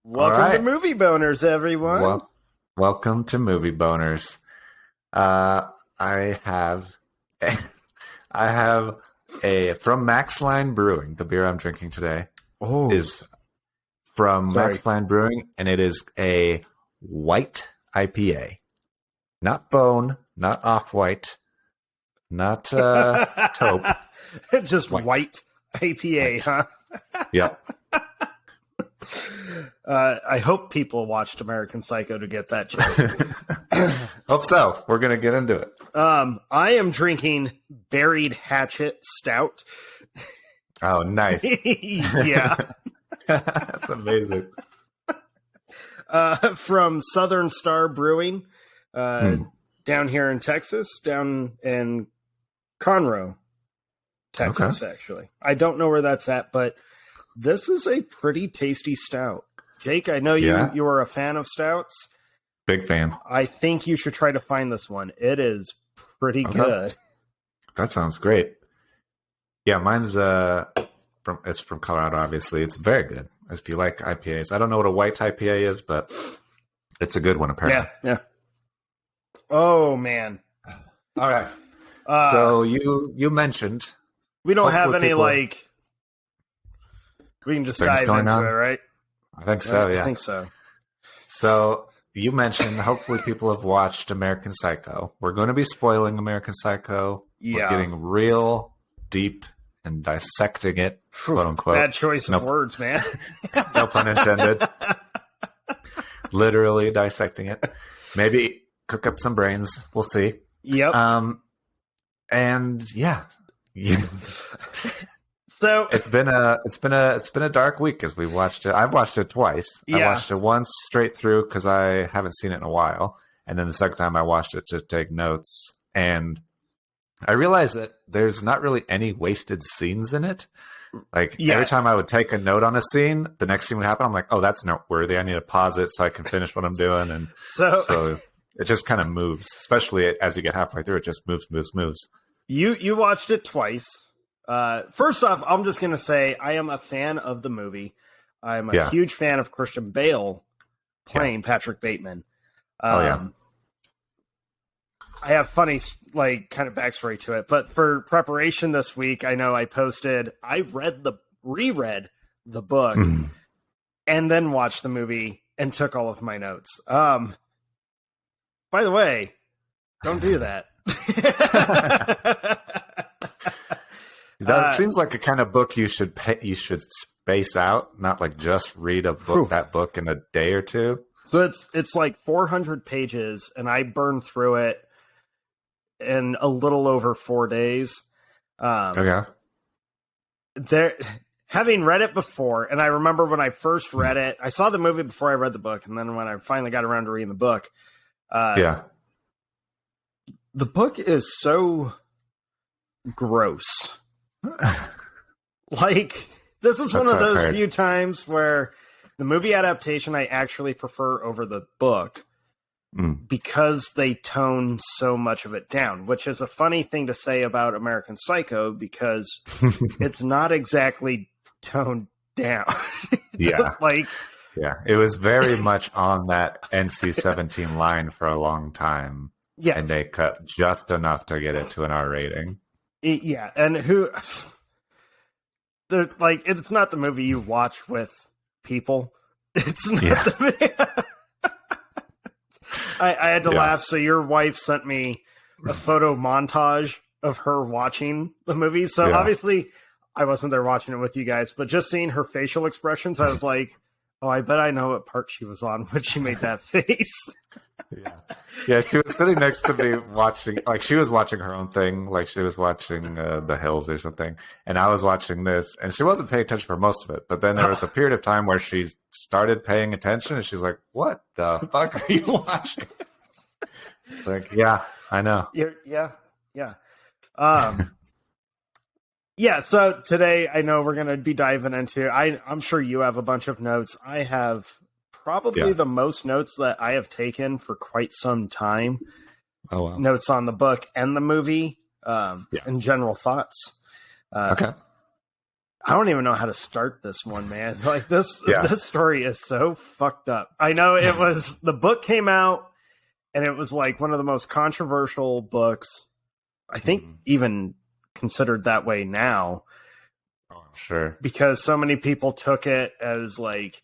Welcome to Movie Boners, everyone. Welcome to Movie Boners. I have a from Max Line Brewing. The beer I'm drinking today is from Max Line Brewing, and it is a white IPA. Not Bone, not Off-White, not Taupe. Just white IPA, huh? Yep. I hope people watched American Psycho to get that joke. Hope so. We're going to get into it. I am drinking Buried Hatchet Stout. Oh, nice. Yeah. That's amazing. From Southern Star Brewing, down here in Texas, down in Conroe, Texas, actually. I don't know where that's at, but this is a pretty tasty stout. Jake, I know you are a fan of stouts. Big fan. I think you should try to find this one. It is pretty good. That sounds great. Yeah, mine's from Colorado, obviously. It's very good. If you like IPAs. I don't know what a white IPA is, but it's a good one, apparently. Yeah. Oh, man. All right. So you mentioned... We don't have any, we can just dive into it, right? I think so, yeah. I think so. So you mentioned hopefully people have watched American Psycho. We're going to be spoiling American Psycho. Yeah. We're getting real deep and dissecting it, quote unquote. Bad choice of words, man. No pun intended. Literally dissecting it. Maybe cook up some brains. We'll see. Yep. And yeah. So it's been a dark week as we watched it. I've watched it twice. Yeah. I watched it once straight through because I haven't seen it in a while, and then the second time I watched it to take notes. And I realized that there's not really any wasted scenes in it. Every time I would take a note on a scene, the next scene would happen. I'm like, oh, that's noteworthy. I need to pause it so I can finish what I'm doing. And so it just kind of moves, especially as you get halfway through. It just moves. You watched it twice. First off, I'm just going to say I am a fan of the movie. I'm a huge fan of Christian Bale playing Patrick Bateman. I have funny, kind of backstory to it. But for preparation this week, I know I reread the book and then watched the movie and took all of my notes. By the way, don't do that. That seems like a kind of book you should space out, not just read that book in a day or two. So it's like 400 pages, and I burned through it in a little over 4 days. Having read it before, and I remember when I first read it, I saw the movie before I read the book, and then when I finally got around to reading the book, the book is so gross. This is one of those few times where the movie adaptation I actually prefer over the book because they tone so much of it down, which is a funny thing to say about American Psycho because it's not exactly toned down. It was very much on that NC-17 line for a long time. Yeah. And they cut just enough to get it to an R rating. And it's not the movie you watch with people. It's not I had to laugh. So your wife sent me a photo montage of her watching the movie. So obviously I wasn't there watching it with you guys, but just seeing her facial expressions, I was like, oh, I bet I know what part she was on when she made that face. Yeah, she was sitting next to me watching, she was watching her own thing, she was watching The Hills or something, and I was watching this, and she wasn't paying attention for most of it, but then there was a period of time where she started paying attention, and she's like, what the fuck are you watching? It's like, yeah, I know. Yeah. So today I know we're going to be diving into, I'm sure you have a bunch of notes. I have probably the most notes that I have taken for quite some time. Oh, wow. Notes on the book and the movie, and general thoughts. Okay. I don't even know how to start this one, man. Like this story is so fucked up. I know it was the book came out and it was like one of the most controversial books, I think even considered that way now. Oh, sure. Because so many people took it as like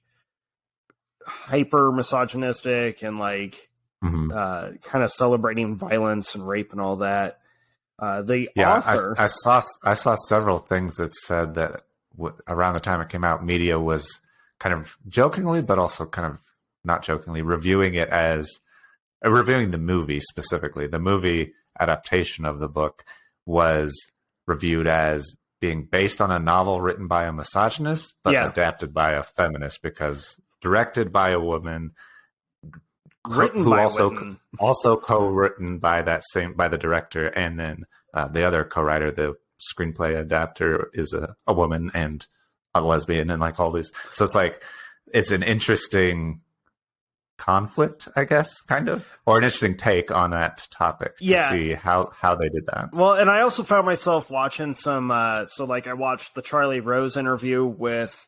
hyper misogynistic and like kind of celebrating violence and rape and all that. The author, I saw several things that said that around the time it came out, media was kind of jokingly, but also kind of not jokingly, reviewing it as reviewing the movie specifically. The movie adaptation of the book was reviewed as being based on a novel written by a misogynist, but adapted by a feminist, because directed by a woman, also co-written by the director, and then the other co-writer, the screenplay adapter, is a woman and a lesbian, and like all these. So it's like it's an interesting conflict, I guess, kind of, or an interesting take on that topic to see how they did that. Well, and I also found myself watching some. So like I watched the Charlie Rose interview with,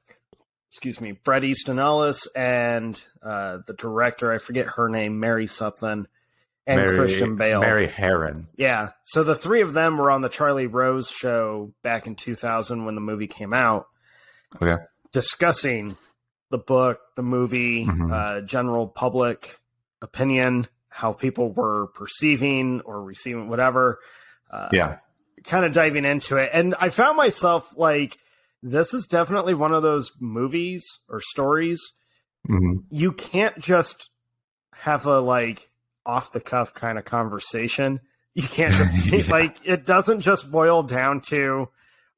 Bret Easton Ellis and the director, I forget her name, Mary something, and Christian Bale. Mary Herron. Yeah. So the three of them were on the Charlie Rose show back in 2000 when the movie came out. Okay. Discussing the book, the movie, general public opinion, how people were perceiving or receiving whatever. Kind of diving into it. And I found myself like, this is definitely one of those movies or stories. You can't just have a like off the cuff kind of conversation. You can't just like, it doesn't just boil down to,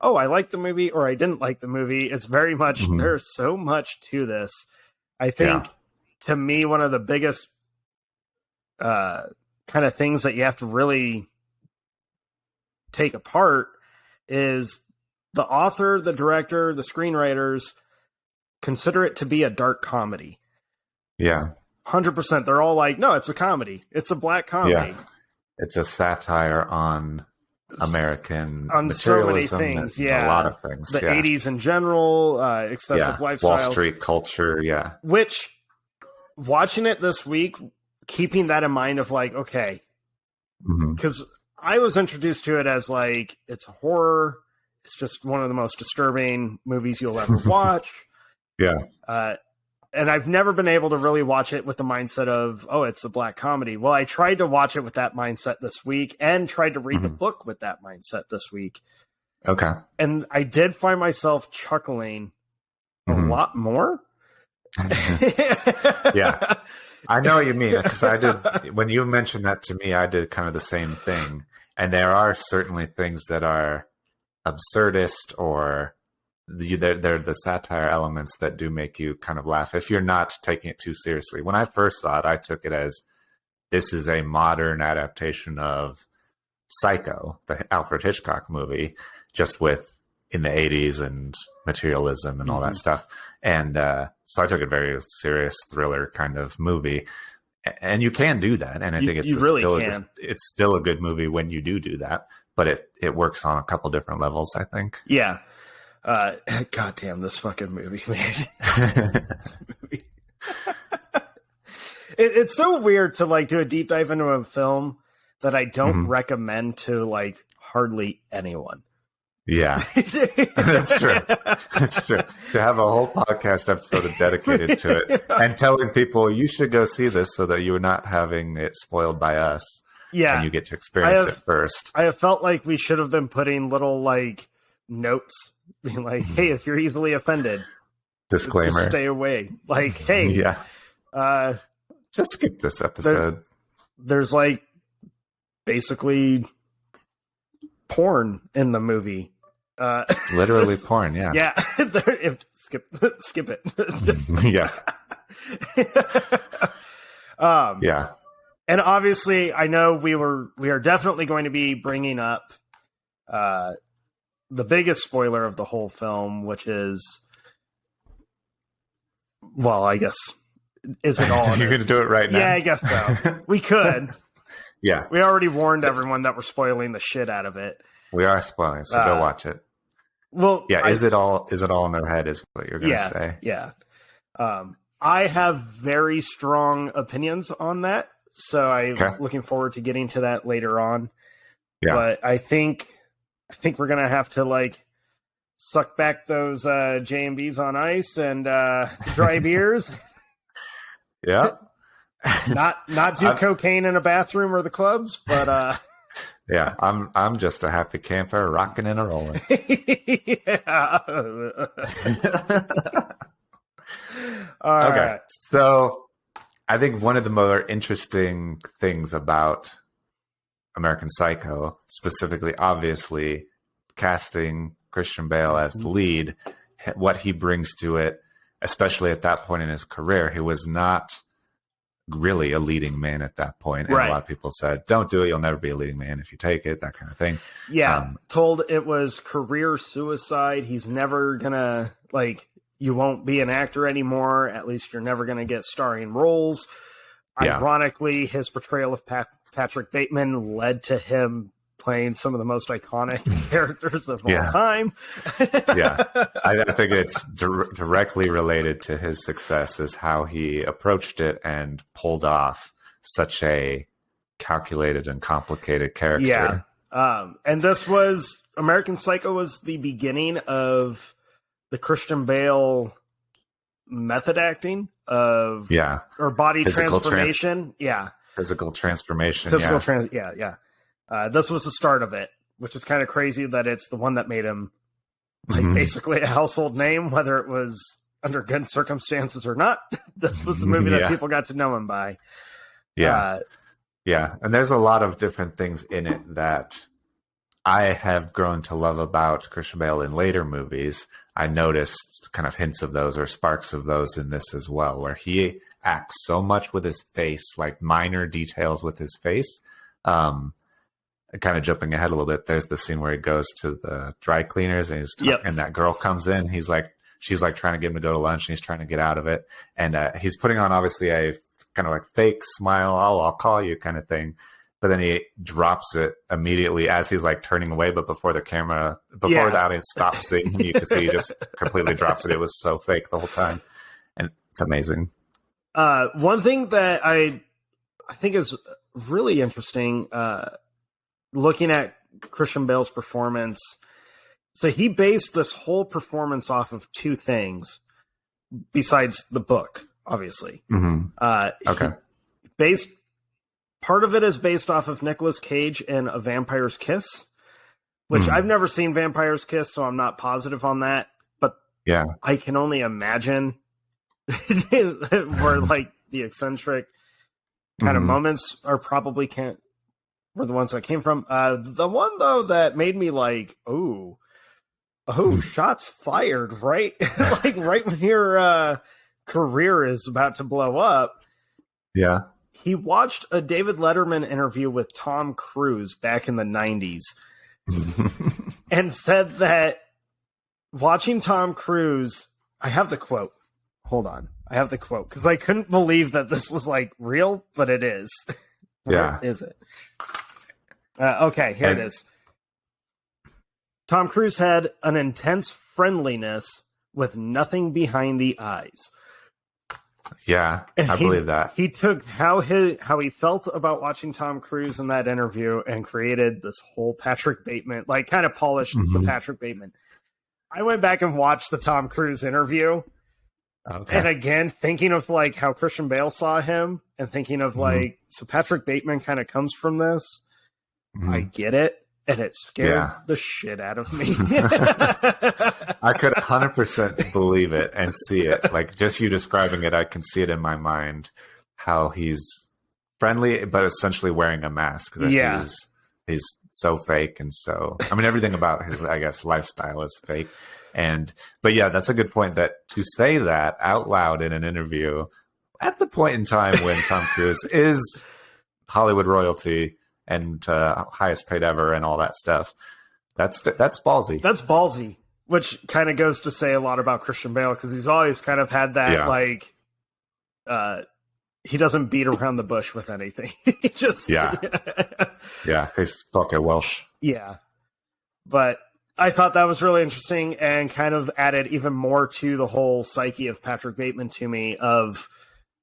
oh, I liked the movie or I didn't like the movie. It's very much, there's so much to this. I think to me, one of the biggest kind of things that you have to really take apart is the author, the director, the screenwriters consider it to be a dark comedy. Yeah. 100%. They're all like, no, it's a comedy. It's a black comedy. Yeah. It's a satire on American on so many things. A lot of things. The 80s in general, excessive lifestyles. Wall Street culture. Yeah. Which, watching it this week, keeping that in mind of like, okay, because I was introduced to it as like, it's horror. It's just one of the most disturbing movies you'll ever watch. And I've never been able to really watch it with the mindset of, oh, it's a black comedy. Well, I tried to watch it with that mindset this week and tried to read the book with that mindset this week. Okay. And I did find myself chuckling a lot more. Yeah. I know what you mean, because I did, when you mentioned that to me, I did kind of the same thing. And there are certainly things that are absurdist, or they're the satire elements that do make you kind of laugh if you're not taking it too seriously. When I first saw it, I took it as, this is a modern adaptation of Psycho, the Alfred Hitchcock movie, just with in the 80s and materialism and all that stuff. And so I took it very serious thriller kind of movie. And you can do that. And I think it's still a good movie when you do that. But it works on a couple different levels, I think. Yeah. God damn, this fucking movie, man. It's so weird to like do a deep dive into a film that I don't recommend to like hardly anyone. Yeah, that's true. That's true. To have a whole podcast episode dedicated to it and telling people you should go see this so that you're not having it spoiled by us. Yeah. And you get to experience it first. I have felt like we should have been putting little like notes being like, hey, if you're easily offended, disclaimer, stay away. Like, hey, just skip this episode. There's like basically porn in the movie. Literally porn, yeah. Yeah. Skip it. Yeah. Yeah. And obviously, I know we are definitely going to be bringing up the biggest spoiler of the whole film, which is, well, I guess, is it all? You're going to do it right now? Yeah, I guess so. We could. Yeah. We already warned everyone that we're spoiling the shit out of it. We are spoiling, so go watch it. Well, yeah, is it all in their head? Is what you're gonna say? Yeah. I have very strong opinions on that, so I'm looking forward to getting to that later on. Yeah. But I think we're gonna have to like suck back those J&Bs on ice and dry beers. Yeah. not do cocaine in a bathroom or the clubs, but yeah, I'm just a happy camper rocking and a rolling. Okay. Right. So I think one of the more interesting things about American Psycho, specifically, obviously, casting Christian Bale as the lead, what he brings to it, especially at that point in his career. He was not really a leading man at that point. And a lot of people said, don't do it. You'll never be a leading man if you take it, that kind of thing. Yeah. Told it was career suicide. He's never going to, like, you won't be an actor anymore. At least you're never going to get starring roles. Yeah. Ironically, his portrayal of Patrick Bateman led to him playing some of the most iconic characters of all time. Yeah. I think it's directly related to his success is how he approached it and pulled off such a calculated and complicated character. Yeah. And this was, American Psycho was the beginning of the Christian Bale method acting of or body transformation. Physical transformation. This was the start of it, which is kind of crazy that it's the one that made him like basically a household name, whether it was under good circumstances or not. This was the movie that people got to know him by. Yeah. And there's a lot of different things in it that I have grown to love about Christian Bale in later movies. I noticed kind of hints of those or sparks of those in this as well, where he acts so much with his face, like minor details with his face. Kind of jumping ahead a little bit, there's the scene where he goes to the dry cleaners and and that girl comes in. She's like trying to get him to go to lunch and he's trying to get out of it. And he's putting on obviously a kind of like fake smile, oh, I'll call you kind of thing. But then he drops it immediately as he's like turning away. But before the audience stops seeing him, you can see he just completely drops it. It was so fake the whole time. And it's amazing. One thing that I think is really interesting, looking at Christian Bale's performance. So he based this whole performance off of two things besides the book, obviously. Part of it is based off of Nicolas Cage in A Vampire's Kiss, which I've never seen Vampire's Kiss, so I'm not positive on that. But I can only imagine where like the eccentric kind of moments are probably were the ones that came from. The one though that made me like, oh, shots fired, right? Like right when your career is about to blow up. Yeah. He watched a David Letterman interview with Tom Cruise back in the 90s and said that watching Tom Cruise, I have the quote. Hold on. I have the quote because I couldn't believe that this was like real, but it is. Where is it? Okay, here it is. Tom Cruise had an intense friendliness with nothing behind the eyes. Yeah, I believe that. He took how he felt about watching Tom Cruise in that interview and created this whole Patrick Bateman, like kind of polished the Patrick Bateman. I went back and watched the Tom Cruise interview. Okay. And again, thinking of like how Christian Bale saw him and thinking of like, so Patrick Bateman kind of comes from this. I get it. And it scared the shit out of me. I could 100% believe it and see it. Like just you describing it, I can see it in my mind how he's friendly, but essentially wearing a mask. He's so fake. And so, I mean, everything about his, I guess, lifestyle is fake. But yeah, that's a good point that to say that out loud in an interview at the point in time when Tom Cruise is Hollywood royalty and highest paid ever and all that stuff. That's ballsy. That's ballsy, which kind of goes to say a lot about Christian Bale because he's always kind of had that like he doesn't beat around the bush with anything. He just he's fucking Welsh. Yeah, but I thought that was really interesting and kind of added even more to the whole psyche of Patrick Bateman to me, of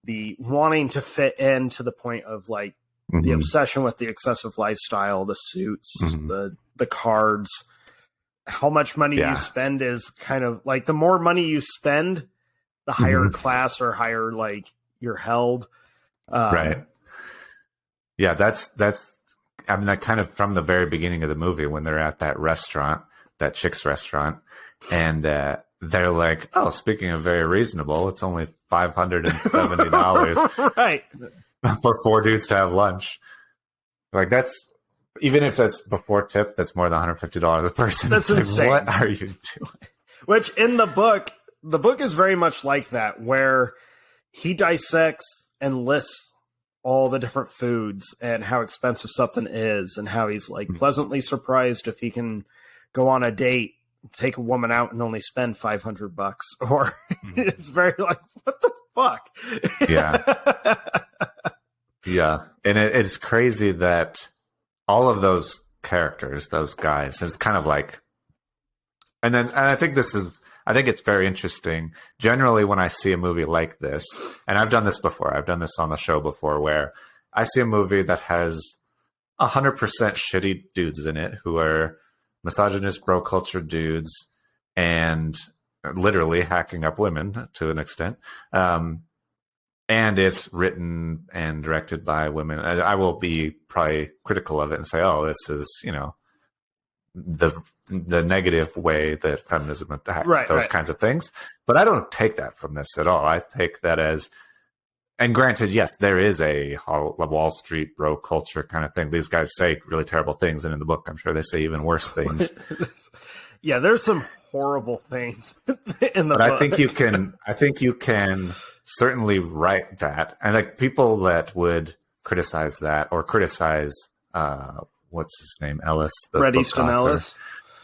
the wanting to fit in, to the point of like the obsession with the excessive lifestyle, the suits, the cards. How much money you spend is kind of like, the more money you spend, the higher class or higher like you're held. Right. Yeah, that's I mean, that kind of from the very beginning of the movie, when they're at that restaurant, that chick's restaurant, and they're like, "Oh, speaking of very reasonable, it's only $570 right, for 4 dudes to have lunch." Like, that's, even if that's before tip, that's more than $150 a person. That's insane. Like, what are you doing? Which in the book is very much like that, where he dissects and lists all the different foods and how expensive something is, and how he's like pleasantly surprised if he can go on a date, take a woman out, and only spend $500. Or it's very like, what the fuck? Yeah. Yeah. And it's crazy that all of those characters, those guys, it's kind of like, and I think it's very interesting. Generally, when I see a movie like this, and I've done this before, I've done this on the show before, where I see a movie that has 100% shitty dudes in it who are misogynist, bro culture dudes, and literally hacking up women to an extent. And it's written and directed by women. I will be probably critical of it and say, "Oh, this is, the negative way that feminism attacks those kinds of things." But I don't take that from this at all. I take that as, and granted, yes, there is a Wall Street bro culture kind of thing. These guys say really terrible things, and in the book, I'm sure they say even worse things. Yeah, there's some horrible things in the book. I think you can certainly write that, and like people that would criticize that or criticize what's his name, Ellis, the Bret book Easton author, Ellis.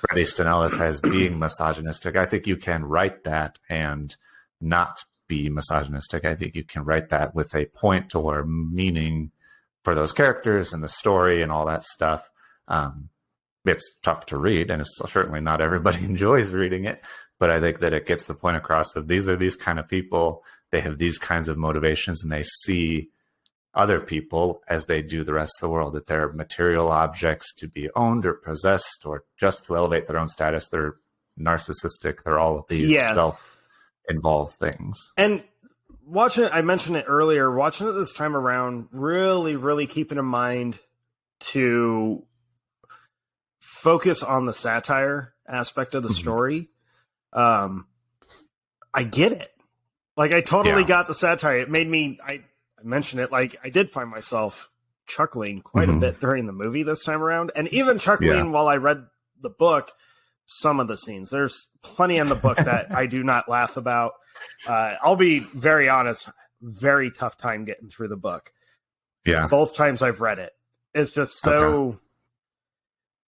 Bret Easton Ellis, as being misogynistic. I think you can write that and not be misogynistic. I think you can write that with a point or meaning for those characters and the story and all that stuff. It's tough to read, and it's certainly not everybody enjoys reading it, but I think that it gets the point across of these are these kind of people. They have these kinds of motivations, and they see other people as they do the rest of the world, that they're material objects to be owned or possessed or just to elevate their own status. They're narcissistic. They're all of these self-involved things. And watching it, I mentioned it earlier, watching it this time around, really, really keeping in mind to focus on the satire aspect of the story. I get it. Like, I totally got the satire. It made me, I mentioned it, like, I did find myself chuckling quite a bit during the movie this time around, and even chuckling while I read the book, some of the scenes. There's plenty in the book that I do not laugh about. I'll be very honest, very tough time getting through the book. Yeah. Both times I've read it. It's just so...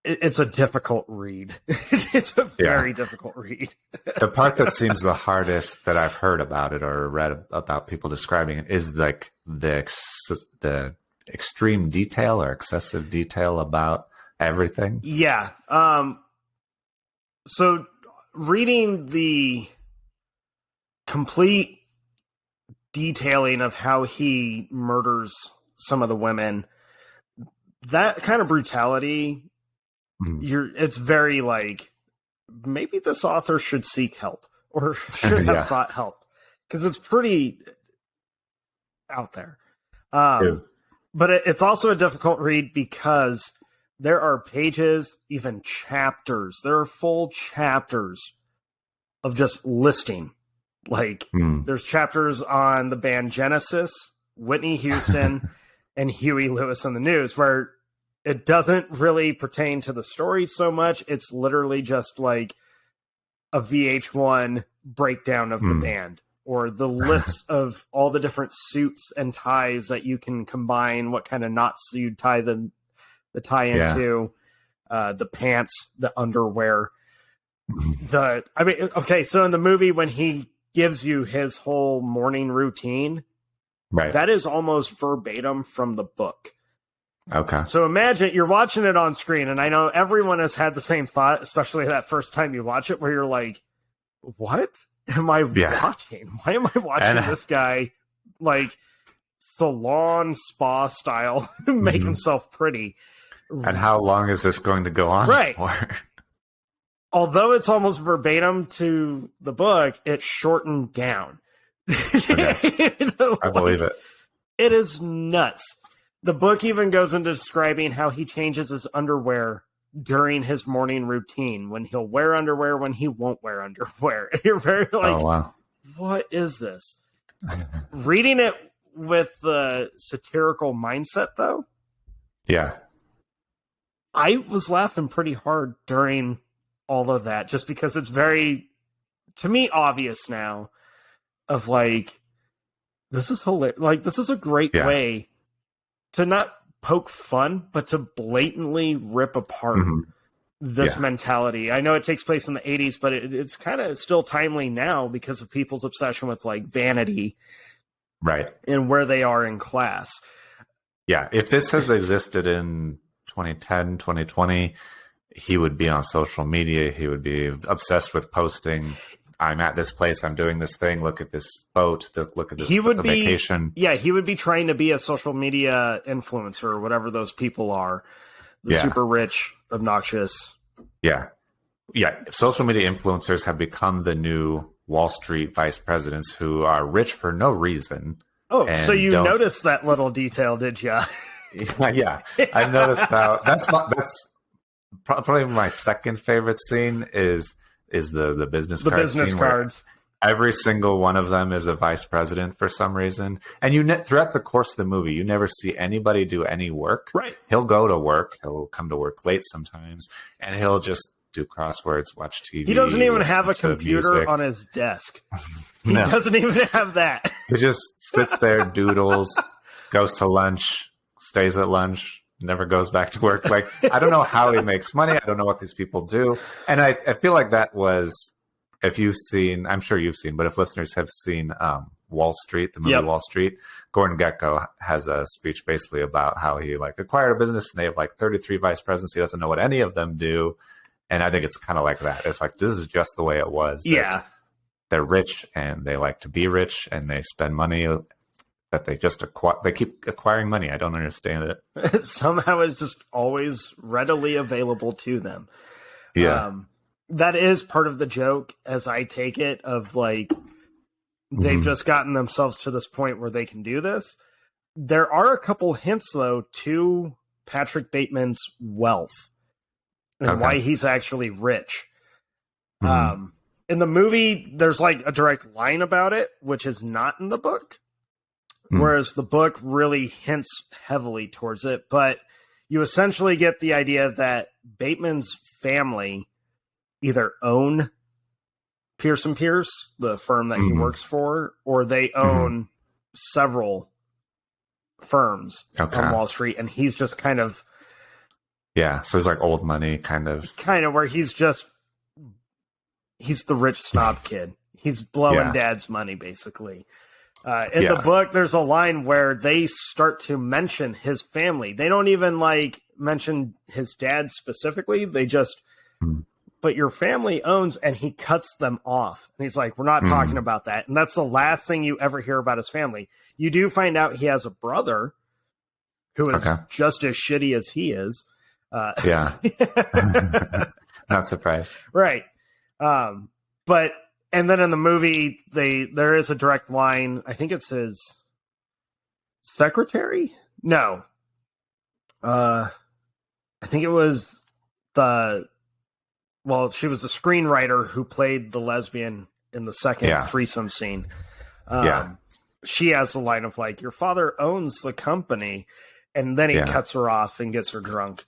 It's a difficult read. It's a very difficult read. The part that seems the hardest that I've heard about it or read about people describing it is like the extreme detail or excessive detail about everything. Yeah. So reading the complete detailing of how he murders some of the women, that kind of brutality, it's very like, maybe this author should seek help or should have sought help, because it's pretty out there. But it's also a difficult read because there are pages, even chapters. There are full chapters of just listing. Like, there's chapters on the band Genesis, Whitney Houston, and Huey Lewis and the News, where it doesn't really pertain to the story so much. It's literally just like a VH1 breakdown of the band, or the list of all the different suits and ties that you can combine, what kind of knots you'd tie the tie into, the pants, the underwear. So in the movie, when he gives you his whole morning routine, that is almost verbatim from the book. Okay. So imagine you're watching it on screen, and I know everyone has had the same thought, especially that first time you watch it, where you're like, what am I watching? Why am I watching this guy, like, salon spa style, make himself pretty? And how long is this going to go on for? Although it's almost verbatim to the book, it's shortened down. Okay. I believe it. It is nuts. The book even goes into describing how he changes his underwear during his morning routine, when he'll wear underwear, when he won't wear underwear. You're very like, oh, wow. What is this? Reading it with the satirical mindset, though, yeah, I was laughing pretty hard during all of that, just because it's very, to me, obvious now of like, this is hilarious. Like, this is a great way to not poke fun, but to blatantly rip apart this mentality. I know it takes place in the 80s, but it's kind of still timely now because of people's obsession with like vanity, right, and where they are in class. Yeah, if this has existed in 2010, 2020, he would be on social media. He would be obsessed with posting, I'm at this place, I'm doing this thing, look at this boat, look at this vacation. Yeah, he would be trying to be a social media influencer or whatever those people are. The super rich, obnoxious. Yeah. Yeah. Social media influencers have become the new Wall Street vice presidents who are rich for no reason. Oh, so you noticed that little detail, did you? Yeah. I noticed how that's probably my second favorite scene is the business the card business scene cards. Every single one of them is a vice president for some reason. And throughout the course of the movie, you never see anybody do any work. Right. He'll go to work. He'll come to work late sometimes, and he'll just do crosswords, watch TV. He doesn't even have a computer on his desk. He doesn't even have that. He just sits there, doodles, goes to lunch, stays at lunch, never goes back to work. Like, I don't know how he makes money. I don't know what these people do. And I feel like that was, if you've seen, I'm sure you've seen, but if listeners have seen Wall Street, the movie Wall Street, Gordon Gekko has a speech basically about how he acquired a business and they have 33 vice presidents. He doesn't know what any of them do. And I think it's kind of like that. It's like, this is just the way it was. Yeah. They're rich and they like to be rich and they spend money that they just they keep acquiring money. I don't understand it. Somehow it's just always readily available to them. Yeah. That is part of the joke, as I take it, of they've just gotten themselves to this point where they can do this. There are a couple hints, though, to Patrick Bateman's wealth and why he's actually rich. In the movie, there's a direct line about it, which is not in the book. Whereas the book really hints heavily towards it. But you essentially get the idea that Bateman's family either own Pierce & Pierce, the firm that he works for, or they own several firms on Wall Street. And he's just kind of... Yeah, so it's old money, kind of where he's the rich snob kid. He's blowing dad's money, basically. In the book, there's a line where they start to mention his family. They don't even mention his dad specifically. They just, but your family owns, and he cuts them off. And he's like, we're not talking about that. And that's the last thing you ever hear about his family. You do find out he has a brother who is just as shitty as he is. Not surprised. Right. But, and then in the movie, there is a direct line. I think it's his secretary. No. I think it was she was the screenwriter who played the lesbian in the second threesome scene. She has the line of your father owns the company, and then he cuts her off and gets her drunk.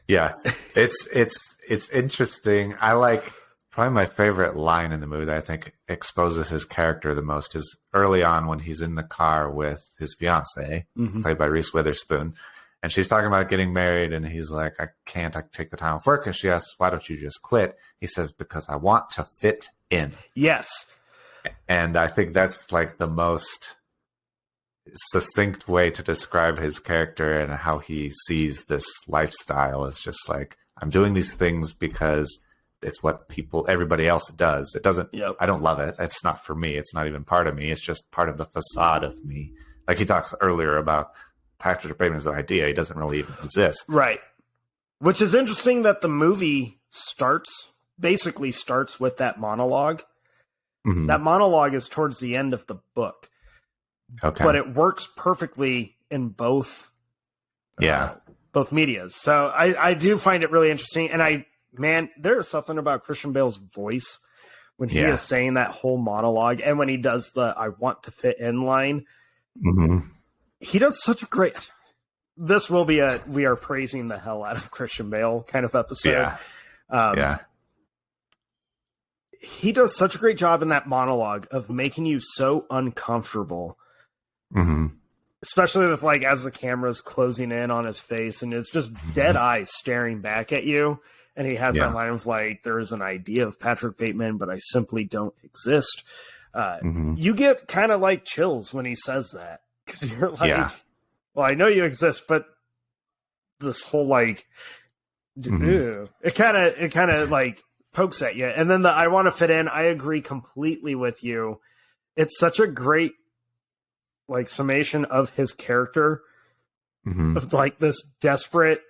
Yeah, it's interesting. I probably my favorite line in the movie that I think exposes his character the most is early on when he's in the car with his fiance, played by Reese Witherspoon, and she's talking about getting married, and he's like, I can't take the time off work, and she asks, why don't you just quit? He says, because I want to fit in. Yes. And I think that's the most succinct way to describe his character and how he sees this lifestyle is just like, I'm doing these things because it's what everybody else does. It doesn't, I don't love it. It's not for me. It's not even part of me. It's just part of the facade of me. Like he talks earlier about Patrick Bateman as an idea. He doesn't really even exist. Right. Which is interesting that the movie basically starts with that monologue. Mm-hmm. That monologue is towards the end of the book. Okay. But it works perfectly in both medias. So I do find it really interesting. And there is something about Christian Bale's voice when he is saying that whole monologue, and when he does the "I want to fit in" line. Mm-hmm. He does such a great. This will be we are praising the hell out of Christian Bale kind of episode. He does such a great job in that monologue of making you so uncomfortable. Mm-hmm. Especially with as the camera's closing in on his face and it's just dead eyes staring back at you. And he has that line of there is an idea of Patrick Bateman, but I simply don't exist. You get kind of chills when he says that. Because you're well, I know you exist, but this whole it kind of pokes at you. And then I want to fit in. I agree completely with you. It's such a great summation of his character of this desperate,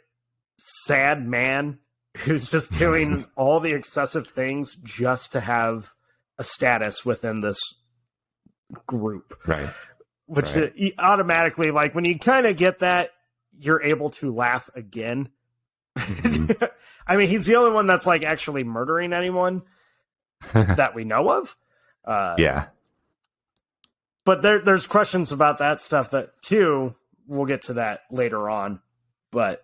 sad man who's just doing all the excessive things just to have a status within this group. Right. Which automatically, when you kind of get that, you're able to laugh again. Mm-hmm. I mean, he's the only one that's actually murdering anyone that we know of. But there's questions about that stuff that too. We'll get to that later on. But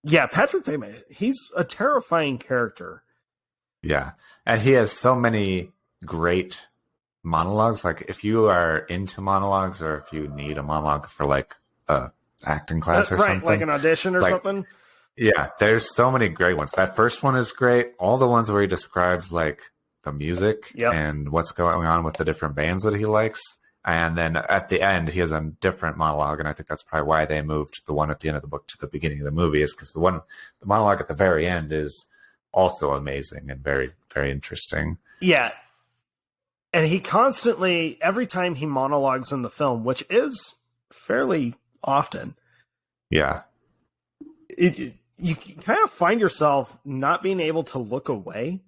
yeah, Patrick Bateman, he's a terrifying character. Yeah, and he has so many great monologues. If you are into monologues, or if you need a monologue for a acting class or something, like an audition or something. Yeah, there's so many great ones. That first one is great. All the ones where he describes the music and what's going on with the different bands that he likes. And then at the end, he has a different monologue, and I think that's probably why they moved the one at the end of the book to the beginning of the movie, is because the monologue at the very end is also amazing and very, very interesting. Yeah. And he constantly, every time he monologues in the film, which is fairly often. Yeah. You kind of find yourself not being able to look away.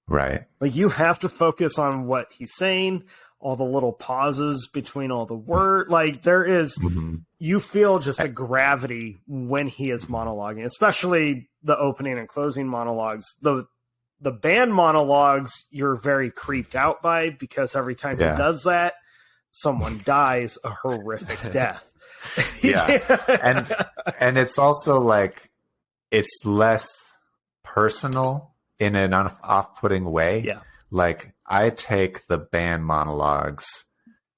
Right. You have to focus on what he's saying, all the little pauses between all the words. There is, you feel just a gravity when he is monologuing, especially the opening and closing monologues. The band monologues, you're very creeped out by, because every time he does that, someone dies a horrific death. And it's also it's less personal in an off-putting way. Yeah. I take the band monologues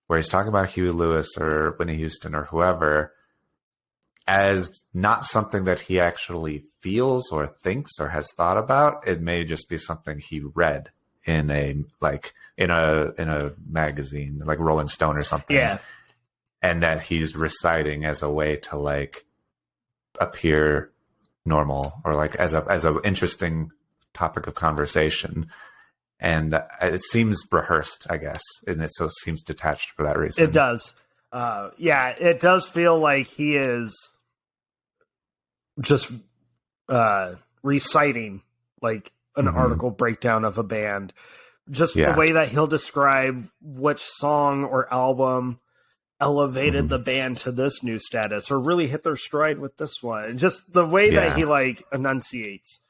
where he's talking about Huey Lewis or Whitney Houston or whoever as not something that he actually feels or thinks or has thought about. It may just be something he read in a magazine, like Rolling Stone or something. Yeah. And that he's reciting as a way to appear normal or as a interesting topic of conversation. And it seems rehearsed, I guess, and it seems detached for that reason. It does. It does feel like he is just reciting an article breakdown of a band. Just the way that he'll describe which song or album elevated the band to this new status or really hit their stride with this one. Just the way that he enunciates.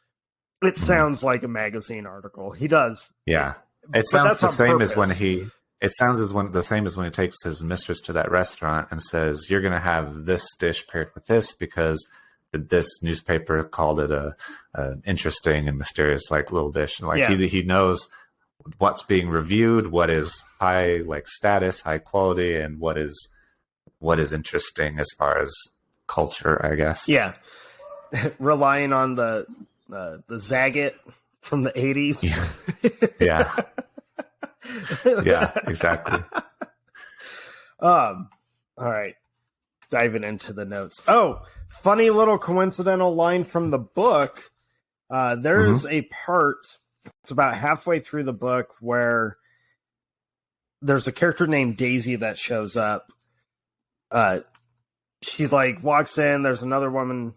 It sounds like a magazine article. He does. Yeah. It sounds the same as when the same as when he takes his mistress to that restaurant and says, "You're going to have this dish paired with this because this newspaper called it a interesting and mysterious little dish." And he knows what's being reviewed, what is high status, high quality, and what is interesting as far as culture, I guess. Yeah. Relying on the Zagat from the 80s. Yeah. Yeah, exactly. All right. Diving into the notes. Oh, funny little coincidental line from the book. There's a part, it's about halfway through the book, where there's a character named Daisy that shows up. She like walks in, there's another woman,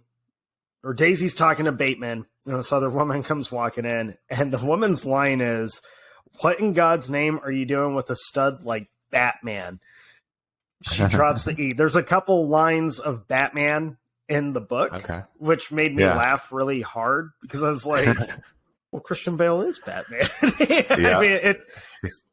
or Daisy's talking to Bateman, and this other woman comes walking in, and the woman's line is, "What in God's name are you doing with a stud like Batman?" She drops the E. There's a couple lines of Batman in the book, which made me laugh really hard, because I was like, well, Christian Bale is Batman. I mean,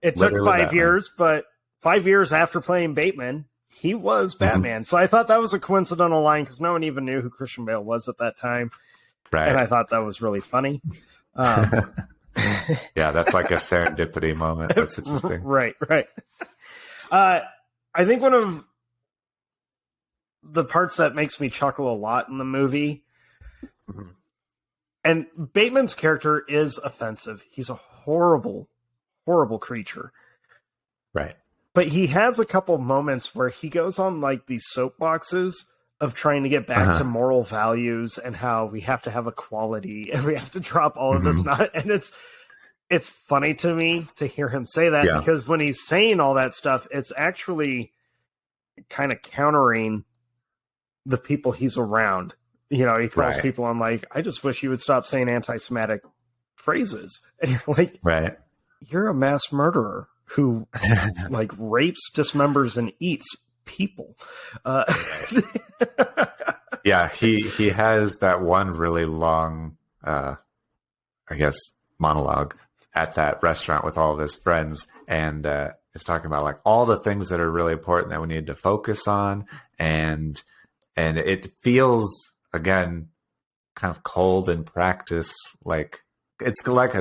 it took 5 years, but 5 years after playing Bateman, he was Batman. So I thought that was a coincidental line, because no one even knew who Christian Bale was at that time. Right. And I thought that was really funny. Yeah, that's like a serendipity moment. That's interesting. Right. I think one of the parts that makes me chuckle a lot in the movie, and Bateman's character is offensive. He's a horrible, horrible creature. Right. But he has a couple moments where he goes on like these soapboxes of trying to get back to moral values and how we have to have equality and we have to drop all of this. And it's funny to me to hear him say that, because when he's saying all that stuff, it's actually kind of countering the people he's around. You know, he calls people on like, I just wish you would stop saying anti-Semitic phrases. And you're like, you're a mass murderer who like rapes, dismembers, and eats people. Yeah, he has that one really long, I guess, monologue at that restaurant with all of his friends, and is talking about like all the things that are really important that we need to focus on, and it feels, again, kind of cold in practice, like it's like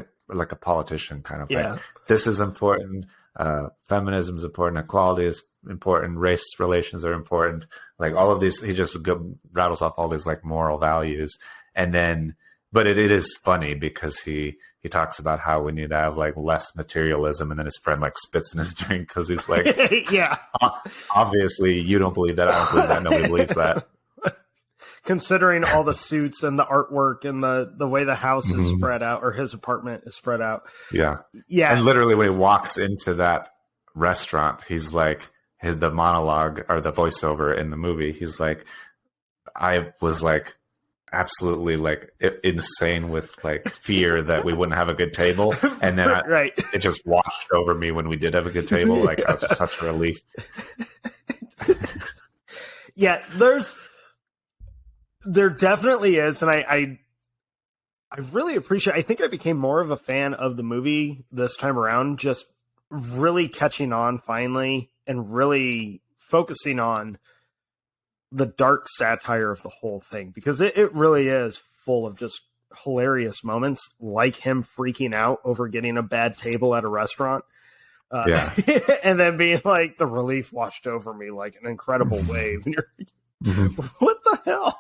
a politician kind of thing. This is important. Feminism is important. Equality is important. Race relations are important. Like all of these, he just rattles off all these like moral values, and then, but it is funny because he talks about how we need to have like less materialism, and then his friend like spits in his drink because he's like, obviously you don't believe that. I don't believe that. Nobody believes that. Considering all the suits and the artwork and the way the house is spread out, or his apartment is spread out. Yeah. And literally when he walks into that restaurant, he's like, the monologue or the voiceover in the movie, he's like, I was like absolutely like insane with like fear that we wouldn't have a good table. And then it just washed over me when we did have a good table. Like I was just such a relief. There definitely is, and I really appreciate. I think I became more of a fan of the movie this time around, just really catching on finally, and really focusing on the dark satire of the whole thing, because it really is full of just hilarious moments, like him freaking out over getting a bad table at a restaurant. And then being like, the relief washed over me like an incredible wave. And you're like, what the hell?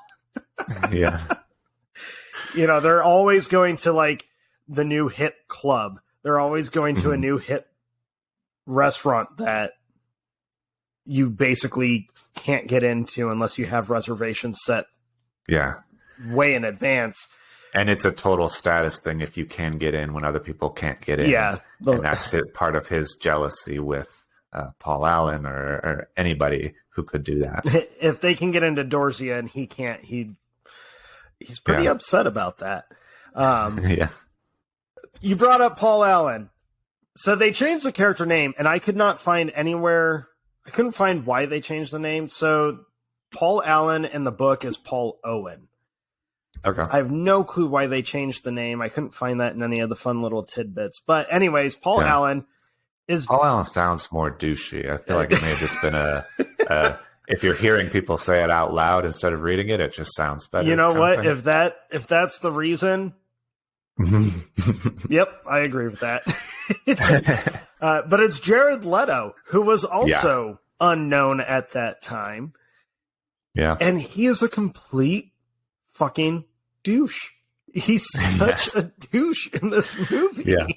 You know, they're always going to like the new hit club. They're always going to a new hit restaurant that you basically can't get into unless you have reservations set way in advance. And it's a total status thing if you can get in when other people can't get in. And that's part of his jealousy with Paul Allen or anybody who could do that. If they can get into Dorsia and he can't, he's pretty upset about that. You brought up Paul Allen. So they changed the character name, and I could not find anywhere. I couldn't find why they changed the name. So Paul Allen in the book is Paul Owen. Okay. I have no clue why they changed the name. I couldn't find that in any of the fun little tidbits. But anyways, Paul Allen sounds more douchey. I feel like it may have just been if you're hearing people say it out loud instead of reading it, it just sounds better. You know what? If that's the reason, yep, I agree with that. But it's Jared Leto, who was also unknown at that time. Yeah. And he is a complete fucking douche. He's such a douche in this movie. Yeah.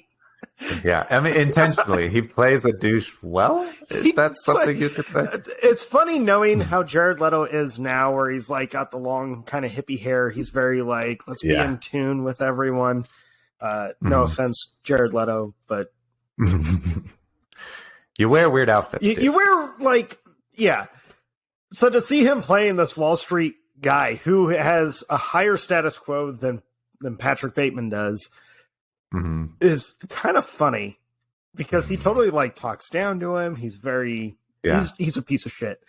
Yeah, I mean, intentionally, he plays a douche well. Is that something you could say? It's funny knowing how Jared Leto is now, where he's like got the long kind of hippie hair. He's very like, let's be in tune with everyone. No offense, Jared Leto, but you wear weird outfits. You wear like, yeah. So to see him playing this Wall Street guy who has a higher status quo than Patrick Bateman does. Is kind of funny because he totally like talks down to him. He's very he's a piece of shit.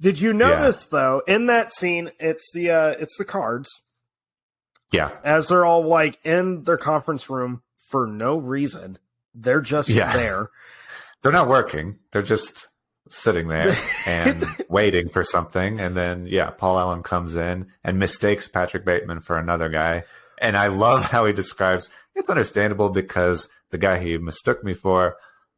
Did you notice though in that scene it's the cards. Yeah. As they're all like in their conference room for no reason. They're just there. They're not working. They're just sitting there and waiting for something. And then Paul Allen comes in and mistakes Patrick Bateman for another guy. And I love how he describes it's understandable because the guy he mistook me for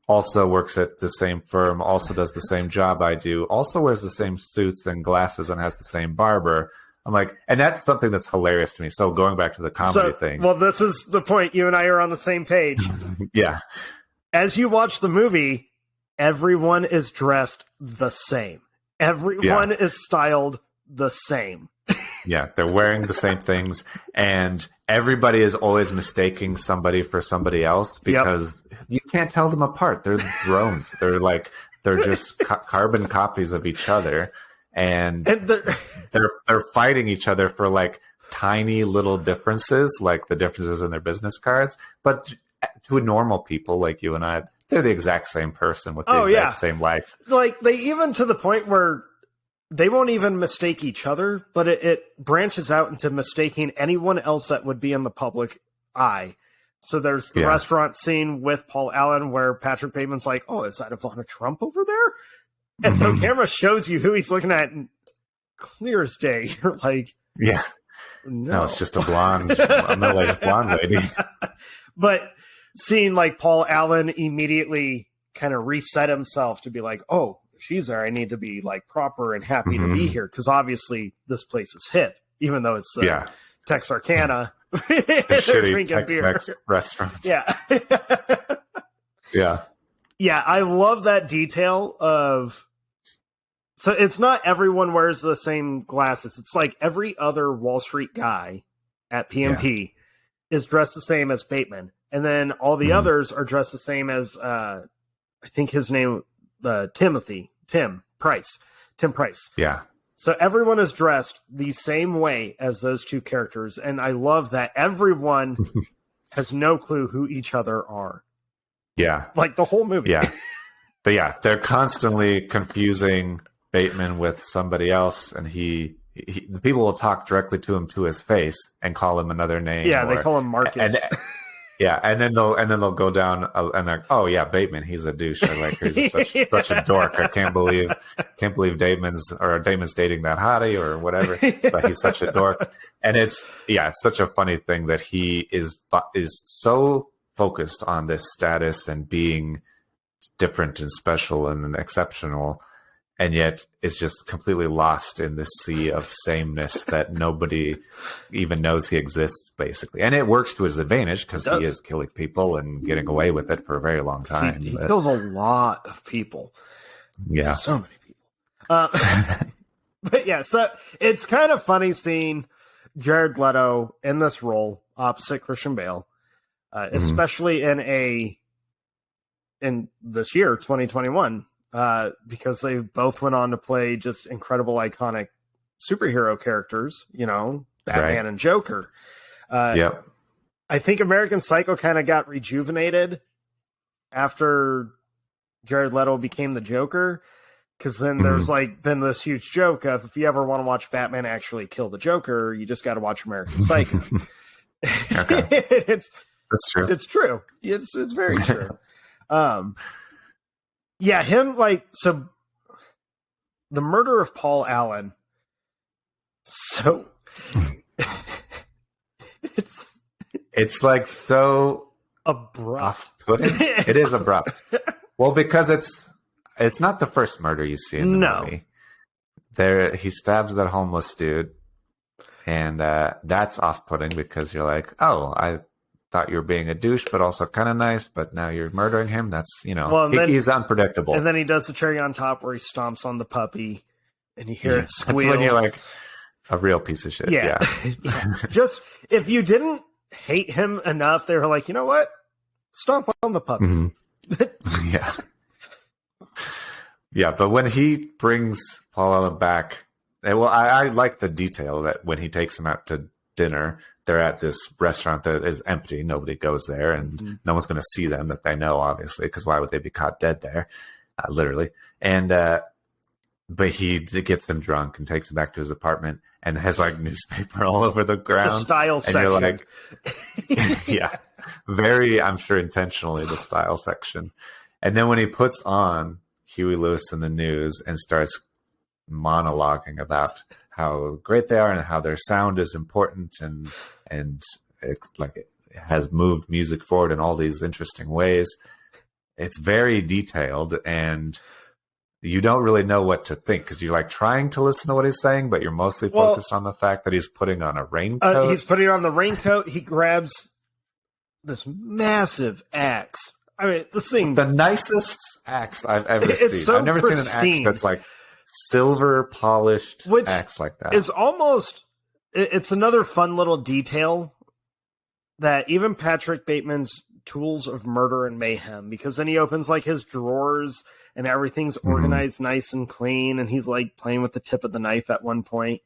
also works at the same firm, also does the same job I do, also wears the same suits and glasses and has the same barber. I'm like, and that's something that's hilarious to me. So going back to the comedy thing. Well, this is the point. You and I are on the same page. Yeah. As you watch the movie, everyone is dressed the same. Everyone is styled the same. Yeah, they're wearing the same things, and everybody is always mistaking somebody for somebody else because you can't tell them apart. They're drones. They're just carbon copies of each other, and they're fighting each other for like tiny little differences, like the differences in their business cards. But to normal people like you and I, they're the exact same person with the exact same life. Like they even to the point where they won't even mistake each other, but it branches out into mistaking anyone else that would be in the public eye. So there's the restaurant scene with Paul Allen where Patrick Bateman's like, oh, is that Ivana Trump over there? And the camera shows you who he's looking at, and clear as day. You're like, no, it's just a middle-aged blonde lady. But seeing like Paul Allen immediately kind of reset himself to be like, oh, she's there, I need to be like proper and happy to be here because obviously this place is hip, even though it's Texarkana. Shitty Tex-Mex restaurant. Yeah. Yeah, I love that detail of. So it's not everyone wears the same glasses. It's like every other Wall Street guy at PMP is dressed the same as Bateman, and then all the others are dressed the same as I think his name. Tim Price. Yeah. So everyone is dressed the same way as those two characters. And I love that everyone has no clue who each other are. Yeah. Like the whole movie. Yeah. But they're constantly confusing Bateman with somebody else. And the people will talk directly to him to his face and call him another name. Yeah. They call him Marcus. And then they'll go down and they're, oh yeah, Bateman, he's a douche. I like he's such a dork. I can't believe Damon's dating that hottie or whatever. But he's such a dork. And it's such a funny thing that he is so focused on this status and being different and special and exceptional, and yet is just completely lost in this sea of sameness that nobody even knows he exists, basically. And it works to his advantage because he is killing people and getting away with it for a very long time. He kills a lot of people. Yeah. So many people. But yeah, so it's kind of funny seeing Jared Leto in this role opposite Christian Bale, especially in this year, 2021. Because they both went on to play just incredible, iconic superhero characters, Batman and Joker. I think American Psycho kind of got rejuvenated after Jared Leto became the Joker. Because then there's been this huge joke of if you ever want to watch Batman actually kill the Joker, you just got to watch American Psycho. That's true. It's true. It's very true. Yeah, so the murder of Paul Allen. So it's like so abrupt. It is abrupt. Well, because it's not the first murder you see in the movie. He stabs that homeless dude, and that's off-putting because you're like, oh, thought you were being a douche, but also kind of nice, but now you're murdering him. That's, he's unpredictable. And then he does the cherry on top where he stomps on the puppy and you hear it squeal. That's when you're like a real piece of shit. Yeah. Just, if you didn't hate him enough, they were like, you know what? Stomp on the puppy. Mm-hmm. Yeah. Yeah, but when he brings Paul Allen back, I like the detail that when he takes him out to dinner, they're at this restaurant that is empty. Nobody goes there, and no one's going to see them that they know, obviously, because why would they be caught dead there? Literally. And but he gets them drunk and takes them back to his apartment and has like newspaper all over the ground. The style and section. You're like, yeah, very, I'm sure intentionally the style section. And then when he puts on Huey Lewis in the news and starts monologuing about how great they are and how their sound is important and it's like it has moved music forward in all these interesting ways. It's very detailed and you don't really know what to think because you're like trying to listen to what he's saying, but you're mostly focused on the fact that he's putting on a raincoat. He's putting on the raincoat. He grabs this massive axe. I mean, this thing, the nicest axe I've ever seen. So I've never seen an axe that's like silver polished axe like that. Is almost, it's another fun little detail that even Patrick Bateman's Tools of Murder and Mayhem, because then he opens like his drawers and everything's organized nice and clean, and he's like playing with the tip of the knife at one point.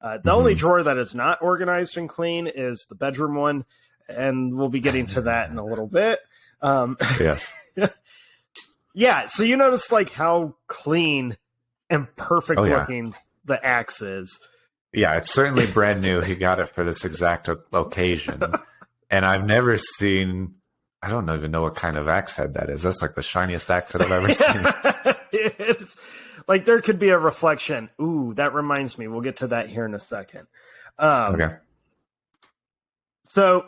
The only drawer that is not organized and clean is the bedroom one, and we'll be getting to that in a little bit. Yes. Yeah, so you notice like how clean and perfect looking the axe is. Yeah, it's certainly brand new. He got it for this exact occasion. And I've never seen, I don't even know what kind of axe head that is. That's like the shiniest axe head I've ever seen. It's like there could be a reflection. Ooh, that reminds me. We'll get to that here in a second. Okay. So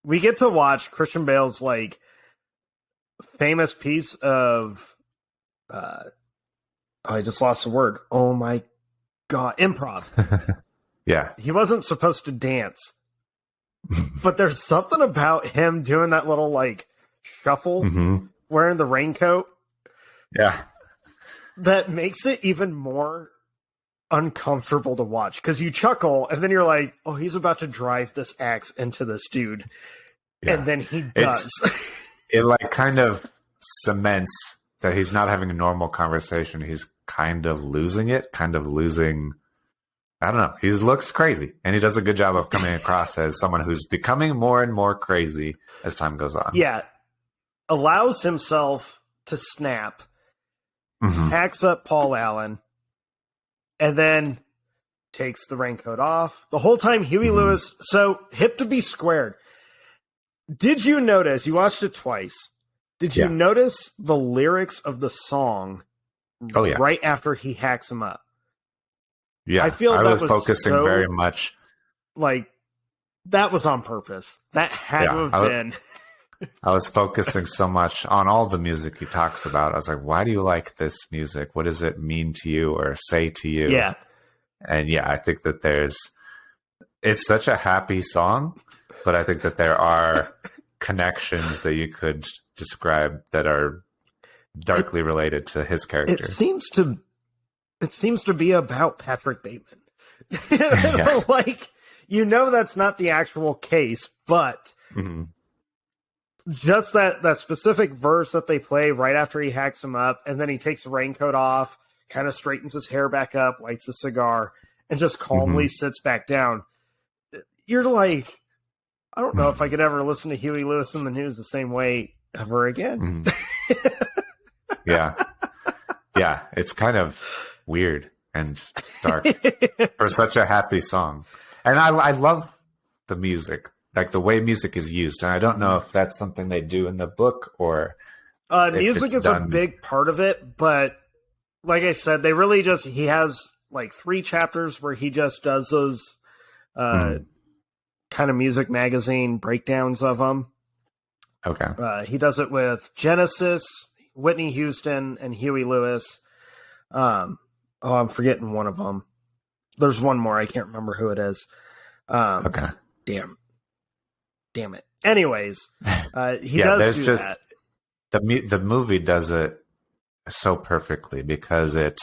we get to watch Christian Bale's like famous piece of I just lost the word. Oh my God. Improv. Yeah. He wasn't supposed to dance. But there's something about him doing that little like shuffle, wearing the raincoat. Yeah. That makes it even more uncomfortable to watch because you chuckle and then you're like, oh, he's about to drive this axe into this dude. Yeah. And then he does. It like kind of cements that he's not having a normal conversation. He's kind of losing it, I don't know. He looks crazy, and he does a good job of coming across as someone who's becoming more and more crazy as time goes on. Yeah. Allows himself to snap, hacks up Paul Allen, and then takes the raincoat off. The whole time, Huey Lewis, so hip to be squared. Did you notice, you watched it twice, did you notice the lyrics of the song right after he hacks him up? Yeah, I feel I that was focusing very much. Like, that was on purpose. That had to have been. I was focusing so much on all the music he talks about. I was like, why do you like this music? What does it mean to you or say to you? Yeah. And yeah, I think that it's such a happy song, but I think that there are connections that you could describe that are darkly related to his character. It seems to be about Patrick Bateman. Like, that's not the actual case, but just that specific verse that they play right after he hacks him up, and then he takes the raincoat off, kind of straightens his hair back up, lights a cigar, and just calmly sits back down. You're like, I don't know if I could ever listen to Huey Lewis in the News the same way ever again. Yeah. Yeah, it's kind of weird and dark for such a happy song. And I love the music, like the way music is used. And I don't know if that's something they do in the book or music is a big part of it. But like I said, he has like 3 chapters where he just does those kind of music magazine breakdowns of them. Okay. He does it with Genesis, Whitney Houston, and Huey Lewis. I'm forgetting one of them. There's one more. I can't remember who it is. Okay. Damn. damn it. Anyways, he does do that. The movie does it so perfectly because it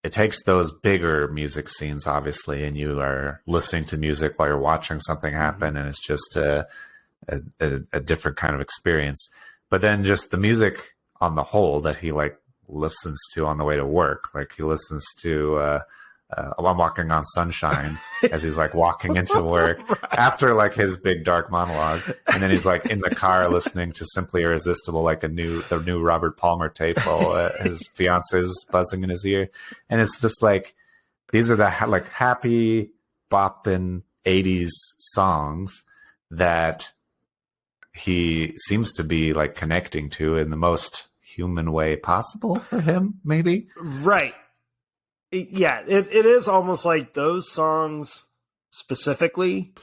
takes those bigger music scenes, obviously, and you are listening to music while you're watching something happen, and it's just a different kind of experience. But then just the music on the whole that he like listens to on the way to work, like he listens to I'm Walking on Sunshine as he's like walking into work after like his big dark monologue, and then he's like in the car listening to Simply Irresistible, like the new Robert Palmer tape while his fiance's buzzing in his ear, and it's just like these are the like happy bopping 80s songs that he seems to be like connecting to in the most human way possible for him, maybe. Right. Yeah, it is almost like those songs specifically,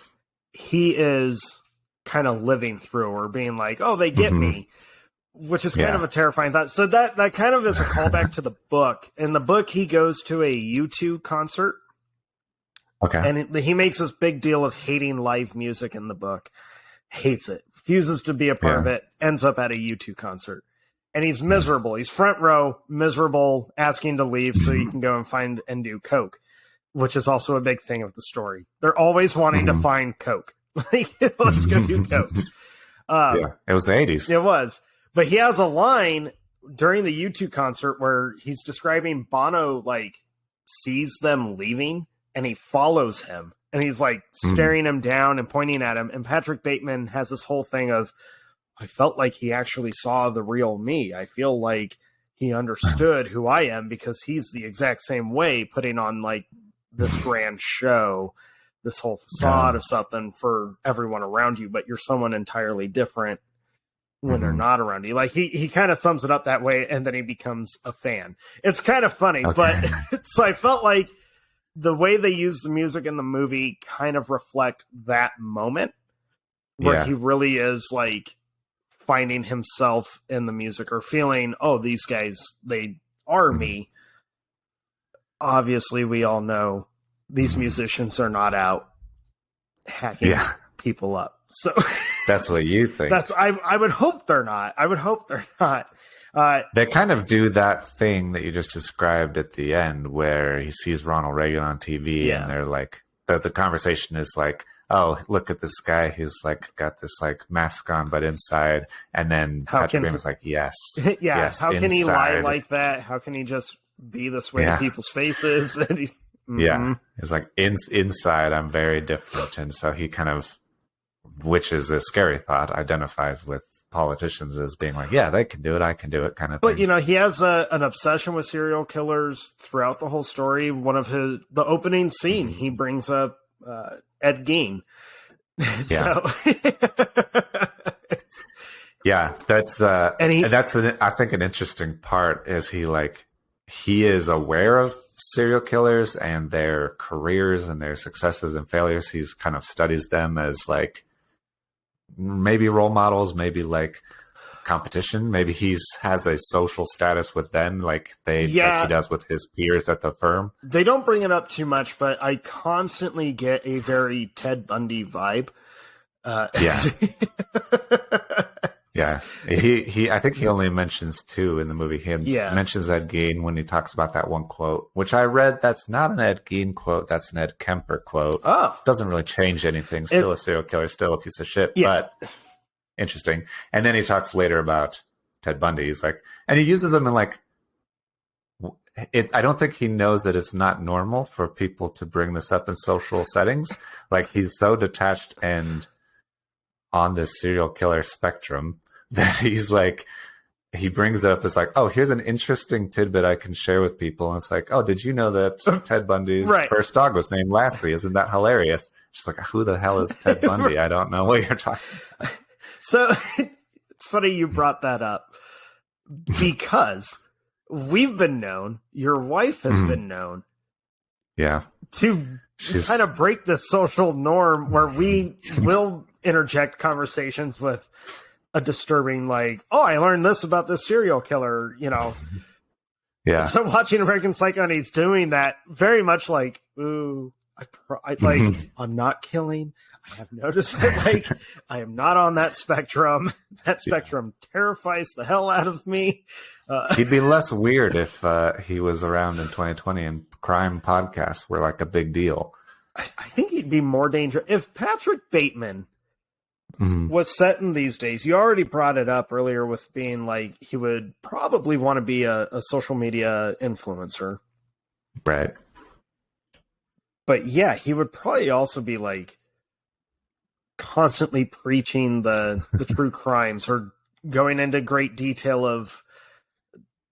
he is kind of living through or being like, oh, they get me, which is kind of a terrifying thought. So that kind of is a callback to the book. In the book, he goes to a U2 concert. Okay. And he makes this big deal of hating live music in the book. Hates it. Refuses to be a part of it. Ends up at a U2 concert. And he's miserable. He's front row, miserable, asking to leave so you can go and find and do coke, which is also a big thing of the story. They're always wanting to find coke. Let's go do coke. It was the 80s. It was. But he has a line during the U2 concert where he's describing Bono, like, sees them leaving, and he follows him. And he's, like, staring him down and pointing at him. And Patrick Bateman has this whole thing of, I felt like he actually saw the real me. I feel like he understood who I am because he's the exact same way, putting on like this grand show, this whole facade of something for everyone around you, but you're someone entirely different when they're not around you. Like he kind of sums it up that way, and then he becomes a fan. It's kind of funny, but so I felt like the way they use the music in the movie kind of reflect that moment where he really is like finding himself in the music or feeling, oh, these guys, they are me. Obviously, we all know these musicians are not out hacking people up. So that's what you think. I would hope they're not. I would hope they're not. They kind of do that thing that you just described at the end where he sees Ronald Reagan on TV and they're like, the conversation is like, oh, look at this guy. He's like got this like mask on, but inside. And then Patrick Bateman's like, yes. yes, how can he lie like that? How can he just be this way to people's faces? And he's, it's like inside I'm very different. And so he kind of, which is a scary thought, identifies with politicians as being like, yeah, they can do it, I can do it kind of thing. But, you know, he has an obsession with serial killers throughout the whole story. One of the opening scene, he brings up Ed Gein. That's I think an interesting part is he is aware of serial killers and their careers and their successes and failures. He's kind of studies them as like maybe role models, maybe like competition. Maybe has a social status with them like he does with his peers at the firm. They don't bring it up too much, but I constantly get a very Ted Bundy vibe. He I think he only mentions two in the movie. He mentions Ed Gein when he talks about that one quote, which I read. That's not an Ed Gein quote. That's an Ed Kemper quote. Oh, doesn't really change anything. Still a serial killer, still a piece of shit, but interesting. And then he talks later about Ted Bundy. He's like, and he uses them in like, I don't think he knows that it's not normal for people to bring this up in social settings. Like he's so detached and on this serial killer spectrum that he's like, he brings it up as like, oh, here's an interesting tidbit I can share with people. And it's like, oh, did you know that Ted Bundy's first dog was named Lassie? Isn't that hilarious? She's like, who the hell is Ted Bundy? I don't know what you're talking about. So it's funny you brought that up because we've been known, your wife has been known to kind of break the social norm where we will interject conversations with a disturbing, like, oh, I learned this about this serial killer, you know. Yeah. So watching American Psycho, and he's doing that very much like, ooh, I'm not killing. I have noticed that, like, I am not on that spectrum. That spectrum terrifies the hell out of me. He'd be less weird if he was around in 2020 and crime podcasts were like a big deal. I think he'd be more dangerous. If Patrick Bateman was set in these days, you already brought it up earlier with being like, he would probably want to be a social media influencer. Right. But yeah, he would probably also be like constantly preaching the true crimes, or going into great detail of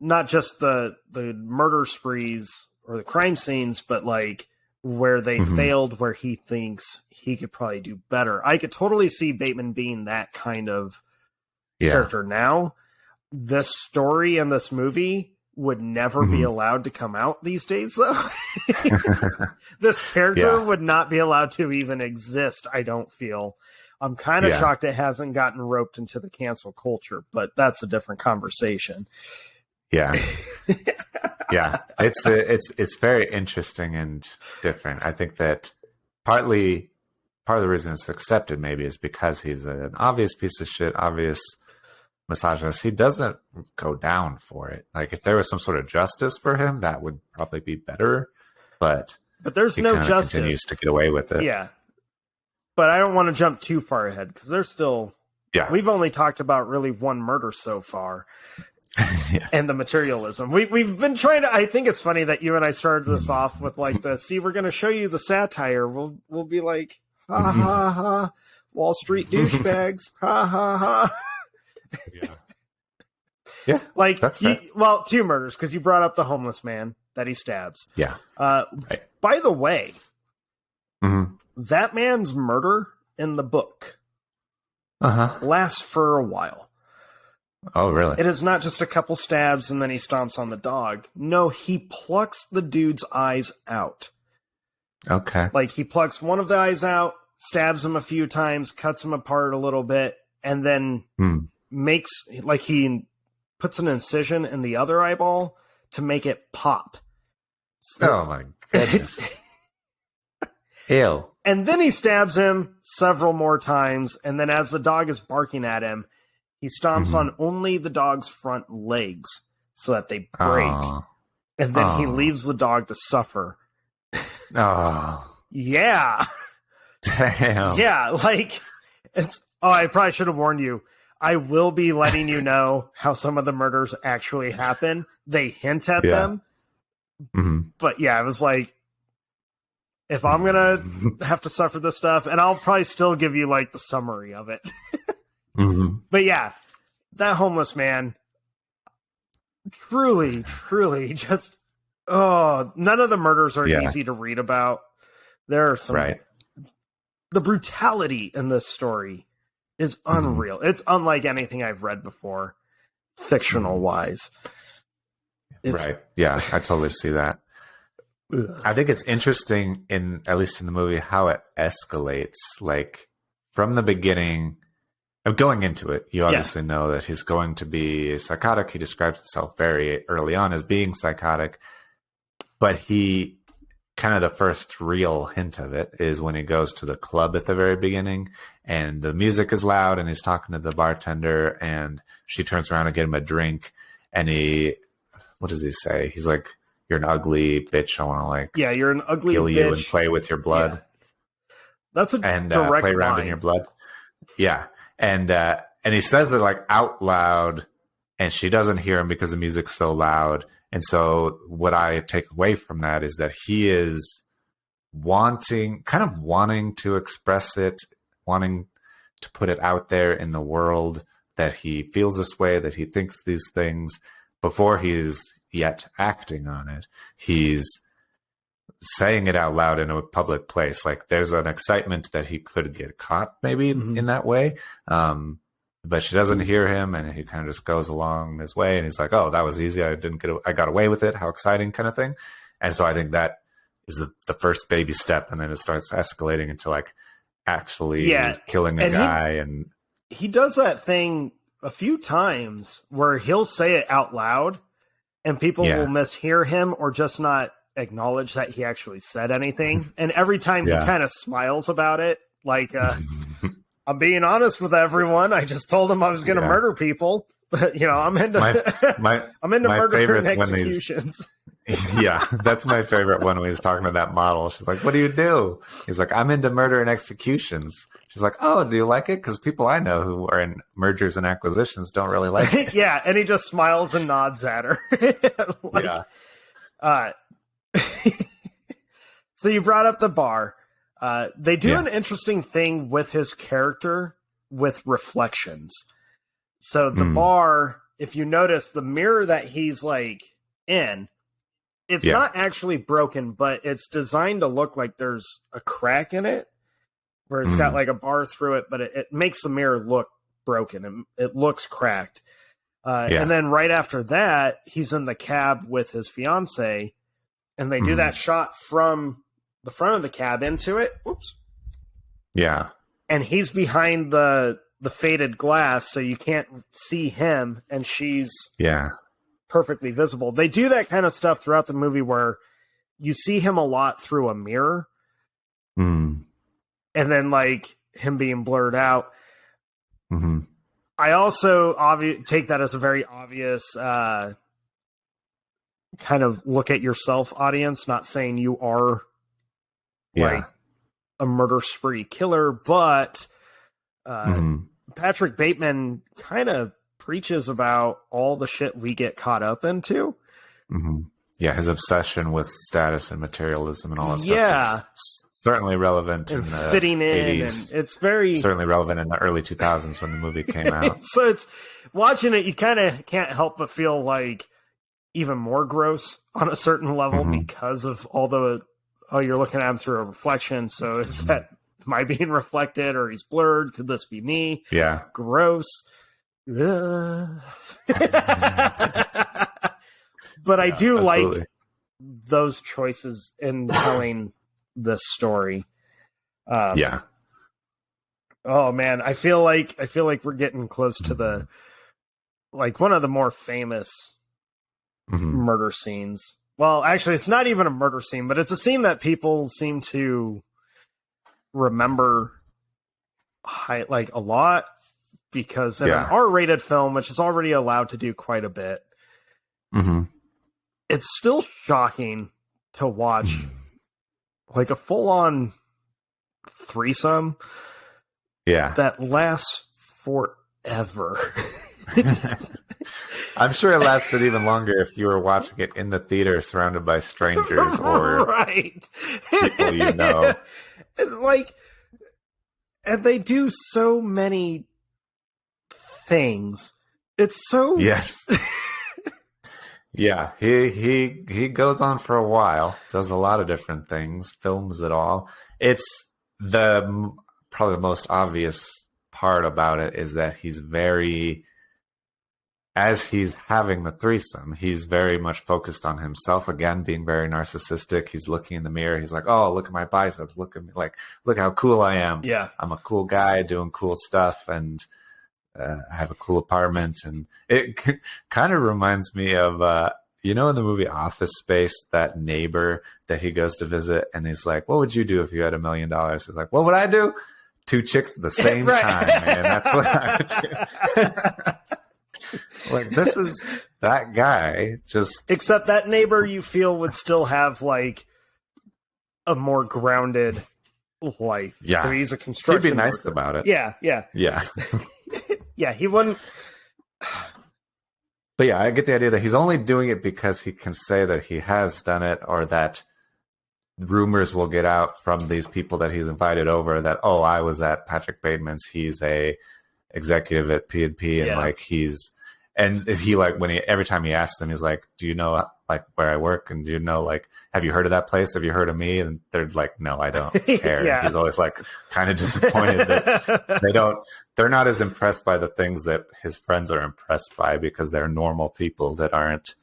not just the murder sprees or the crime scenes, but like where they failed, where he thinks he could probably do better. I could totally see Bateman being that kind of character now. This story and this movie would never be allowed to come out these days, though. This character would not be allowed to even exist, I don't feel. I'm kind of shocked it hasn't gotten roped into the cancel culture, but that's a different conversation. Yeah. Yeah. It's very interesting and different. I think that part of the reason it's accepted maybe is because he's an obvious piece of shit, obvious misogynist. He doesn't go down for it. Like, if there was some sort of justice for him, that would probably be better. But there's no justice. Continues to get away with it. Yeah. But I don't want to jump too far ahead, because there's still... Yeah. We've only talked about really one murder so far. And the materialism. We've been trying to... I think it's funny that you and I started this off with like the, see, we're going to show you the satire. We'll be like, ha ha ha, Wall Street douchebags, ha ha ha. Yeah, like, that's fair. Well, two murders, because you brought up the homeless man that he stabs. Yeah. Right. By the way, that man's murder in the book lasts for a while. Oh, really? It is not just a couple stabs and then he stomps on the dog. No, he plucks the dude's eyes out. Okay. Like, he plucks one of the eyes out, stabs him a few times, cuts him apart a little bit, and then makes, like, he puts an incision in the other eyeball to make it pop. So, oh my goodness. Ew. And then he stabs him several more times, and then as the dog is barking at him, he stomps on only the dog's front legs so that they break. And then he leaves the dog to suffer. Yeah. Damn. Yeah, like, it's... Oh, I probably should have warned you. I will be letting you know how some of the murders actually happen. They hint at them. But yeah, I was like, if I'm going to have to suffer this stuff, and I'll probably still give you like the summary of it. But yeah, that homeless man, truly just, none of the murders are easy to read about. There are some, the brutality in this story is unreal. It's unlike anything I've read before, fictional wise. Right. Yeah, I totally see that. I think it's interesting, at least in the movie, how it escalates. Like, from the beginning, going into it, you obviously know that he's going to be psychotic. He describes himself very early on as being psychotic. But kind of the first real hint of it is when he goes to the club at the very beginning, and the music is loud, and he's talking to the bartender, and she turns around to get him a drink, and what does he say? He's like, "You're an ugly bitch. I want to like, you're an ugly kill bitch. You and play with your blood." Yeah. That's a direct play around line. In your blood. Yeah, and he says it like out loud, and she doesn't hear him because the music's so loud. And so what I take away from that is that he is wanting to express it, wanting to put it out there in the world that he feels this way, that he thinks these things before he's yet acting on it. He's saying it out loud in a public place. Like, there's an excitement that he could get caught maybe in that way. But she doesn't hear him, and he kind of just goes along his way, and he's like, "Oh, that was easy. I got away with it. How exciting," kind of thing. And so I think that is the first baby step, and then it starts escalating into like actually killing a guy. And he does that thing a few times where he'll say it out loud, and people will mishear him or just not acknowledge that he actually said anything. And every time he kind of smiles about it, like, I'm being honest with everyone. I just told him I was going to murder people. But, you know, I'm into I'm into murder and executions. Yeah, that's my favorite one when he's talking to that model. She's like, "What do you do?" He's like, "I'm into murder and executions." She's like, "Oh, do you like it?" Because people I know who are in mergers and acquisitions don't really like it. Yeah, and he just smiles and nods at her. So you brought up the bar. They do an interesting thing with his character with reflections. So the bar, if you notice, the mirror that he's like in, it's not actually broken, but it's designed to look like there's a crack in it where it's got like a bar through it, but it makes the mirror look broken. It looks cracked. And then right after that, he's in the cab with his fiance, and they do that shot from the front of the cab into it. Whoops. Yeah. And he's behind the faded glass, so you can't see him, and she's perfectly visible. They do that kind of stuff throughout the movie where you see him a lot through a mirror, and then like him being blurred out. I also take that as a very obvious kind of look at yourself audience, not saying you are like a murder spree killer, but Patrick Bateman kind of preaches about all the shit we get caught up into. Yeah, his obsession with status and materialism and all that stuff is certainly relevant in the fitting in, 80s. and it's very certainly relevant in the early 2000s when the movie came out. So it's watching it, you kind of can't help but feel like even more gross on a certain level because of all you're looking at him through a reflection. So it's that, am I being reflected, or he's blurred? Could this be me? Yeah. Gross. But I do like those choices in telling this story. Oh man, I feel like we're getting close to the one of the more famous murder scenes. Well, actually, it's not even a murder scene, but it's a scene that people seem to remember a lot, because in an R-rated film, which is already allowed to do quite a bit, it's still shocking to watch like a full-on threesome that lasts forever. I'm sure it lasted even longer if you were watching it in the theater surrounded by strangers or people you know. And they do so many things. It's so Yeah, he goes on for a while, does a lot of different things, films it all. It's probably the most obvious part about it is that as he's having the threesome, he's very much focused on himself again, being very narcissistic. He's looking in the mirror. He's like, "Oh, look at my biceps. Look at me. Look how cool I am. Yeah, I'm a cool guy doing cool stuff, and I have a cool apartment." And it kind of reminds me of, in the movie Office Space, that neighbor that he goes to visit, and he's like, "What would you do if you had $1 million?" He's like, "What would I do? 2 chicks at the same time, man. That's what I would do." This is that guy, just except that neighbor you feel would still have a more grounded life. Yeah, so he's a construction. He'd be nice worker. about it. Yeah. Yeah, he wouldn't. But yeah, I get the idea that he's only doing it because he can say that he has done it, or that rumors will get out from these people that he's invited over that, "Oh, I was at Patrick Bateman's. He's a executive at P&P, and and he every time he asks them, he's like, "Do you know where I work? And do you know have you heard of that place? Have you heard of me?" And they're like, "No, I don't care." He's always kind of disappointed that they're not as impressed by the things that his friends are impressed by, because they're normal people that aren't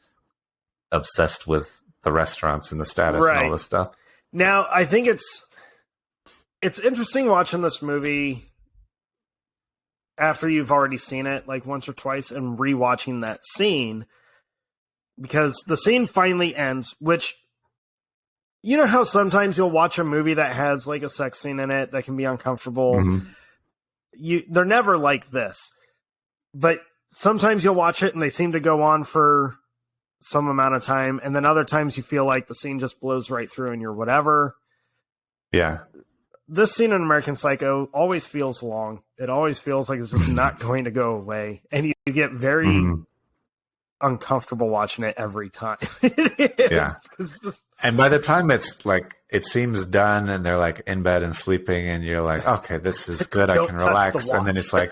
obsessed with the restaurants and the status and all this stuff. Now, I think it's interesting watching this movie after you've already seen it once or twice and rewatching that scene, because the scene finally ends, which You know how sometimes you'll watch a movie that has like a sex scene in it that can be uncomfortable? Mm-hmm. They're never like this. But sometimes you'll watch it and they seem to go on for some amount of time, and then other times you feel like the scene just blows right through and you're whatever. Yeah. This scene in American Psycho always feels long. It always feels like it's just not going to go away. And you get very uncomfortable watching it every time. Yeah. And by the time it's like, it seems done and they're like in bed and sleeping and you're like, okay, this is good. I can relax. And then it's like,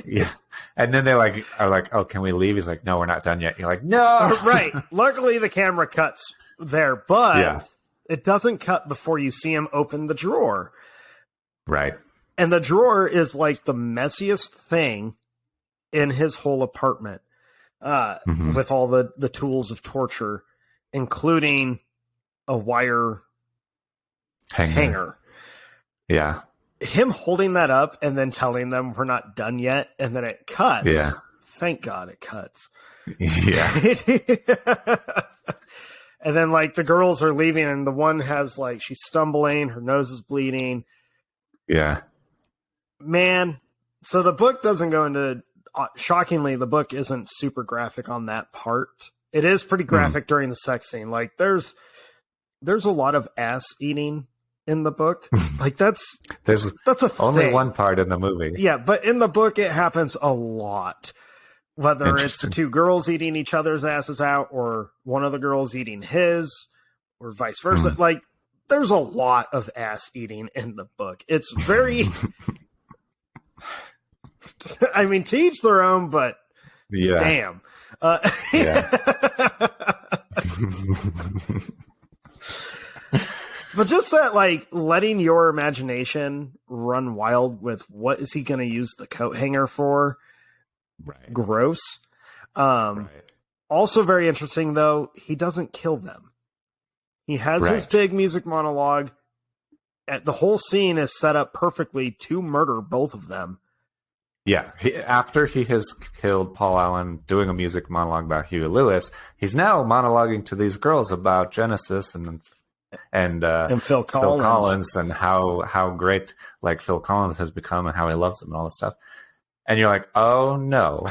yeah. And then they like are like, oh, can we leave? He's like, no, we're not done yet. You're like, no. Right. Luckily the camera cuts there, but it doesn't cut before you see him open the drawer. Right. And the drawer is like the messiest thing in his whole apartment, with all the tools of torture, including a wire hanger. Yeah. Him holding that up and then telling them we're not done yet, and then it cuts. Yeah. Thank God it cuts. Yeah. And then like the girls are leaving and the one has like, she's stumbling, her nose is bleeding. Yeah. Man. So the book doesn't go into, shockingly, the book isn't super graphic on that part. It is pretty graphic during the sex scene. Like there's a lot of ass eating in the book. Like that's a only thing. One part in the movie. Yeah, but in the book it happens a lot. Whether it's the two girls eating each other's asses out or one of the girls eating his or vice versa. Like there's a lot of ass eating in the book. It's very I mean, to each their own, but damn. But just that, like, letting your imagination run wild with what is he going to use the coat hanger for? Right. Gross. Also very interesting, though, he doesn't kill them. He has his big music monologue. The whole scene is set up perfectly to murder both of them. Yeah. After he has killed Paul Allen doing a music monologue about Huey Lewis, he's now monologuing to these girls about Genesis and Phil Collins and how great like Phil Collins has become and how he loves him and all this stuff. And you're like, oh no,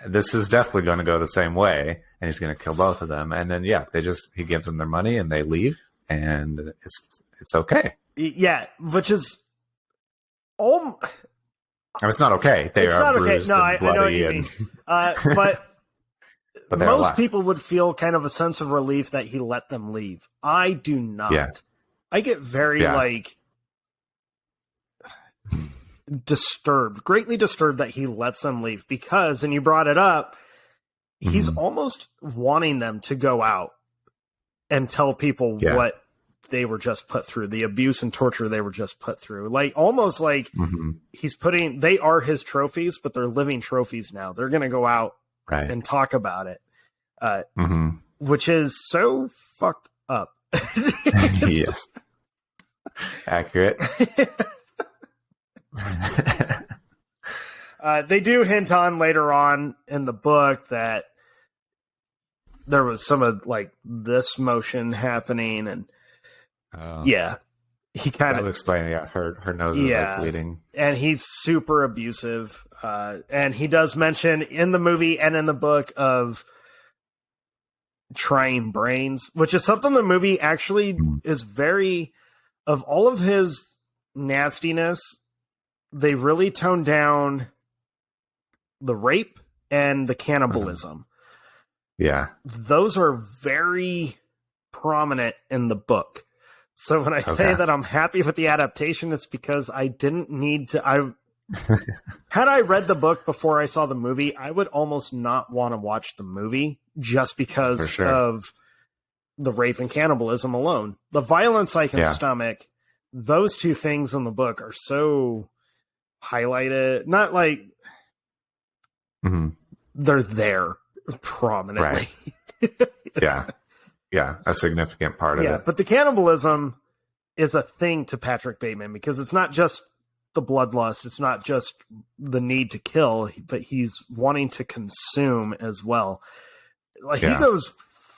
this is definitely going to go the same way, and he's going to kill both of them. And then he gives them their money and they leave, and it's okay. Yeah, which is all. It's not okay. They are bruised and bloody. I know what you mean. But most people would feel kind of a sense of relief that he let them leave. I do not. Yeah. I get very disturbed, greatly disturbed that he lets them leave because, and you brought it up, he's almost wanting them to go out and tell people what they were just put through, the abuse and torture they were just put through. Like almost like they are his trophies, but they're living trophies now. They're going to go out and talk about it, which is so fucked up. Yes. Accurate. They do hint on later on in the book that there was some of like this motion happening, and he kind of explain. Yeah, her nose is like bleeding, and he's super abusive. And he does mention in the movie and in the book of trying brains, which is something the movie actually is very, of all of his nastiness, they really tone down the rape and the cannibalism. Yeah. Those are very prominent in the book. So when I say that I'm happy with the adaptation, it's because I didn't need to. Had I read the book before I saw the movie, I would almost not want to watch the movie just because of the rape and cannibalism alone. The violence I can stomach, those two things in the book are so highlighted. Not like they're there prominently. Right. Yeah, a significant part of it. But the cannibalism is a thing to Patrick Bateman because it's not just the bloodlust, it's not just the need to kill, but he's wanting to consume as well. Like he goes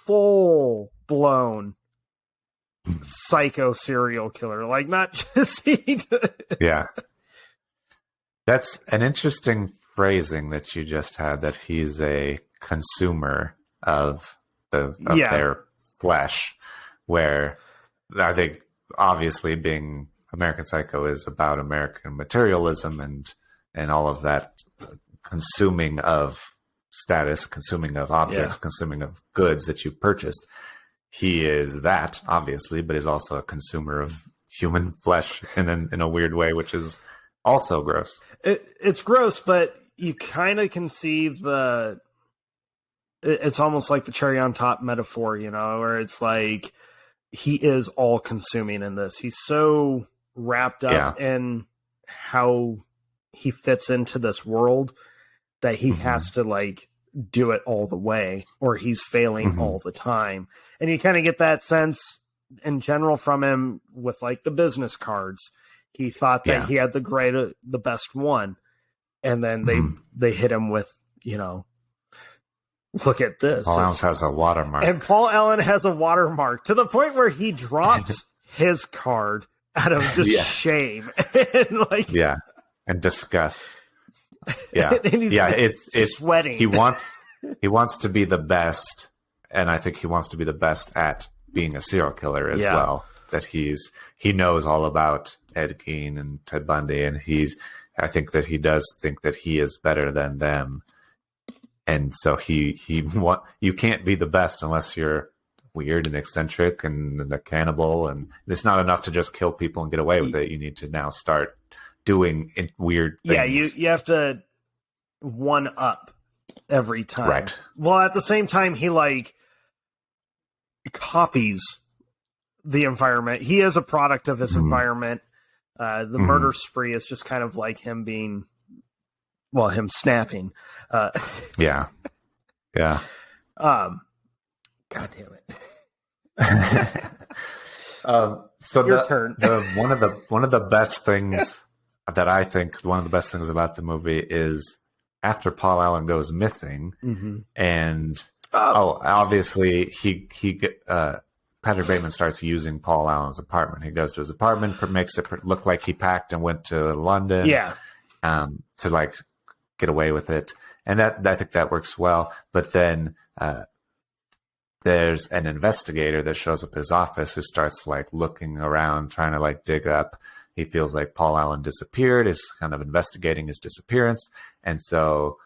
full blown psycho serial killer. Like, not just Yeah. That's an interesting phrasing that you just had, that he's a consumer of their flesh, where I think obviously being American Psycho is about American materialism and all of that, consuming of status, consuming of objects, consuming of goods that you purchased. He is that, obviously, but is also a consumer of human flesh in a weird way, which is also gross. It's gross, but you kind of can see it's almost like the cherry on top metaphor, where it's like he is all consuming in this. He's so wrapped up in how he fits into this world that he has to like do it all the way, or he's failing all the time. And you kind of get that sense in general from him with like the business cards. He thought that he had the best one. And then they hit him with, look at this. Paul Allen has a watermark. And Paul Allen has a watermark to the point where he drops his card out of just shame. And disgust. Yeah. And he's it's sweating. He wants to be the best, and I think he wants to be the best at being a serial killer as well. That he knows all about Ed Gein and Ted Bundy, and I think that he does think that he is better than them. And so you can't be the best unless you're weird and eccentric and a cannibal, and it's not enough to just kill people and get away with it. You need to now start doing weird things. Yeah, you have to one up every time. Right. Well, at the same time, he like copies the environment. He is a product of his environment. The murder spree is just kind of like him being, him snapping. Yeah. God damn it. So Your turn. One of the best things that I think, one of the best things about the movie is after Paul Allen goes missing, and obviously Patrick Bateman starts using Paul Allen's apartment. He goes to his apartment, makes it look like he packed and went to London, to like get away with it, and I think that works well. But then there's an investigator that shows up at his office who starts like looking around, trying to like dig up. He feels like Paul Allen disappeared, is kind of investigating his disappearance. And so,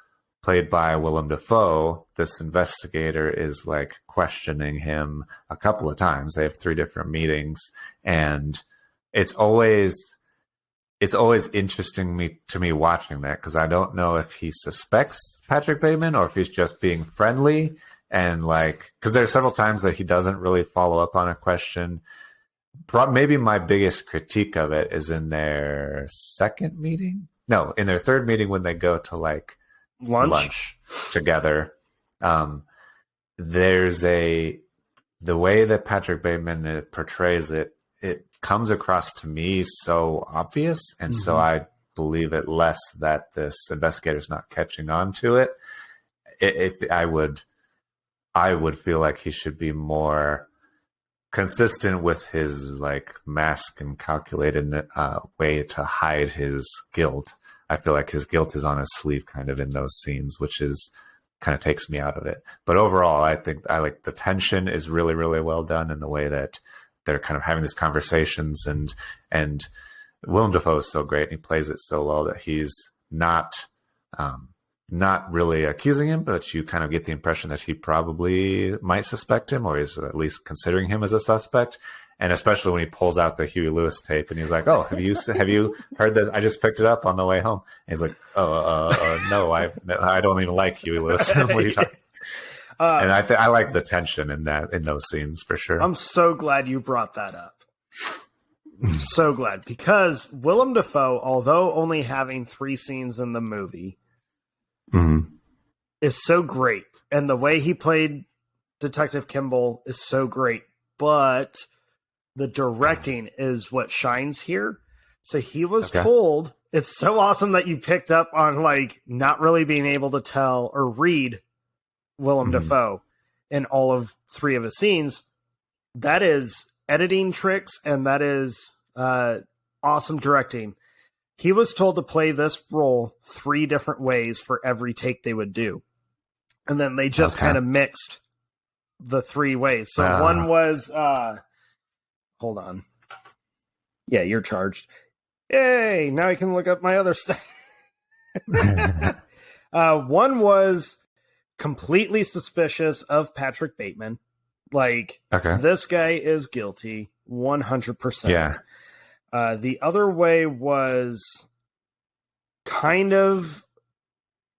played by Willem Dafoe, this investigator is like questioning him a couple of times. They have 3 different meetings, and it's always interesting to me watching that, because I don't know if he suspects Patrick Bateman or if he's just being friendly. And like, because there's several times that he doesn't really follow up on a question. Maybe my biggest critique of it is in their second meeting. No, in their third meeting when they go to like lunch together. There's the way that Patrick Bateman portrays it comes across to me so obvious, and so I believe it less that this investigator's not catching on to it. I would feel like he should be more consistent with his like mask and calculated way to hide his guilt. I feel like his guilt is on his sleeve kind of in those scenes, which is kind of takes me out of it. But overall, I think I like the tension is really, really well done in the way that they're kind of having these conversations, and Willem Dafoe is so great, and he plays it so well that he's not really accusing him, but you kind of get the impression that he probably might suspect him, or is at least considering him as a suspect. And especially when he pulls out the Huey Lewis tape and he's like, "Oh, have you heard this? I just picked it up on the way home." And he's like, "No, I don't even like Huey Lewis." What are you talking? And I like the tension in those scenes for sure. I'm so glad you brought that up. So glad, because Willem Dafoe, although only having 3 scenes in the movie, is so great, and the way he played Detective Kimball is so great, but the directing is what shines here. So he was told, it's so awesome that you picked up on like not really being able to tell or read Willem Dafoe in all of 3 of his scenes. That is editing tricks, and that is awesome directing. He was told to play this role 3 different ways for every take they would do. And then they just kind of mixed the 3 ways. So one was, hold on. Yeah, you're charged. Yay, now I can look up my other stuff. One was completely suspicious of Patrick Bateman. Like, this guy is guilty 100%. Yeah. The other way was kind of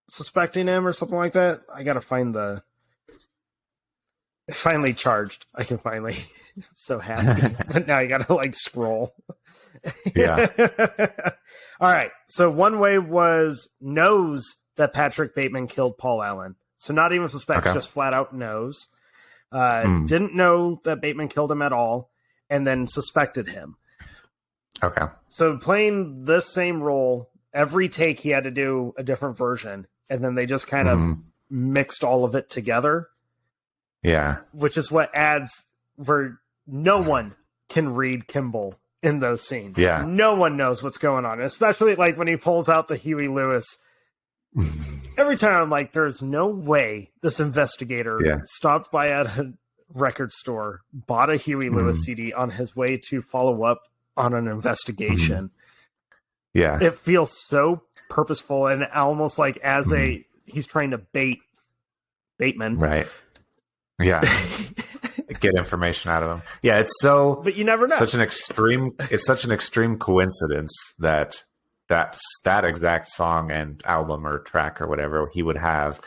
suspecting him or something like that. I gotta find the... Finally charged. I can finally... I'm so happy. But now you gotta, like, scroll. Yeah. All right. So one way was knows that Patrick Bateman killed Paul Allen. So not even suspects, just flat out knows. Didn't know that Bateman killed him at all, and then suspected him. Okay. So playing this same role, every take he had to do a different version, and then they just kind of mixed all of it together. Yeah. Which is what adds where no one can read Kimball in those scenes. Yeah. No one knows what's going on, especially like when he pulls out the Huey Lewis. Every time I'm like, there's no way this investigator stopped by at a record store, bought a Huey Lewis CD on his way to follow up on an investigation. Yeah. It feels so purposeful and almost like as he's trying to bait Bateman. Right. Yeah. Get information out of him. Yeah, it's so... But you never know. It's such an extreme coincidence that that exact song and album or track or whatever he would have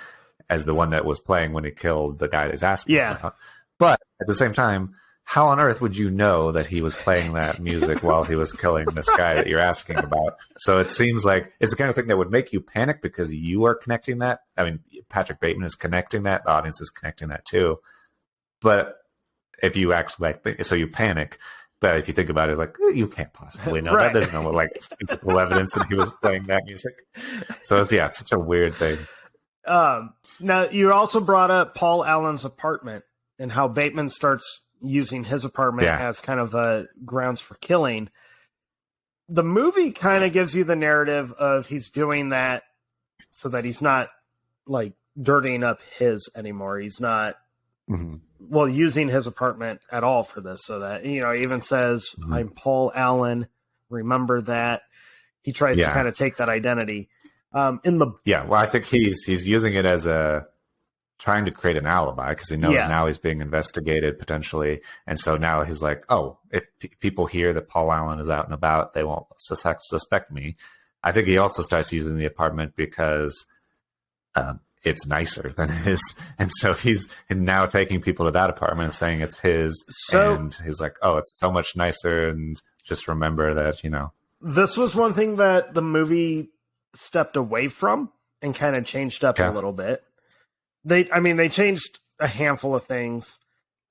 as the one that was playing when he killed the guy that's asking about. But at the same time, how on earth would you know that he was playing that music while he was killing this guy that you're asking about? So it seems like it's the kind of thing that would make you panic because you are connecting that. I mean, Patrick Bateman is connecting that. The audience is connecting that too. But if you actually so you panic. But if you think about it, it's like, you can't possibly know that. There's no like physical evidence that he was playing that music. So it's such a weird thing. Now you also brought up Paul Allen's apartment and how Bateman starts using his apartment as kind of a grounds for killing. The movie kind of gives you the narrative of he's doing that so that he's not like dirtying up his anymore. He's not using his apartment at all for this, so that, he even says, I'm Paul Allen, remember that. He tries to kind of take that identity. Well, I think he's using it as trying to create an alibi because he knows now he's being investigated potentially. And so now he's like, oh, if people hear that Paul Allen is out and about, they won't suspect me. I think he also starts using the apartment because it's nicer than his. And so he's now taking people to that apartment and saying it's his. And he's like, oh, it's so much nicer. And just remember that, This was one thing that the movie stepped away from and kind of changed up a little bit. They changed a handful of things,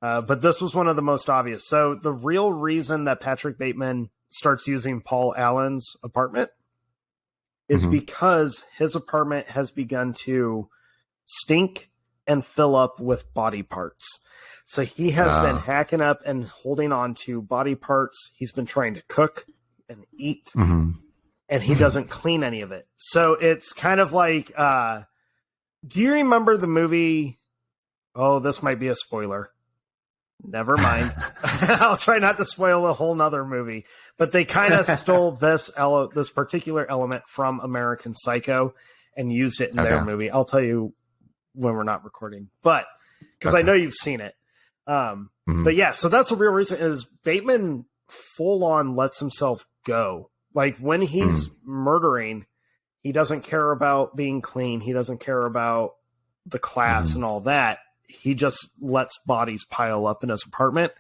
but this was one of the most obvious. So the real reason that Patrick Bateman starts using Paul Allen's apartment is because his apartment has begun to stink and fill up with body parts. So he has been hacking up and holding on to body parts. He's been trying to cook and eat, and he doesn't clean any of it. So it's kind of like, do you remember the movie? Oh, this might be a spoiler. Never mind. I'll try not to spoil a whole nother movie. But they kind of stole this particular element from American Psycho and used it in their movie. I'll tell you when we're not recording, but because I know you've seen it. But yeah, so that's the real reason is Bateman full on lets himself go. Like when he's murdering, he doesn't care about being clean. He doesn't care about the class and all that. He just lets bodies pile up in his apartment.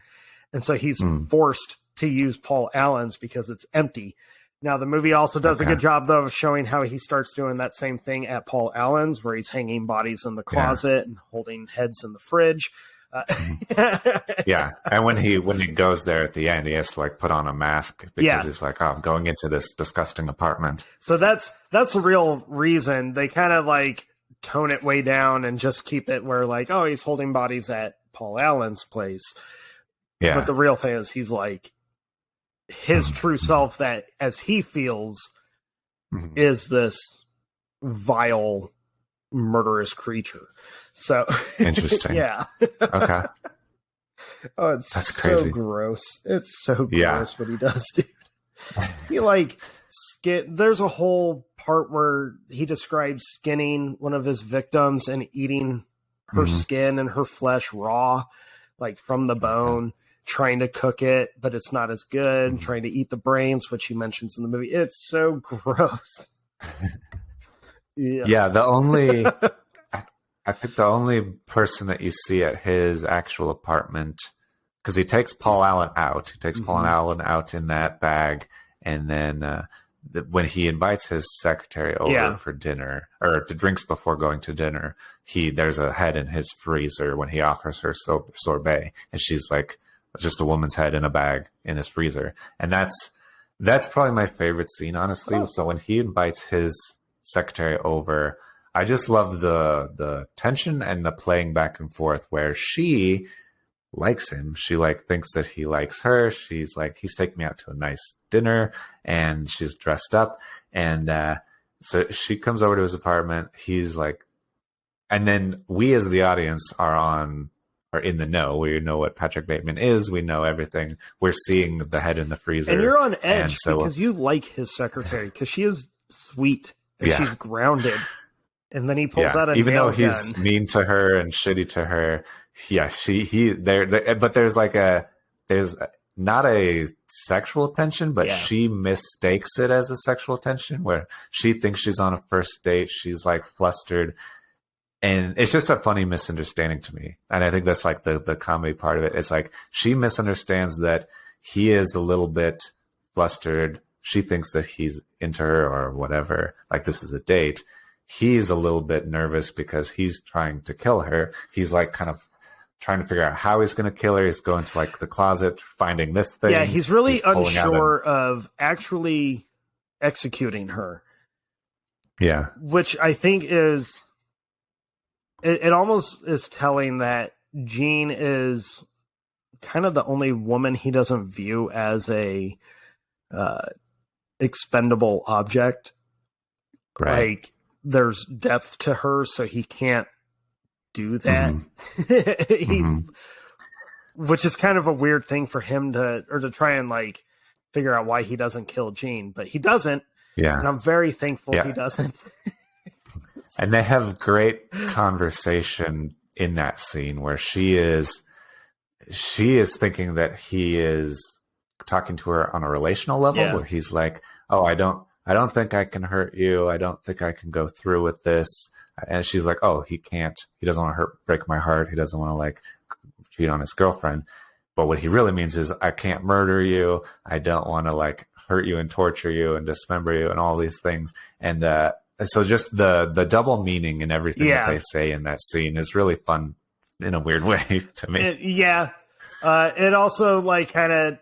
And so he's forced to use Paul Allen's because it's empty. Now, the movie also does a good job, though, of showing how he starts doing that same thing at Paul Allen's, where he's hanging bodies in the closet and holding heads in the fridge. And when he goes there at the end, he has to like put on a mask because he's like, oh, I'm going into this disgusting apartment. So that's the real reason. They kind of like tone it way down and just keep it where like, oh, he's holding bodies at Paul Allen's place. Yeah. But the real thing is he's like his true self that as he feels is this vile, murderous creature. So interesting. Yeah. Okay. Oh, that's crazy. So gross. It's so gross what he does, dude. He like there's a whole part where he describes skinning one of his victims and eating her skin and her flesh raw, like from the bone, trying to cook it, but it's not as good, trying to eat the brains, which he mentions in the movie. It's so gross. Yeah, the only I think the only person that you see at his actual apartment, because he takes Paul Allen out. He takes Paul Allen out in that bag, and then when he invites his secretary over for dinner or to drinks before going to dinner, there's a head in his freezer when he offers her sorbet, and she's like, just a woman's head in a bag in his freezer, and that's probably my favorite scene, honestly. Oh. So when he invites his secretary over, I just love the tension and the playing back and forth where she likes him. She like thinks that he likes her. She's like, he's taking me out to a nice dinner and she's dressed up. And so she comes over to his apartment. He's like, and then we as the audience are in the know. We know what Patrick Bateman is. We know everything. We're seeing the head in the freezer. And you're on edge because you like his secretary because she is sweet and she's grounded. And then he pulls out a even nail though he's gun. mean to her and shitty to her. Yeah, but there's not a sexual tension, but she mistakes it as a sexual tension where she thinks she's on a first date. She's like flustered. And it's just a funny misunderstanding to me. And I think that's like the comedy part of it. It's like she misunderstands that he is a little bit flustered. She thinks that he's into her or whatever. Like this is a date. He's a little bit nervous because he's trying to kill her. He's like kind of trying to figure out how he's going to kill her. He's going to like the closet, finding this thing. Yeah, he's really unsure of actually executing her. Yeah. Which I think is... It almost is telling that Jean is kind of the only woman he doesn't view as a expendable object. Right. Like, there's depth to her, so he can't do that. Which is kind of a weird thing for him to try and like figure out why he doesn't kill Jean, but he doesn't. Yeah. And I'm very thankful he doesn't. And they have great conversation in that scene where she is thinking that he is talking to her on a relational level where he's like, oh, I don't think I can hurt you. I don't think I can go through with this. And she's like, oh, he can't. He doesn't want to break my heart. He doesn't want to like cheat on his girlfriend. But what he really means is I can't murder you. I don't want to like hurt you and torture you and dismember you and all these things. And so just the double meaning in everything that they say in that scene is really fun in a weird way to me. It also like kind of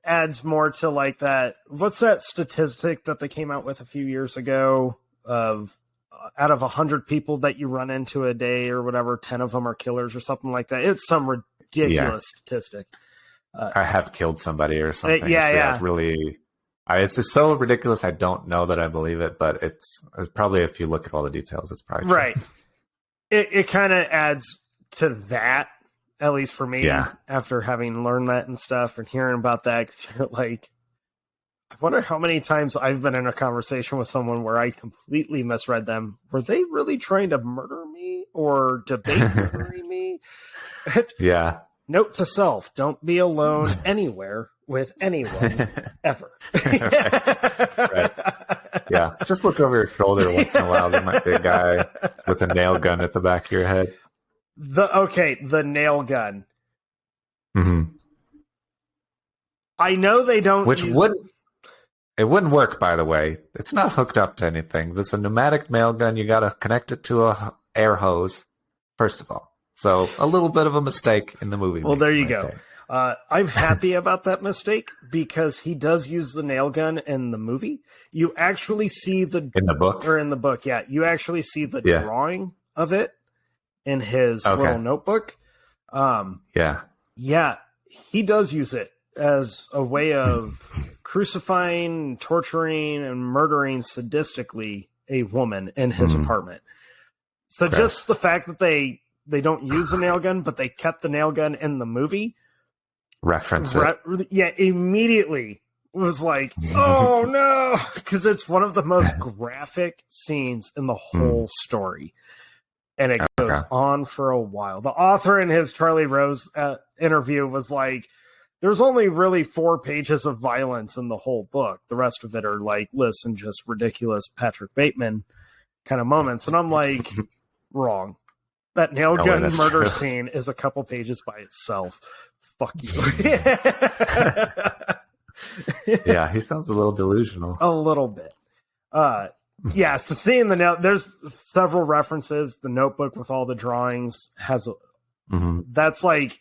adds more to like that. What's that statistic that they came out with a few years ago of out of 100 people that you run into a day or whatever, 10 of them are killers or something like that. It's some ridiculous statistic. I have killed somebody or something. Really. It's just so ridiculous. I don't know that I believe it, but it's probably if you look at all the details, it's probably true. Right. It kind of adds to that, at least for me, after having learned that and stuff and hearing about that. Because you're like, I wonder how many times I've been in a conversation with someone where I completely misread them. Were they really trying to murder me or debate murdering me? Yeah. Note to self: don't be alone anywhere with anyone ever. Right. Yeah. Just look over your shoulder once in a while. There might be a guy with a nail gun at the back of your head. The nail gun. Mm-hmm. I know they don't. It wouldn't work, by the way. It's not hooked up to anything. It's a pneumatic nail gun. You got to connect it to a air hose, first of all. So a little bit of a mistake in the movie. Well, there you go. I'm happy about that mistake because he does use the nail gun in the movie. You actually see in the book. Yeah. You actually see the drawing of it in his little notebook. Yeah. he does use it as a way of crucifying, torturing, and murdering sadistically a woman in his apartment. So just the fact that they don't use a nail gun, but they kept the nail gun in the movie. Reference it. Yeah, immediately was like, oh no, because it's one of the most graphic scenes in the whole story. And it goes on for a while. The author in his Charlie Rose interview was like, there's only really 4 pages of violence in the whole book. The rest of it are like lists and just ridiculous Patrick Bateman kind of moments. And I'm like, wrong. That nail gun murder scene is a couple pages by itself. Fuck you. Yeah, he sounds a little delusional. A little bit. Yeah, so seeing the nail, there's several references. The Notebook with all the drawings has that's like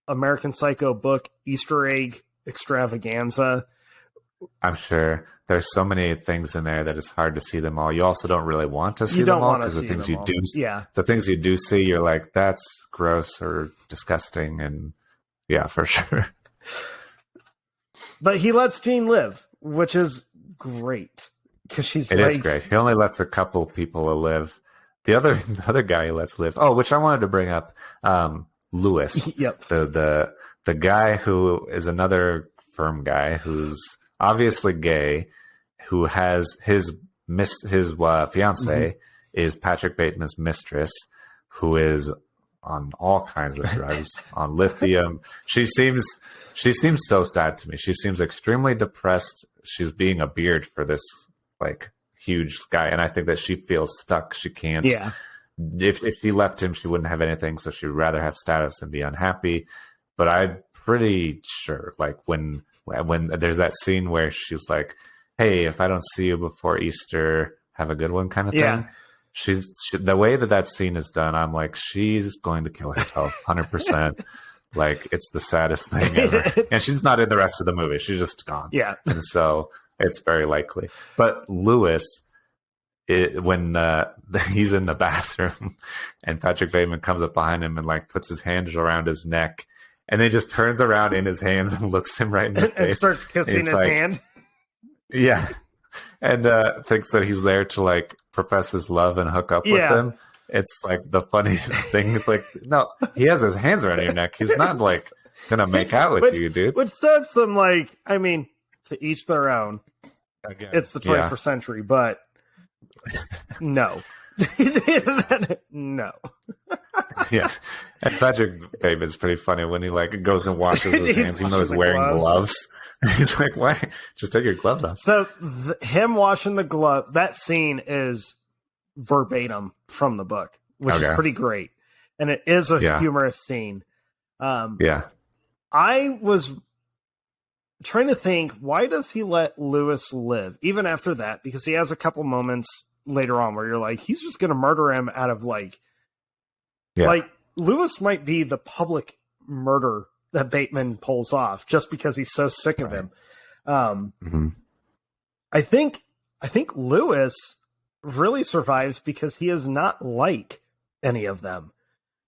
American Psycho book Easter egg extravaganza. I'm sure there's so many things in there that it's hard to see them all. You also don't really want to see them all because the things you do see, you're like, that's gross or disgusting, and yeah, for sure. But he lets Jean live, which is great because she's. It is great. He only lets a couple people live. The other guy he lets live. Oh, which I wanted to bring up, Lewis. Yep. The guy who is another firm guy who's obviously gay, who has his fiance is Patrick Bateman's mistress, who is on all kinds of drugs, on lithium. She seems so sad to me. She seems extremely depressed. She's being a beard for this like huge guy, and I think that she feels stuck. She can't. Yeah. If she left him, she wouldn't have anything, so she'd rather have status and be unhappy. But I'm pretty sure, like when there's that scene where she's like, "Hey, if I don't see you before Easter, have a good one," kind of thing. The way that scene is done, I'm like, she's going to kill herself 100%. Like, it's the saddest thing ever. And she's not in the rest of the movie. She's just gone. Yeah. And so it's very likely. But Lewis, when he's in the bathroom and Patrick Bateman comes up behind him and like puts his hands around his neck, and then just turns around in his hands and looks him right in the face. And starts kissing his hand. Yeah. And thinks that he's there to like profess his love and hook up with him. It's like the funniest thing. It's like, no, he has his hands around your neck. He's not like gonna make out with you, dude. Which says some like, I mean, to each their own. Again, it's the 21st century, but no. No. Yeah. And Patrick Bateman's pretty funny when he like goes and washes his hands, even though he's wearing gloves. He's like, why? Just take your gloves off. So him washing the gloves, that scene is verbatim from the book, which is pretty great. And it is a humorous scene. I was trying to think, why does he let Lewis live? Even after that, because he has a couple moments later on where you're like, he's just going to murder him out of like Lewis might be the public murder that Bateman pulls off just because he's so sick of him. I think Lewis really survives because he is not like any of them.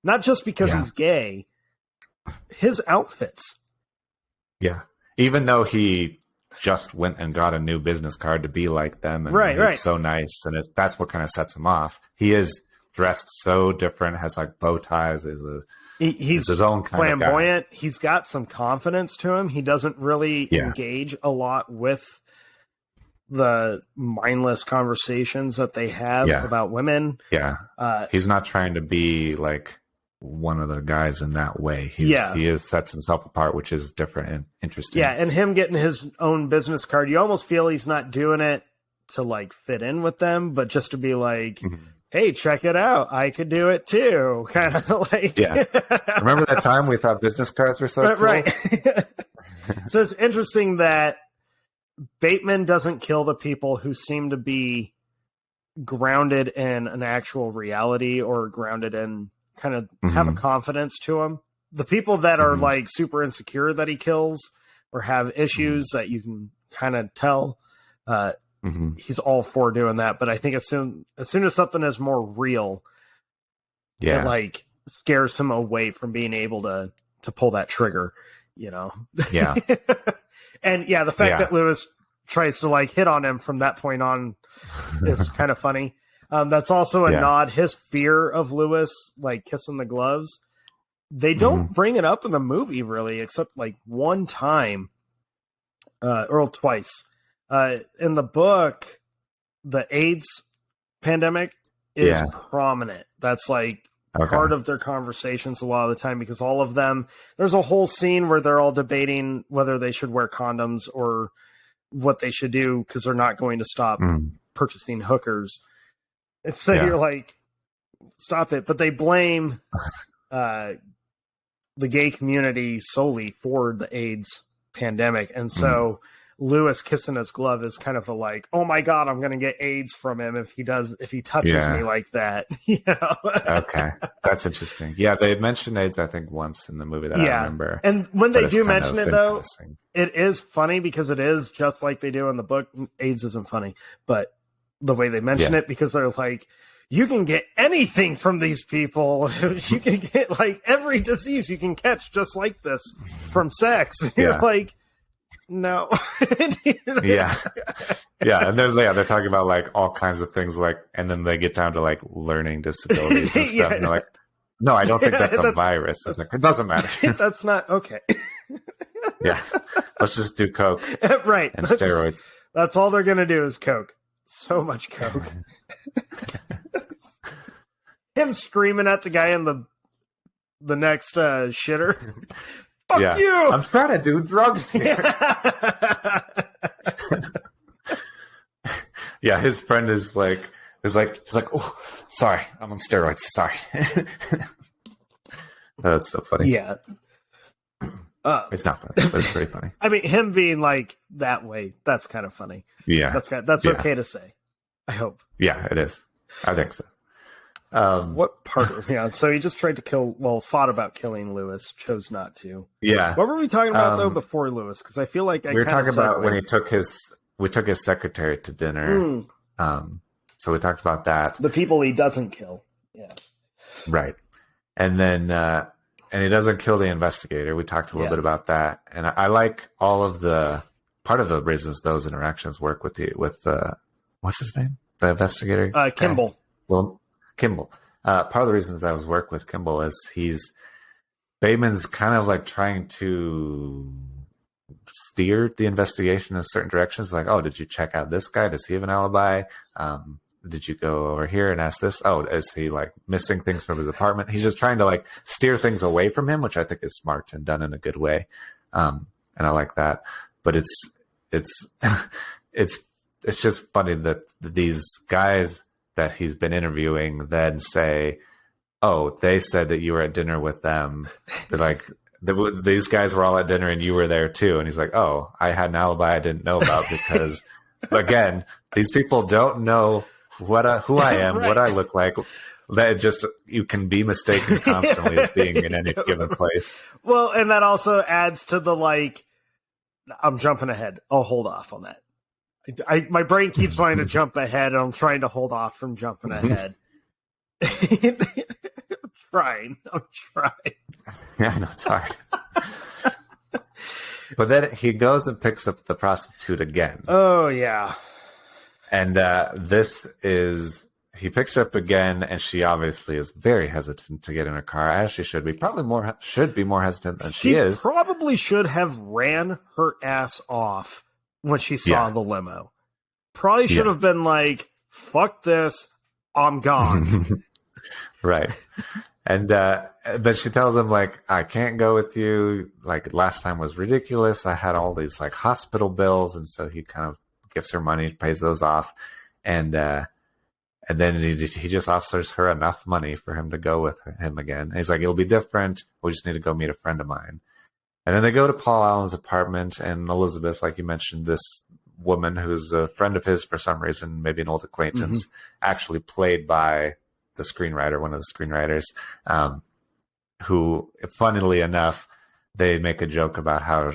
Not just because he's gay. His outfits. Yeah. Even though he just went and got a new business card to be like them, and he's so nice, and that's what kind of sets him off. He is dressed so different, has like bow ties, he's his own kind flamboyant. Of guy. He's got some confidence to him. He doesn't really engage a lot with the mindless conversations that they have about women. Yeah. He's not trying to be like one of the guys in that way. He sets himself apart, which is different and interesting. Yeah, and him getting his own business card, you almost feel he's not doing it to like fit in with them, but just to be like, hey, check it out, I could do it too. Kind of like, remember that time we thought business cards were so cool? Right. So it's interesting that Bateman doesn't kill the people who seem to be grounded in an actual reality or grounded in kind of have a confidence to him. The people that are like super insecure that he kills or have issues that you can kind of tell, he's all for doing that. But I think as soon as something is more real, it like scares him away from being able to pull that trigger. Yeah. And the fact that Lewis tries to like hit on him from that point on is kind of funny. That's also a nod. His fear of Lewis, like kissing the gloves. They don't bring it up in the movie really, except like one time, or twice. In the book, the AIDS pandemic is prominent. That's like part of their conversations a lot of the time, because all of them, there's a whole scene where they're all debating whether they should wear condoms or what they should do, because they're not going to stop purchasing hookers. And so you're like, stop it. But they blame the gay community solely for the AIDS pandemic. And so Lewis kissing his glove is kind of a like, oh my God, I'm going to get AIDS from him if he touches me like that. Okay. That's interesting. Yeah. They mentioned AIDS, I think, once in the movie that I remember. And when they do mention it though, it is funny because it is just like they do in the book. AIDS isn't funny, but the way they mention it, because they're like, you can get anything from these people. You can get like every disease you can catch just like this from sex. You're like, no. Yeah. And they're talking about like all kinds of things, like, and then they get down to like learning disabilities and stuff. And they're like, no, I don't think that's a virus. It's like, it doesn't matter. That's not okay. Let's just do coke. Right. And steroids. That's all they're going to do is coke. So much coke. Him screaming at the guy in the next shitter. Fuck you! I'm trying to do drugs here. His friend is like, oh, sorry, I'm on steroids. Sorry. That's so funny. Yeah. It's not funny, but it's pretty funny. I mean, him being like that way, that's kind of funny. Yeah. That's okay to say. I hope. Yeah, it is. I think so. What part of so he just tried to thought about killing Lewis, chose not to. Yeah. What were we talking about though before Lewis? Because I feel like we were talking about when we took his secretary to dinner. So we talked about that. The people he doesn't kill. Yeah. Right. And then and he doesn't kill the investigator. We talked a little bit about that. And I like all of the part of the reasons those interactions work with what's his name? The investigator? Kimball. Well, Kimball. Part of the reasons that was work with Kimball is Bateman's kind of like trying to steer the investigation in certain directions. Like, oh, did you check out this guy? Does he have an alibi? Did you go over here and ask this? Oh, is he like missing things from his apartment? He's just trying to like steer things away from him, which I think is smart and done in a good way. And I like that. But it's just funny that these guys that he's been interviewing then say, oh, they said that you were at dinner with them. They're like, these guys were all at dinner and you were there too. And he's like, oh, I had an alibi I didn't know about because, again, these people don't know who I am, what I look like. That you can be mistaken constantly as being in any given place. Well, and that also adds to the like, I'm jumping ahead. I'll hold off on that. My brain keeps wanting to jump ahead, and I'm trying to hold off from jumping ahead. I'm trying. Yeah, I know, it's hard. But then he goes and picks up the prostitute again. Oh, yeah. And he picks her up again, and she obviously is very hesitant to get in her car, as she should be. Probably should be more hesitant than she is. Probably should have ran her ass off when she saw the limo. Probably should have been like, fuck this, I'm gone. Right. And then she tells him, like, I can't go with you. Like, last time was ridiculous. I had all these, like, hospital bills. And so he kind of gives her money, pays those off. And then he just offers her enough money for him to go with him again. And he's like, it'll be different. We just need to go meet a friend of mine. And then they go to Paul Allen's apartment, and Elizabeth, like you mentioned, this woman who's a friend of his for some reason, maybe an old acquaintance, actually played by the screenwriter, one of the screenwriters, who, funnily enough, they make a joke about how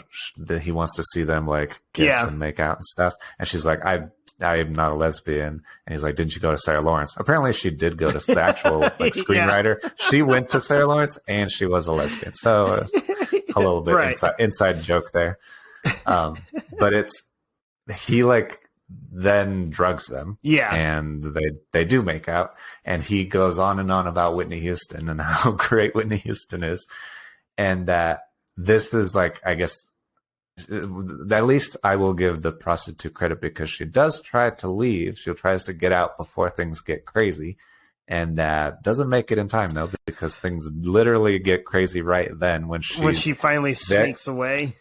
he wants to see them like kiss and make out and stuff. And she's like, I am not a lesbian. And he's like, didn't you go to Sarah Lawrence? Apparently she did go to the actual like screenwriter. She went to Sarah Lawrence and she was a lesbian. So a little bit Right. inside joke there. But he like then drugs them. Yeah. And they do make out. And he goes on and on about Whitney Houston and how great Whitney Houston is. And this is like, I guess, at least I will give the prostitute credit because she does try to leave. She tries to get out before things get crazy. And doesn't make it in time, though, because things literally get crazy right then when she finally sneaks away.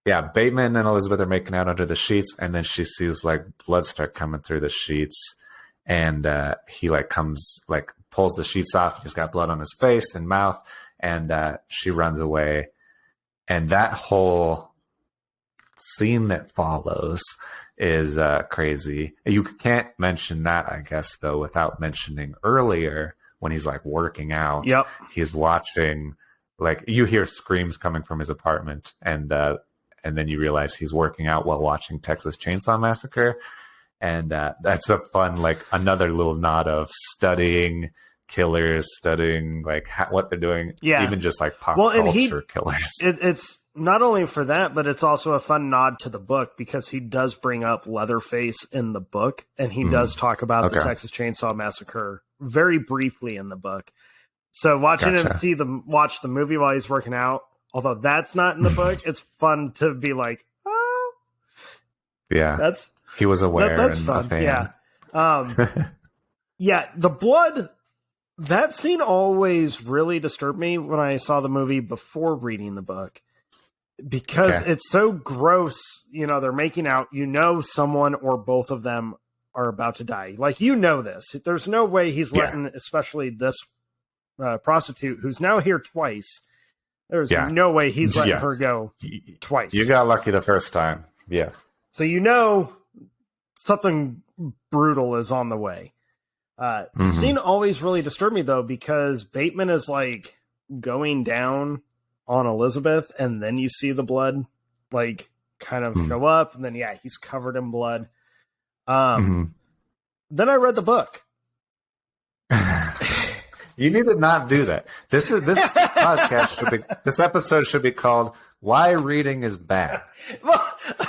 Yeah, Bateman and Elizabeth are making out under the sheets, and then she sees like blood start coming through the sheets, and he like pulls the sheets off. He's got blood on his face and mouth, and she runs away. And that whole scene that follows is crazy. You can't mention that, I guess, though, without mentioning earlier when he's like working out. Yep. He's watching, like, you hear screams coming from his apartment, and then you realize he's working out while watching Texas Chainsaw Massacre. And that's a fun, like, another little nod of studying killers, studying like what they're doing. Yeah. Even just like pop culture killers. It's not only for that, but it's also a fun nod to the book because he does bring up Leatherface in the book, and he does talk about the Texas Chainsaw Massacre very briefly in the book. So watching him watch the movie while he's working out, although that's not in the book, it's fun to be like, oh, yeah, he was aware. That's fun. Yeah, yeah. The blood. That scene always really disturbed me when I saw the movie before reading the book. Because it's so gross, they're making out, someone or both of them are about to die. Like, this. There's no way he's letting, especially this prostitute, who's now here twice, there's no way he's letting her go twice. You got lucky the first time. Yeah. So something brutal is on the way. The scene always really disturbed me, though, because Bateman is, like, going down on Elizabeth, and then you see the blood like kind of show up, and then he's covered in blood. Then I read the book. You need to not do that. This podcast this episode should be called "Why Reading is Bad."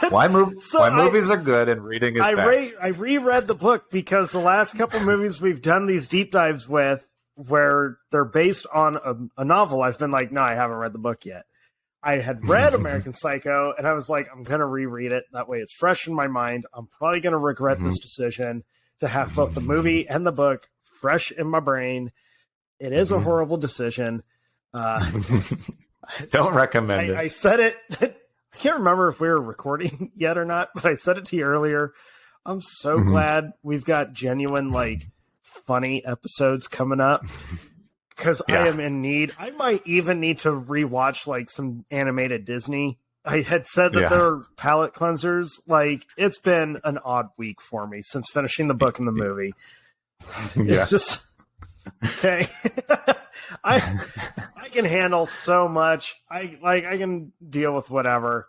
Why movies are good and reading is bad. I reread the book because the last couple movies we've done these deep dives with, where they're based on a novel, I've been like, no, I haven't read the book yet. I had read American Psycho, and I was like, I'm going to reread it. That way it's fresh in my mind. I'm probably going to regret this decision to have both the movie and the book fresh in my brain. It is a horrible decision. Don't recommend it. I said it. I can't remember if we were recording yet or not, but I said it to you earlier. I'm so glad we've got genuine, like, funny episodes coming up because I am in need. I might even need to rewatch like some animated Disney. I had said that they're palate cleansers. Like, it's been an odd week for me since finishing the book and the movie. It's just okay. I can handle so much. I can deal with whatever.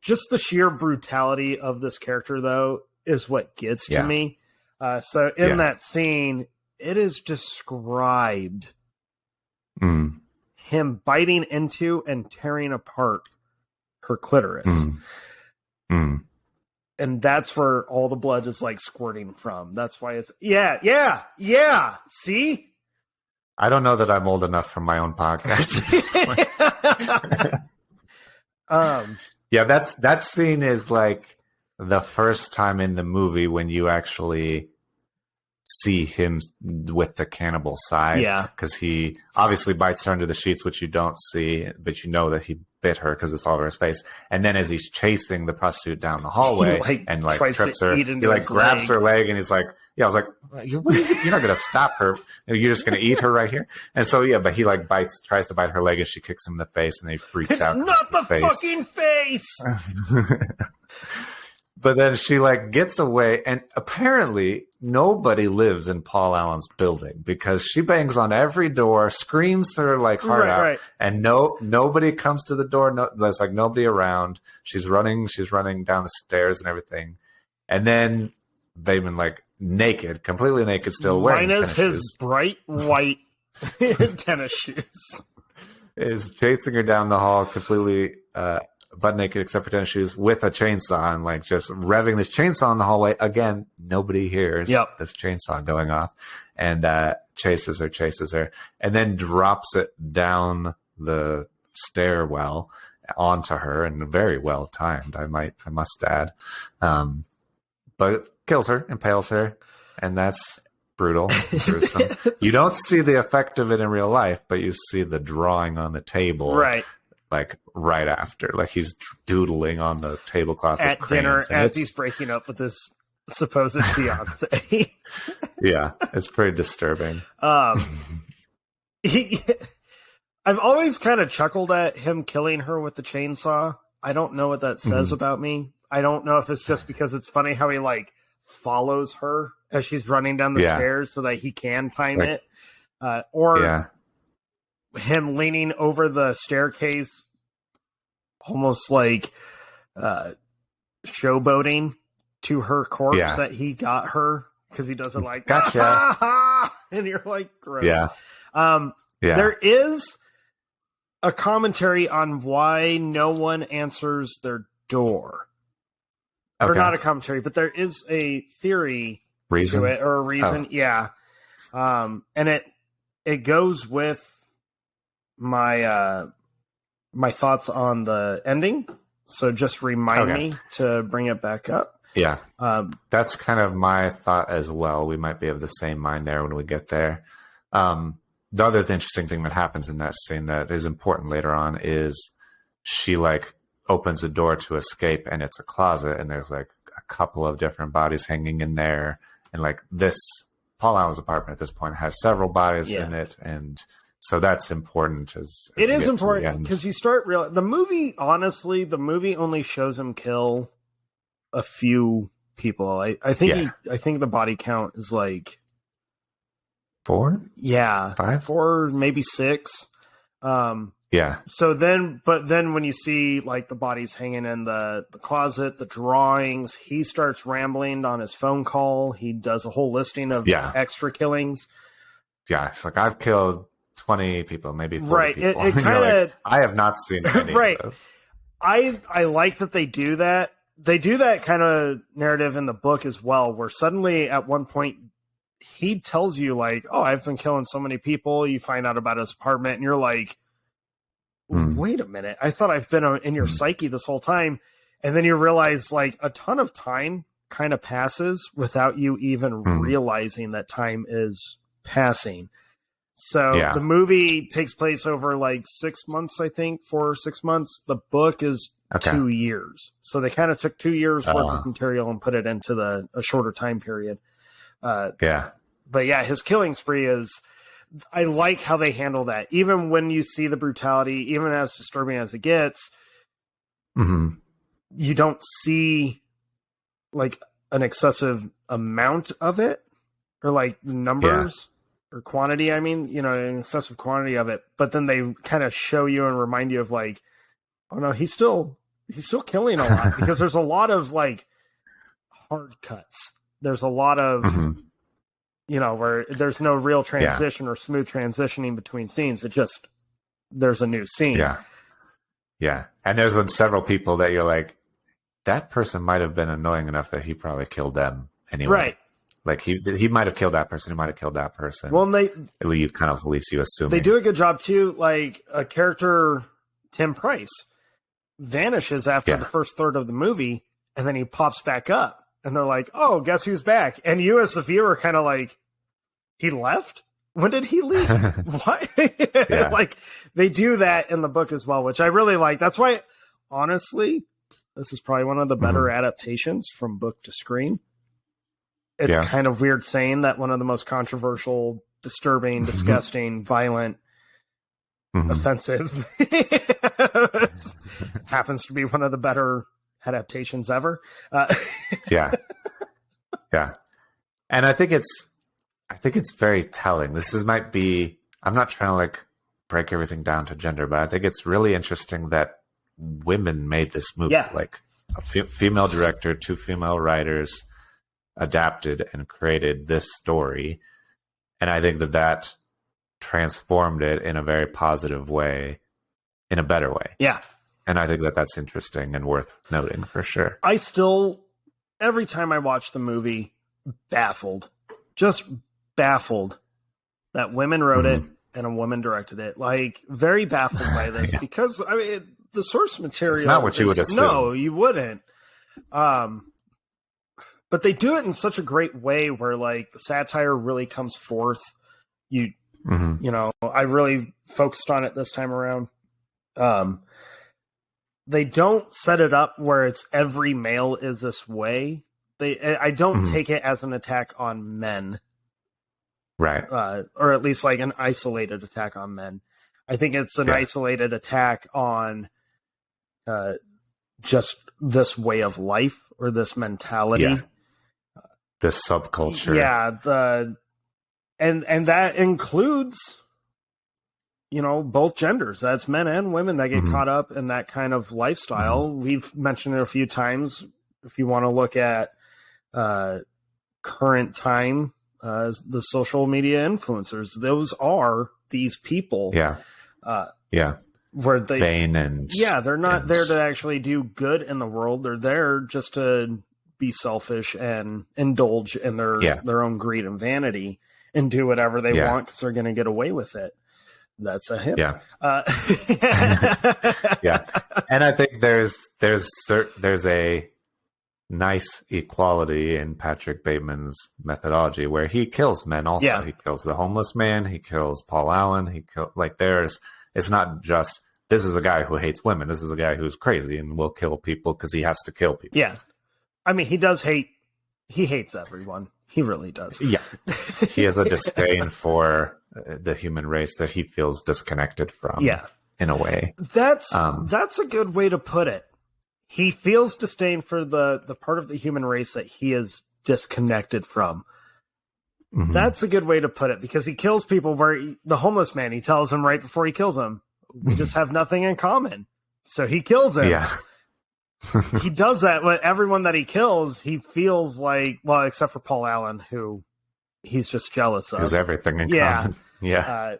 Just the sheer brutality of this character, though, is what gets to me. So in that scene, it is described him biting into and tearing apart her clitoris. And that's where all the blood is like squirting from. That's why it's See? I don't know that I'm old enough for my own podcast at this point. That scene is like the first time in the movie when you actually see him with the cannibal side. Yeah. Because he obviously bites her under the sheets, which you don't see, but you know that he bit her because it's all over his face. And then as he's chasing the prostitute down the hallway and like trips her, he like grabs her leg and he's like, I was like, you're not going to stop her. You're just going to eat her right here. And so, but he like tries to bite her leg and she kicks him in the face and he freaks out. Not the fucking face. But then she like gets away, and apparently nobody lives in Paul Allen's building because she bangs on every door, screams her like heart out, and nobody comes to the door. There's like nobody around. She's running down the stairs and everything, and then Bateman like naked, completely naked, still wearing minus tennis his shoes. Bright white tennis shoes. is chasing her down the hall completely butt naked except for tennis shoes with a chainsaw and like just revving this chainsaw in the hallway. Again, nobody hears this chainsaw going off, and chases her and then drops it down the stairwell onto her, and very well timed, I must add. But kills her, impales her, and that's brutal, gruesome. You don't see the effect of it in real life, but you see the drawing on the table, right? Like right after, like he's doodling on the tablecloth at dinner as he's breaking up with his supposed fiance. Yeah, it's pretty disturbing. I've always kind of chuckled at him killing her with the chainsaw. I don't know what that says about me. I don't know if it's just because it's funny how he like follows her as she's running down the stairs so that he can time it, or him leaning over the staircase, almost like showboating to her corpse that he got her, because he doesn't like gotcha, and you're like, gross. There is a commentary on why no one answers their door. Or not a commentary, but there is a theory to it, or a reason. And it goes with my my thoughts on the ending. So just remind me to bring it back up. Yeah. That's kind of my thought as well. We might be of the same mind there when we get there. The other interesting thing that happens in that scene that is important later on is she like opens a door to escape, and it's a closet, and there's like a couple of different bodies hanging in there, and like this Paul Allen's apartment at this point has several bodies in it, and so that's important. As it is important because you start the movie. Honestly, the movie only shows him kill a few people. I think I think the body count is like 4, 5, 4, maybe 6. So then, but then when you see like the bodies hanging in the closet, the drawings, he starts rambling on his phone call. He does a whole listing of extra killings. Yeah, it's like, I've killed 20 people, maybe 40 people. It kind of, like, I have not seen any of those. I like that they do that. They do that kind of narrative in the book as well, where suddenly at one point he tells you like, oh, I've been killing so many people. You find out about his apartment and you're like, wait a minute, I thought I've been in your psyche this whole time. And then you realize like a ton of time kind of passes without you even realizing that time is passing. So the movie takes place over like 6 months, I think, 4 or 6 months. The book is 2 years. So they kind of took 2 years worth of material and put it into a shorter time period. But yeah, his killing spree is, I like how they handle that. Even when you see the brutality, even as disturbing as it gets, you don't see like an excessive amount of it, or like numbers or quantity. I mean, you know, an excessive quantity of it. But then they kind of show you and remind you of like, oh no, he's still killing a lot, because there's a lot of like hard cuts. There's a lot of you know, where there's no real transition or smooth transitioning between scenes. It just, there's a new scene. Yeah. And there's several people that you're like, that person might have been annoying enough that he probably killed them anyway. Right. Like he might have killed that person. He might have killed that person. Well, you kind of leaves you assuming. They do a good job too. Like a character, Tim Price, vanishes after the first third of the movie, and then he pops back up. And they're like, oh, guess who's back? And you as the viewer kind of like, he left? When did he leave? What? Like, they do that in the book as well, which I really like. That's why, honestly, this is probably one of the better adaptations from book to screen. It's kind of weird saying that one of the most controversial, disturbing, disgusting, violent, offensive happens to be one of the better adaptations ever. Yeah. And I think it's very telling. Might be, I'm not trying to like break everything down to gender, but I think it's really interesting that women made this movie. Like a female director, 2 female writers adapted and created this story. And I think that transformed it in a very positive way in a better way. Yeah. And I think that that's interesting and worth noting for sure. I still, every time I watch the movie, just baffled that women wrote it and a woman directed it. Like, very baffled by this because, I mean, the source material. It's not what you would assume. No, you wouldn't. But they do it in such a great way where, like, the satire really comes forth. You know, I really focused on it this time around. They don't set it up where it's every male is this way. I don't take it as an attack on men. Right. Or at least like an isolated attack on men. I think it's an isolated attack on just this way of life or this mentality. Yeah. This subculture. Yeah. And that includes, you know, both genders. That's men and women that get caught up in that kind of lifestyle. We've mentioned it a few times. If you want to look at current time, the social media influencers, those are these people. Yeah. Where they vain and they're not there to actually do good in the world. They're there just to be selfish and indulge in their own greed and vanity and do whatever they want because they're going to get away with it. That's a him. Yeah. Yeah. And I think there's a nice equality in Patrick Bateman's methodology where he kills men also. Yeah. He kills the homeless man. He kills Paul Allen. It's not just, this is a guy who hates women. This is a guy who's crazy and will kill people because he has to kill people. Yeah. I mean, he hates everyone. He really does. Yeah. He has a disdain for the human race that he feels disconnected from. Yeah. In a way. That's a good way to put it. He feels disdain for the part of the human race that he is disconnected from. That's a good way to put it because he kills people the homeless man, he tells him right before he kills him, we just have nothing in common. So he kills him. Yeah. He does that with everyone that he kills. He feels like, well, except for Paul Allen, who he's just jealous of. There's everything in common. Yeah.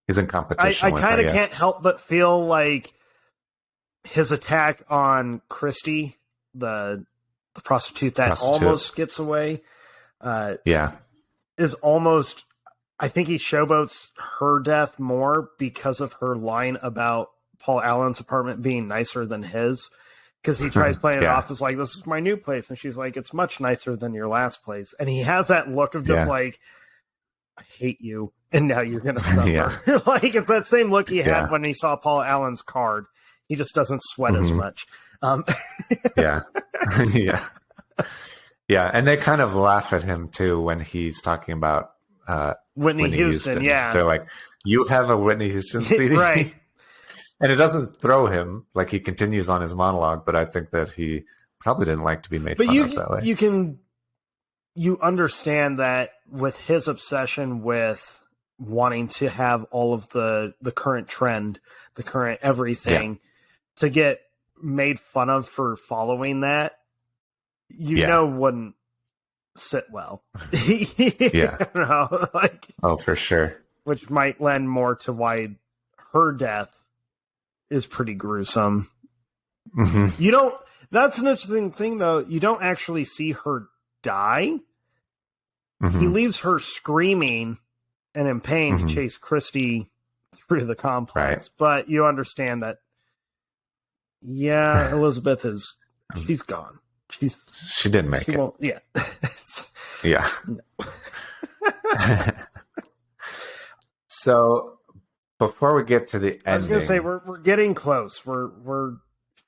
He's in competition. I kind of can't help but feel like his attack on Christy, the prostitute that almost gets away, is almost, I think he showboats her death more because of her line about Paul Allen's apartment being nicer than his, because he tries playing it off as like, this is my new place, and she's like, it's much nicer than your last place, and he has that look of just like, I hate you, and now you're gonna suffer. Like, it's that same look he had when he saw Paul Allen's card. He just doesn't sweat as much. Yeah. And they kind of laugh at him too when he's talking about Whitney Houston. Yeah, they're like, you have a Whitney Houston CD, right? And it doesn't throw him, like he continues on his monologue, but I think that he probably didn't like to be made fun of that way. You understand that with his obsession with wanting to have all of the current trend, the current everything, to get made fun of for following that, wouldn't sit well. Oh, for sure. Which might lend more to why her death is pretty gruesome. That's an interesting thing though. You don't actually see her die. He leaves her screaming and in pain to chase Christy through the complex. But you understand that, Elizabeth she's gone. She didn't make it. Yeah. Yeah. So before we get to the ending, I was going to say we're getting close. We're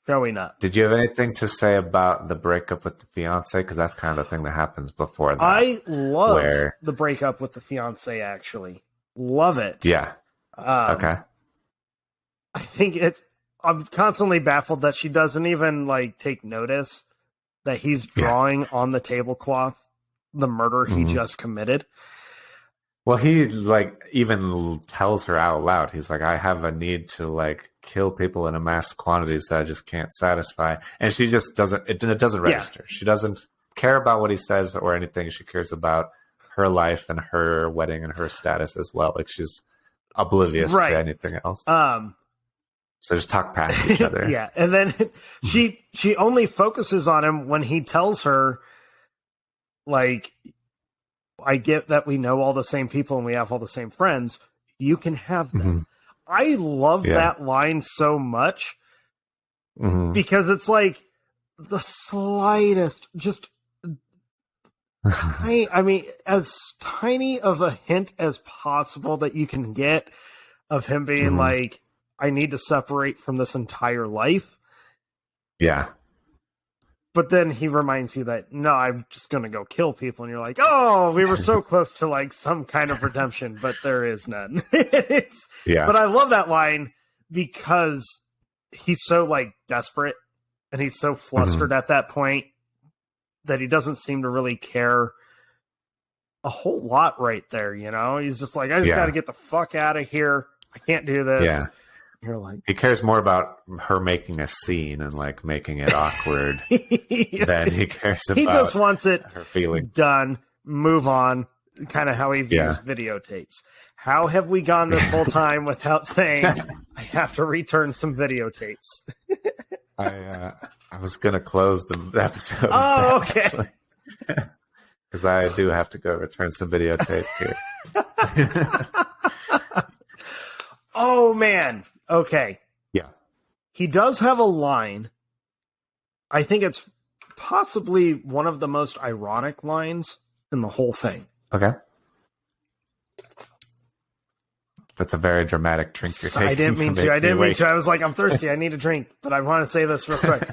showing up. Did you have anything to say about the breakup with the fiance? Because that's kind of the thing that happens before that. I love the breakup with the fiance. Actually, love it. Yeah. Okay. I think I'm constantly baffled that she doesn't even take notice that he's drawing on the tablecloth the murder he just committed. Well, he even tells her out loud. He's like, I have a need to kill people in a mass quantities that I just can't satisfy. And she just doesn't, it doesn't register. She doesn't care about what he says or anything. She cares about her life and her wedding and her status as well. She's oblivious to anything else. So just talk past each other. Yeah. And then she only focuses on him when he tells her, like, I get that we know all the same people and we have all the same friends. You can have them. Mm-hmm. I love that line so much because it's like the slightest, just tiny, I mean, as tiny of a hint as possible that you can get of him being like, I need to separate from this entire life. Yeah. But then he reminds you that, no, I'm just going to go kill people. And you're like, oh, we were so close to like some kind of redemption, but there is none. But I love that line because he's so like desperate and he's so flustered at that point that he doesn't seem to really care a whole lot right there. You know, he's just like, I just got to get the fuck out of here. I can't do this. Yeah. You're like, he cares more about her making a scene and like making it awkward than he cares about. He just wants it her feelings done, move on. Kind of how he views videotapes. How have we gone this whole time without saying I have to return some videotapes? I was gonna close the episode. Oh, okay. Because I do have to go return some videotapes here. Oh man. Okay. Yeah. He does have a line. I think it's possibly one of the most ironic lines in the whole thing. Okay. That's a very dramatic drink you're taking. I didn't mean to. I was like, I'm thirsty. I need a drink, but I want to say this real quick.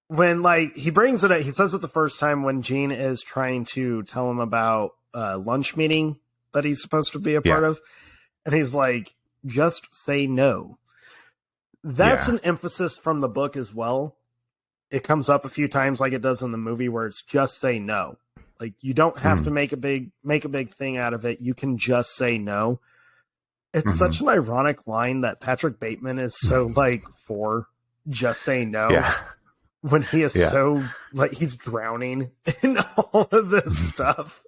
When like he brings it up, he says it the first time when Gene is trying to tell him about lunch meeting that he's supposed to be a part of. And he's like, just say no. That's an emphasis from the book as well. It comes up a few times like it does in the movie where it's just say no. Like you don't have to make a big thing out of it. You can just say no. It's such an ironic line that Patrick Bateman is so like for just say no. Yeah. When he is so like he's drowning in all of this stuff.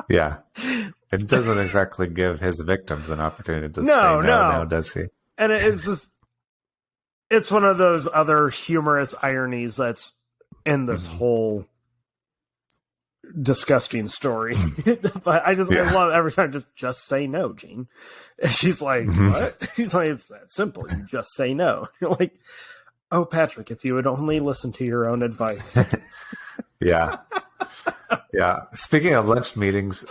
Yeah. It doesn't exactly give his victims an opportunity to say no, does he? And it's just, it's one of those other humorous ironies that's in this whole disgusting story. But I love every time just say no, Gene. And she's like, what? She's like, it's that simple. You just say no. You're like, oh, Patrick, if you would only listen to your own advice. Yeah. Speaking of lunch meetings,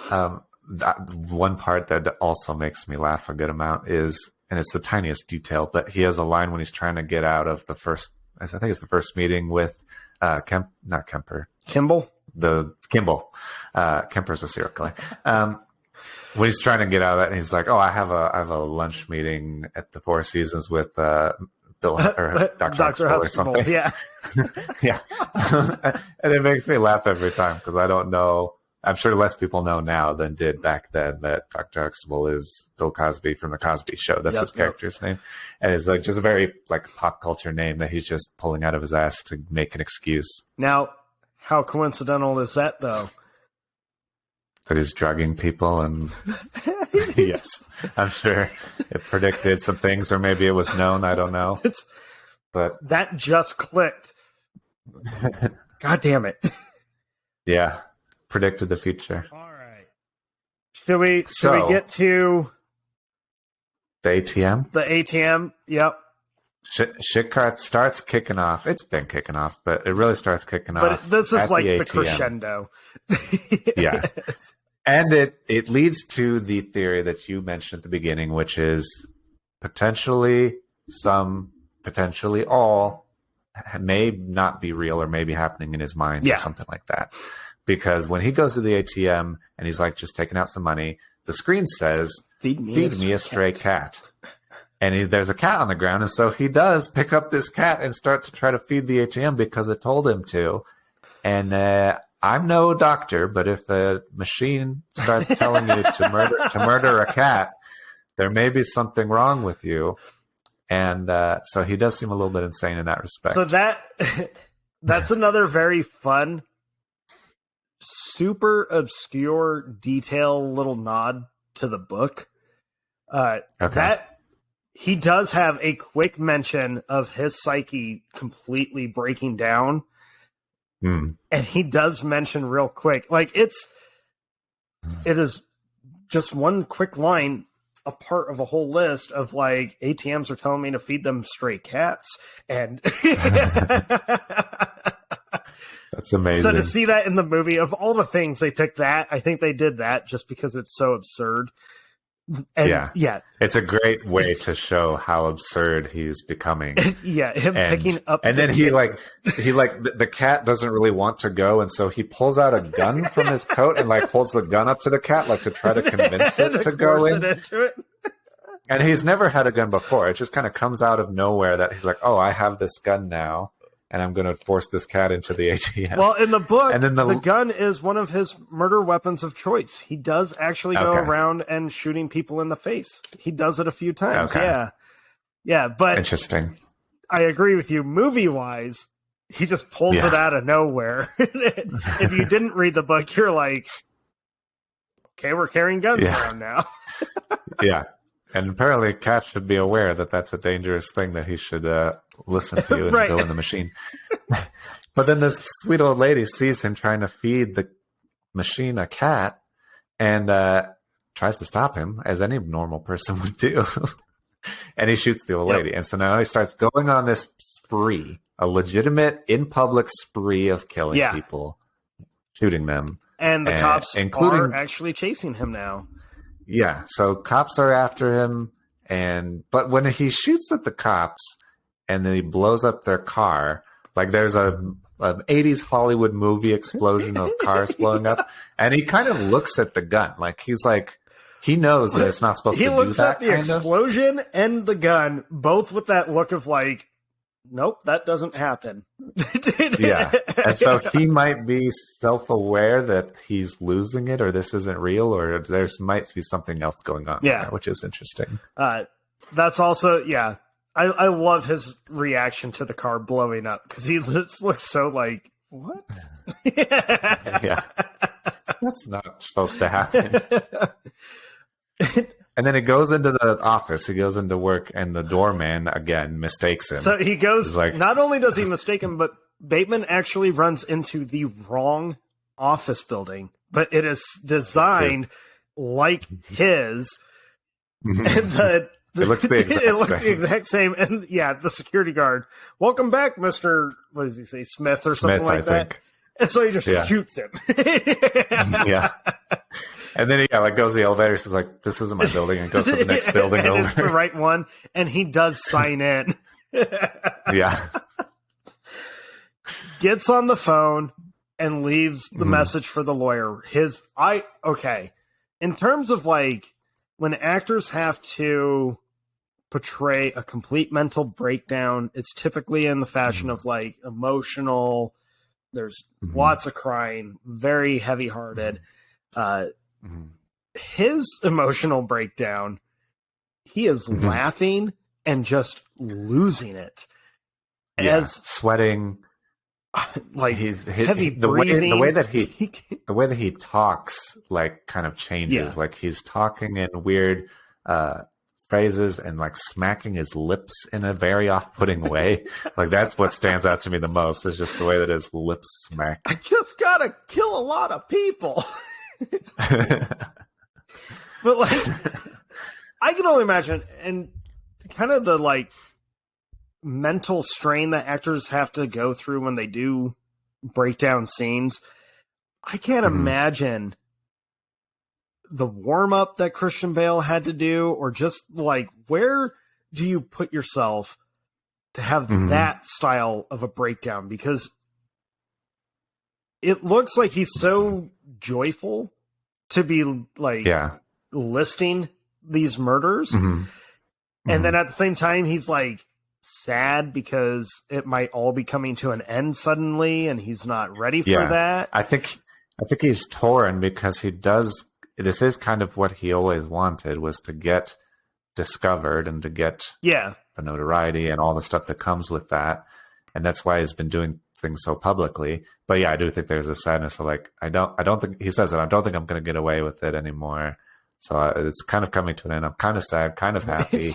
one part that also makes me laugh a good amount is, and it's the tiniest detail, but he has a line when he's trying to get out of the first, I think it's the first meeting with Kimball. Kemper's a serial killer. When he's trying to get out of that, and he's like, "Oh, I have a lunch meeting at the Four Seasons with Bill or Dr. Huxtable or something." Yeah, yeah, and it makes me laugh every time because I don't know. I'm sure less people know now than did back then that Dr. Huxtable is Bill Cosby from the Cosby Show. That's his character's name, and it's like just a very like pop culture name that he's just pulling out of his ass to make an excuse. Now, how coincidental is that, though? That he's drugging people, and yes, I'm sure it predicted some things, or maybe it was known. I don't know. But that just clicked. God damn it! Yeah, predicted the future. All right. Should we get to the ATM? The ATM. Yep. Shit cart starts kicking off. It's been kicking off, but it really starts kicking off. But this is like the crescendo. Yeah. And it leads to the theory that you mentioned at the beginning, which is potentially all may not be real or may be happening in his mind or something like that. Because when he goes to the ATM and he's like just taking out some money, the screen says, feed me a stray cat. And there's a cat on the ground, and so he does pick up this cat and start to try to feed the ATM because it told him to. And I'm no doctor, but if a machine starts telling you to murder a cat, there may be something wrong with you. And so he does seem a little bit insane in that respect. So that's another very fun, super obscure detail little nod to the book. Okay. he does have a quick mention of his psyche completely breaking down. And he does mention real quick, like it is just one quick line, a part of a whole list of like ATMs are telling me to feed them stray cats. And that's amazing. So to see that in the movie, of all the things they picked that, I think they did that just because it's so absurd. And yeah, it's a great way to show how absurd he's becoming. Him picking up, and then the cat doesn't really want to go, and so he pulls out a gun from his coat and like holds the gun up to the cat, like to try to convince it to go in. And he's never had a gun before. It just kind of comes out of nowhere that he's like, "Oh, I have this gun now, and I'm going to force this cat into the ATM." Well, in the book, and then the gun is one of his murder weapons of choice. He does actually go around and shooting people in the face. He does it a few times. Okay. Yeah, but interesting. I agree with you. Movie-wise, he just pulls it out of nowhere. If you didn't read the book, you're like, okay, we're carrying guns around now. Yeah. And apparently cats should be aware that that's a dangerous thing that he should listen to and go in the machine. But then this sweet old lady sees him trying to feed the machine a cat and tries to stop him, as any normal person would do. And he shoots the old lady. And so now he starts going on this spree, a legitimate in-public spree of killing people, shooting them. And the cops are actually chasing him now. Yeah, so cops are after him, but when he shoots at the cops and then he blows up their car, like there's an 80s Hollywood movie explosion of cars blowing up, and he kind of looks at the gun, like he's like, he knows that it's not supposed to do that. He looks at the explosion and the gun, both with that look of like, nope, that doesn't happen. Yeah. And so he might be self-aware that he's losing it, or this isn't real, or there might be something else going on there, which is interesting. That's also, I love his reaction to the car blowing up, because he just looks so like, what? Yeah. That's not supposed to happen. And then he goes into the office. He goes into work, and the doorman again mistakes him. So he goes. Not only does he mistake him, but Bateman actually runs into the wrong office building. But it is designed like his, and it looks the exact same. And the security guard, welcome back, Mister. What does he say, Smith or something like that? Think. And so he just shoots him. Yeah. And then he goes to the elevator. So he's like, "This isn't my building," and goes to the next building over. It's the right one, and he does sign in. Yeah. Gets on the phone and leaves the message for the lawyer. In terms of like when actors have to portray a complete mental breakdown, it's typically in the fashion of like emotional. There's lots of crying, very heavy-hearted. His emotional breakdown, he is laughing and just losing it. Sweating, like he's heavy the breathing. The way that he talks, like, kind of changes. Like he's talking in weird phrases and like smacking his lips in a very off-putting way. Like that's what stands out to me the most, is just the way that his lips smack. I just gotta kill a lot of people. But like, I can only imagine, and kind of the like mental strain that actors have to go through when they do breakdown scenes. I can't imagine the warm up that Christian Bale had to do, or just like, where do you put yourself to have that style of a breakdown? Because it looks like he's so joyful to be like listing these murders. And then at the same time, he's like sad because it might all be coming to an end suddenly, and he's not ready for that. I think he's torn, because this is kind of what he always wanted, was to get discovered and to get the notoriety and all the stuff that comes with that. And that's why he's been doing things so publicly. But I do think there's a sadness of like, I don't think, he says that, I don't think I'm going to get away with it anymore. So it's kind of coming to an end. I'm kind of sad, kind of happy.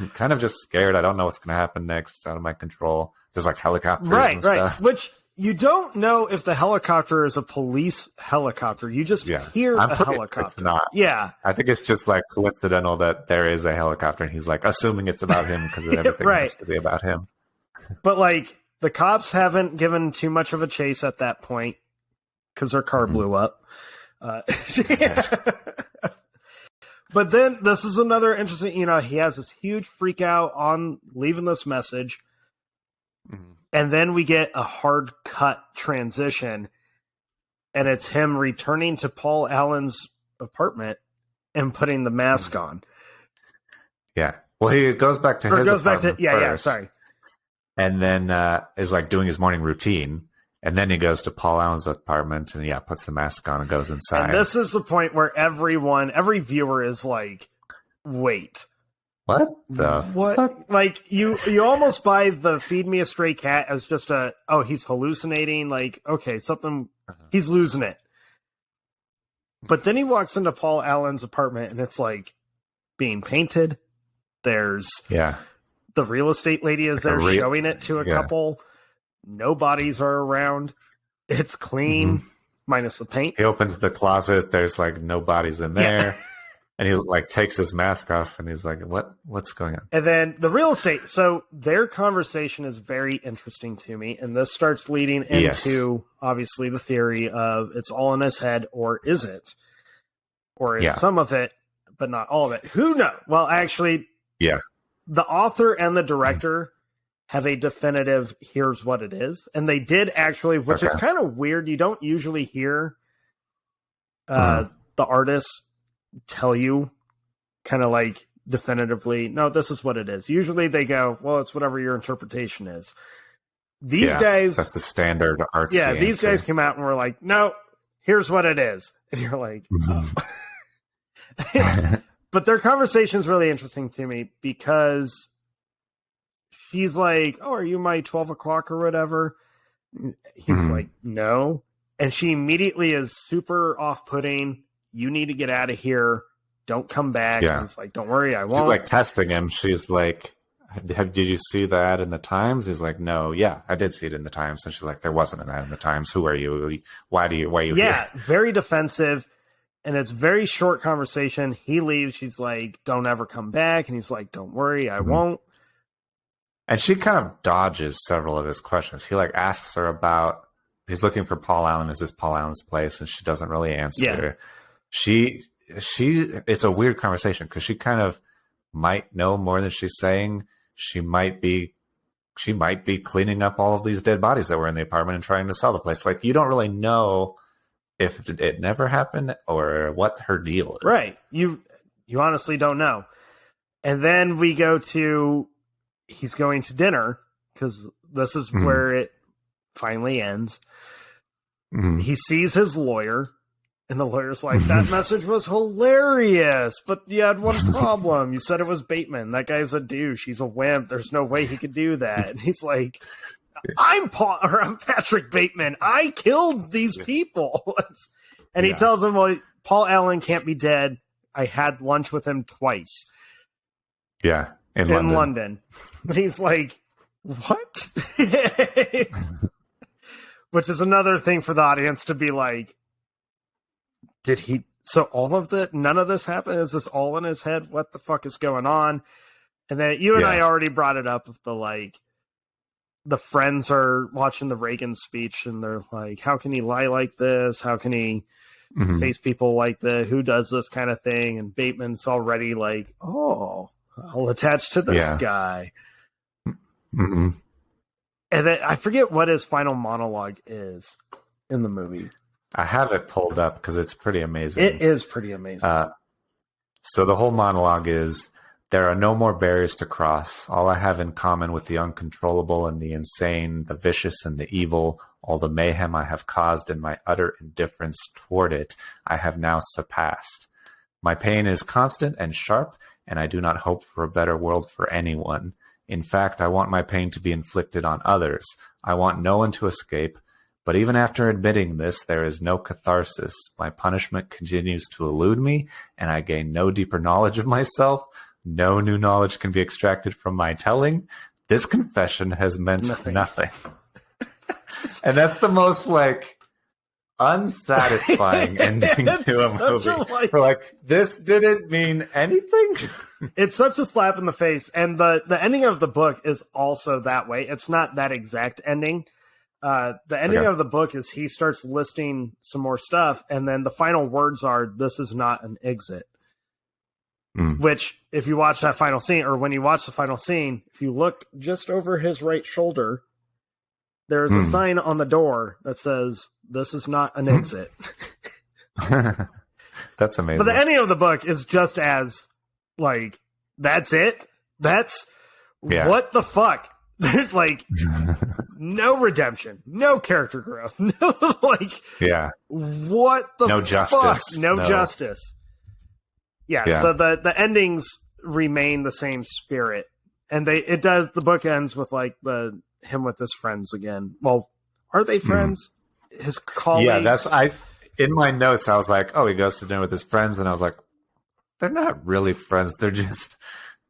I'm kind of just scared. I don't know what's going to happen next. It's out of my control. There's like helicopters and right. stuff. Which you don't know if the helicopter is a police helicopter. You just hear a helicopter. It's not. Yeah. I think it's just like coincidental that there is a helicopter and he's like assuming it's about him because everything has to be about him. But like the cops haven't given too much of a chase at that point because their car blew up. But then this is another interesting, he has this huge freak out on leaving this message. Mm-hmm. And then we get a hard cut transition. And it's him returning to Paul Allen's apartment and putting the mask on. Yeah. Well, he goes back to his apartment first, sorry. And then is like doing his morning routine. And then he goes to Paul Allen's apartment and puts the mask on and goes inside. And this is the point where every viewer is like, wait. What the fuck? Like you almost buy the feed me a stray cat as just he's hallucinating. Like, okay, he's losing it. But then he walks into Paul Allen's apartment and it's like being painted. There's the real estate lady is there showing it to a couple. No bodies are around. It's clean, minus the paint. He opens the closet. There's like no bodies in there. Yeah. And he like takes his mask off and he's like, what's going on? And then the real estate. So their conversation is very interesting to me. And this starts leading into obviously the theory of it's all in his head, or is it? Or is some of it, but not all of it. Who knows? Well, actually, the author and the director have a definitive, here's what it is. And they did actually, which is kind of weird. You don't usually hear the artists tell you kind of like definitively, no, this is what it is. Usually they go, well, it's whatever your interpretation is. These guys, that's the standard artsy these guys came out and were like, no, here's what it is. And you're like, oh. But their conversation is really interesting to me because she's like, oh, are you my 12 o'clock or whatever? He's like, no. And she immediately is super off-putting. You need to get out of here. Don't come back. Yeah. And he's like, don't worry, I won't. She's like testing him. She's like, did you see the ad in the Times? He's like, no. Yeah, I did see it in the Times. And she's like, there wasn't an ad in the Times. Who are you? Why are you here? Yeah, very defensive. And it's very short conversation. He leaves. She's like, don't ever come back. And he's like, don't worry, I won't. And she kind of dodges several of his questions. He like asks her about, he's looking for Paul Allen. Is this Paul Allen's place? And she doesn't really answer. She it's a weird conversation because she kind of might know more than she's saying. She might be cleaning up all of these dead bodies that were in the apartment and trying to sell the place. Like, you don't really know if it never happened or what her deal is. Right. You honestly don't know. And then we go to, he's going to dinner because this is where it finally ends. He sees his lawyer. And the lawyer's like, that message was hilarious, but you had one problem. You said it was Bateman. That guy's a douche. He's a wimp. There's no way he could do that. And he's like, I'm Patrick Bateman. I killed these people. And he tells him, well, Paul Allen can't be dead. I had lunch with him twice. Yeah, in London. But he's like, what? Which is another thing for the audience to be like, none of this happened? Is this all in his head? What the fuck is going on? And then you and I already brought it up of the friends are watching the Reagan speech and they're like, how can he lie like this? How can he face people like this? Who does this kind of thing? And Bateman's already like, oh, I'll attach to this guy. And then I forget what his final monologue is in the movie. I have it pulled up because it's pretty amazing. It is pretty amazing. So the whole monologue is, there are no more barriers to cross. All I have in common with the uncontrollable and the insane, the vicious and the evil, all the mayhem I have caused in my utter indifference toward it, I have now surpassed. My pain is constant and sharp, and I do not hope for a better world for anyone. In fact, I want my pain to be inflicted on others. I want no one to escape. But even after admitting this, there is no catharsis. My punishment continues to elude me, and I gain no deeper knowledge of myself, no new knowledge can be extracted from my telling. This confession has meant nothing. And that's the most like unsatisfying ending to a movie. We're like, this didn't mean anything. It's such a slap in the face. And the ending of the book is also that way. It's not that exact ending. The ending of the book is he starts listing some more stuff, and then the final words are, "This is not an exit." Which, if you watch that final scene, or when you watch the final scene, if you look just over his right shoulder, there's a sign on the door that says, "This is not an exit." That's amazing. But the ending of the book is just as, like, that's it? That's, what the fuck? There's, like, no redemption, no character growth, no, like, what the no fuck? Justice. No justice. Yeah, so the endings remain the same spirit. And the book ends with, like, him with his friends again. Well, are they friends? His colleagues? Yeah, in my notes, I was like, oh, he goes to dinner with his friends, and I was like, they're not really friends. They're just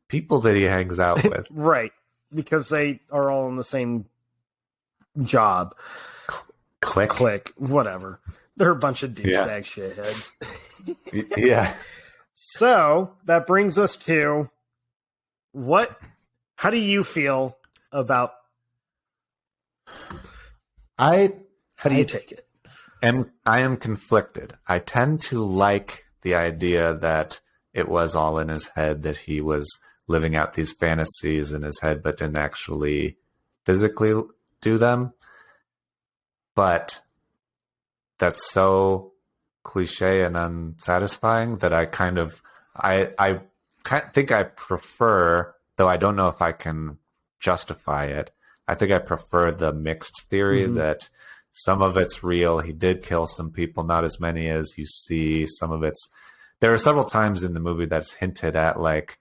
people that he hangs out with. Right, because they are all in the same job. Click. Whatever. They're a bunch of douchebag shitheads. Yeah. So, that brings us to how do you feel about how do you take it? I am conflicted. I tend to like the idea that it was all in his head, that he was living out these fantasies in his head, but didn't actually physically do them. But that's so cliche and unsatisfying that I think I prefer, though I don't know if I can justify it, I think I prefer the mixed theory that some of it's real. He did kill some people, not as many as you see. Some of there are several times in the movie that's hinted at, like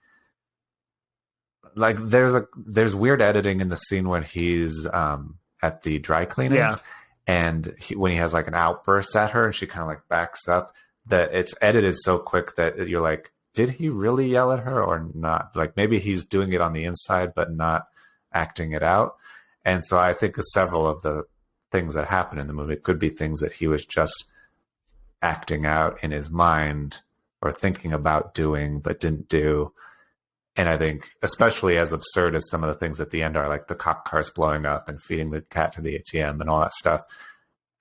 there's weird editing in the scene when he's at the dry cleaners, and when he has like an outburst at her and she kind of like backs up, that it's edited so quick that you're like, did he really yell at her or not? Like, maybe he's doing it on the inside but not acting it out. And so I think several of the things that happen in the movie could be things that he was just acting out in his mind or thinking about doing but didn't do. And I think, especially as absurd as some of the things at the end are, like the cop cars blowing up and feeding the cat to the ATM and all that stuff,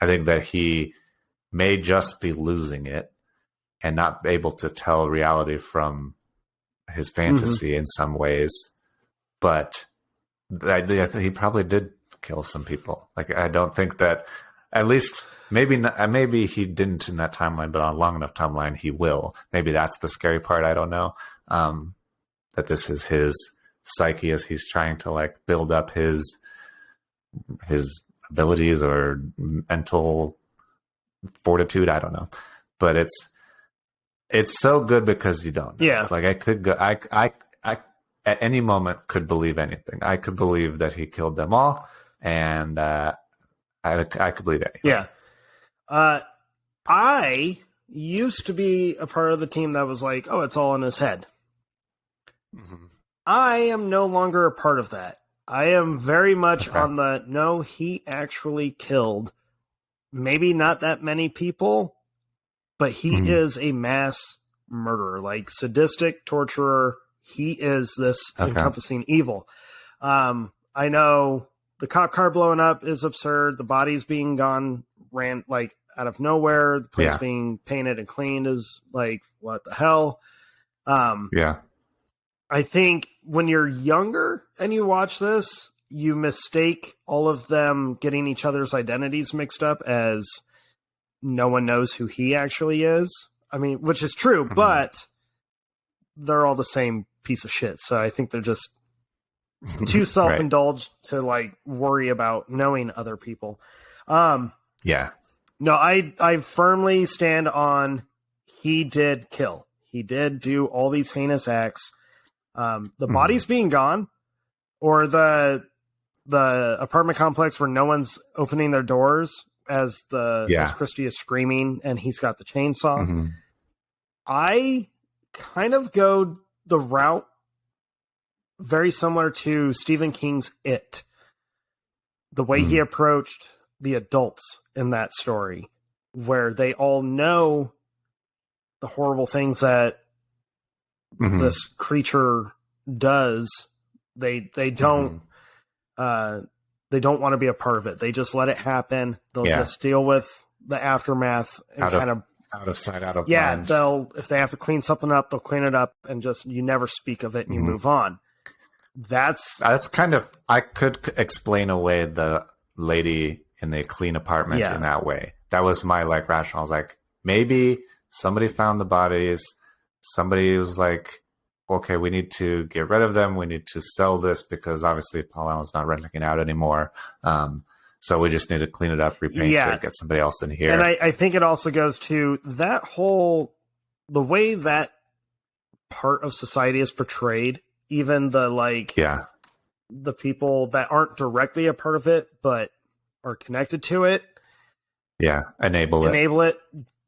I think that he may just be losing it and not able to tell reality from his fantasy in some ways. But he probably did kill some people. Like, I don't think that, at least maybe he didn't in that timeline, but on a long enough timeline he will. Maybe that's the scary part. I don't know. That this is his psyche as he's trying to like build up his abilities or mental fortitude. I don't know, but it's so good because you don't know. Yeah. Like, I could go, I at any moment could believe anything. I could believe that he killed them all, and I could believe anything. Yeah. I used to be a part of the team that was like, oh, it's all in his head. I am no longer a part of that. I am very much on no, he actually killed maybe not that many people, but he is a mass murderer, like sadistic torturer. He is this encompassing evil. I know the cop car blowing up is absurd. The bodies being gone ran like out of nowhere. The place being painted and cleaned is like, what the hell? I think when you're younger and you watch this, you mistake all of them getting each other's identities mixed up as no one knows who he actually is. I mean, which is true, but they're all the same piece of shit. So I think they're just too self-indulged to like worry about knowing other people. No, I firmly stand on he did kill. He did do all these heinous acts. The bodies being gone, or the apartment complex where no one's opening their doors as Christy is screaming and he's got the chainsaw. I kind of go the route very similar to Stephen King's It. The way he approached the adults in that story, where they all know the horrible things that this creature does. They don't want to be a part of it. They just let it happen. They'll just deal with the aftermath and out of sight, out of mind. If they have to clean something up, they'll clean it up and just you never speak of it and you move on. That's kind of, I could explain away the lady in the clean apartment in that way. That was my like rationale. I was like, maybe somebody found the bodies. Somebody was like, okay, we need to get rid of them. We need to sell this because obviously Paul Allen's not renting it out anymore. So we just need to clean it up, repaint it, get somebody else in here. And I think it also goes to that the way that part of society is portrayed, even the the people that aren't directly a part of it, but are connected to it. Yeah. Enable it.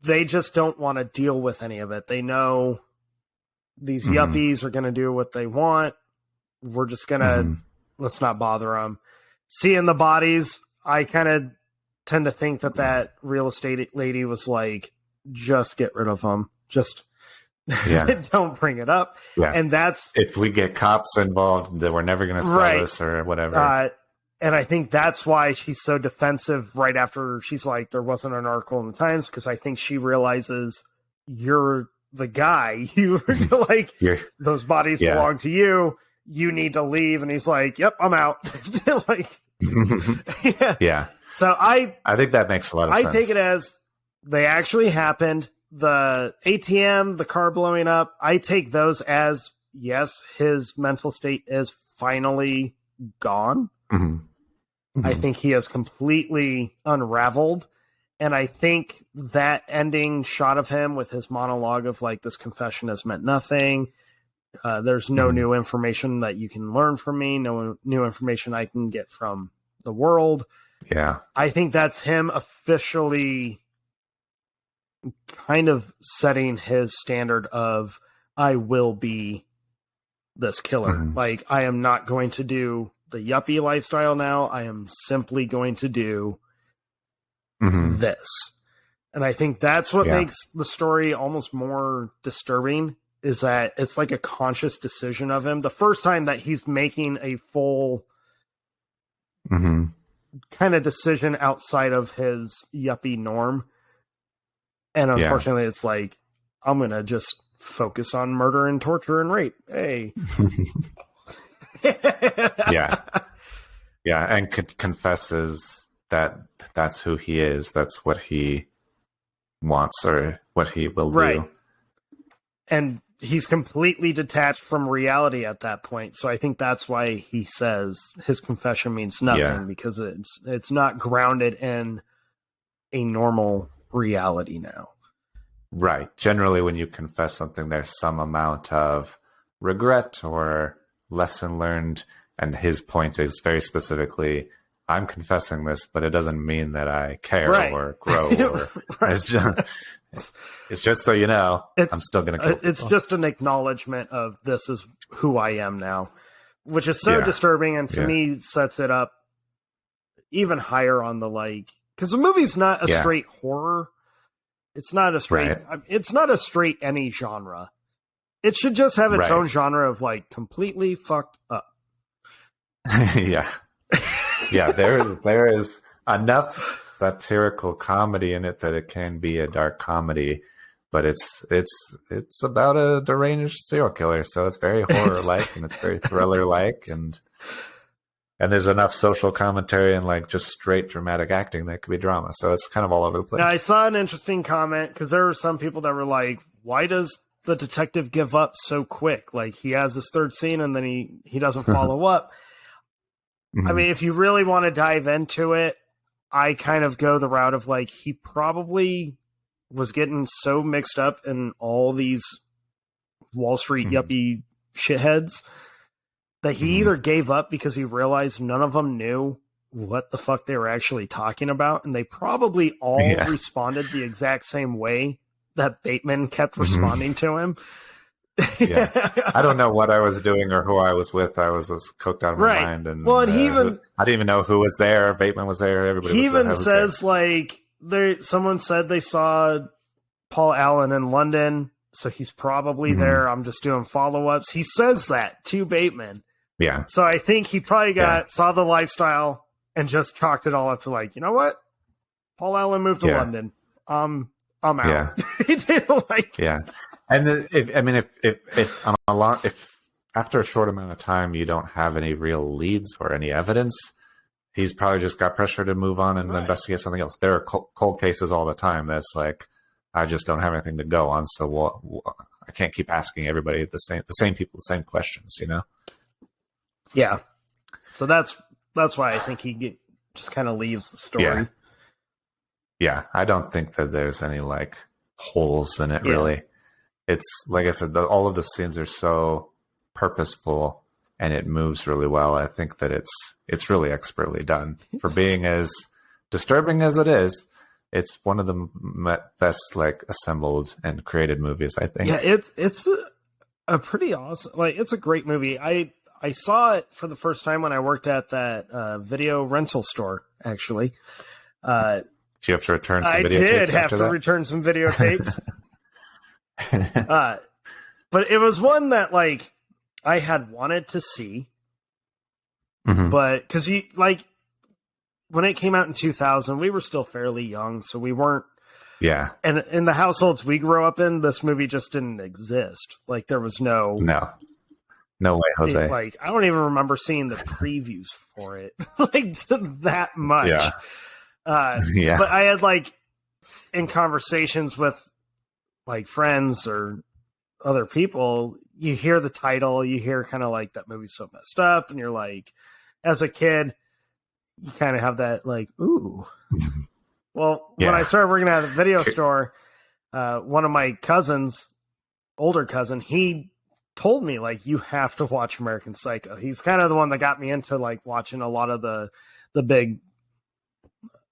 They just don't want to deal with any of it. They know these yuppies are going to do what they want. We're just going to, let's not bother them. Seeing the bodies, I kind of tend to think that real estate lady was like, just get rid of them. Just don't bring it up. Yeah. And that's... if we get cops involved, then we're never going to sell this or whatever. And I think that's why she's so defensive right after she's like, there wasn't an article in the Times, because I think she realizes you're the guy. You like, those bodies belong to you. You need to leave. And he's like, yep, I'm out. Like, So I think that makes a lot of sense. I take it as they actually happened. The ATM, the car blowing up, I take those as, yes, his mental state is finally gone. I think he has completely unraveled. And I think that ending shot of him with his monologue of like, this confession has meant nothing. There's no new information that you can learn from me. No new information I can get from the world. Yeah. I think that's him officially kind of setting his standard of, I will be this killer. Like, I am not going to do the yuppie lifestyle now. I am simply going to do this. And I think that's what makes the story almost more disturbing, is that it's like a conscious decision of him. The first time that he's making a full kind of decision outside of his yuppie norm. And unfortunately, it's like, I'm going to just focus on murder and torture and rape. Hey. And confesses that that's who he is. That's what he wants or what he will do. And he's completely detached from reality at that point. So I think that's why he says his confession means nothing, because it's not grounded in a normal reality now. Right. Generally, when you confess something, there's some amount of regret or lesson learned. And his point is very specifically, I'm confessing this, but it doesn't mean that I care or grow. Or it's just so you know, I'm still going to kill people. It's just an acknowledgement of, this is who I am now, which is so disturbing, and to me sets it up even higher on the, like, because the movie's not a straight horror. It's not a straight. It's not a straight any genre. It should just have its own genre of like completely fucked up. There is enough satirical comedy in it that it can be a dark comedy, but it's about a deranged serial killer, so it's very horror like and it's very thriller like, and there's enough social commentary and like just straight dramatic acting that could be drama, so it's kind of all over the place. Now, I saw an interesting comment, because there were some people that were like, why does the detective give up so quick? Like, he has this third scene and then he doesn't follow up. I mean, if you really want to dive into it, I kind of go the route of like, he probably was getting so mixed up in all these Wall Street yuppie shitheads that he either gave up because he realized none of them knew what the fuck they were actually talking about, and they probably all responded the exact same way that Bateman kept responding to him. Yeah. I don't know what I was doing or who I was with. I was just cooked out of my mind. And well, and he even I didn't even know who was there. Bateman was there. Everybody he was there. even says like someone said they saw Paul Allen in London, so he's probably there. I'm just doing follow-ups. He says that to Bateman. Yeah. So I think he probably saw the lifestyle and just chalked it all up to like, you know what? Paul Allen moved to London. I'm out. Yeah. He did like And if after a short amount of time you don't have any real leads or any evidence, he's probably just got pressure to move on and investigate something else. There are cold cases all the time that's like, I just don't have anything to go on, so I can't keep asking everybody the same people the same questions, you know? Yeah. So that's why I think he just kind of leaves the story. Yeah, I don't think that there's any like holes in it really. It's like I said, all of the scenes are so purposeful and it moves really well. I think that it's really expertly done for being as disturbing as it is. It's one of the best like assembled and created movies, I think. Yeah, it's a pretty awesome. Like, it's a great movie. I saw it for the first time when I worked at that video rental store. Actually, did you have to return some videotapes? I did have to return some videotapes. But it was one that like I had wanted to see, but because when it came out in 2000, we were still fairly young, so we weren't. Yeah, and in the households we grew up in, this movie just didn't exist. Like, there was no way, Jose. Like, I don't even remember seeing the previews for it like that much. Yeah. But I had like in conversations with like friends or other people, you hear the title, you hear kind of like that movie's so messed up, and you're like, as a kid, you kind of have that like, ooh. Well, when I started working at a video store, one of my cousins, older cousin, he told me like, you have to watch American Psycho. He's kind of the one that got me into like watching a lot of the big,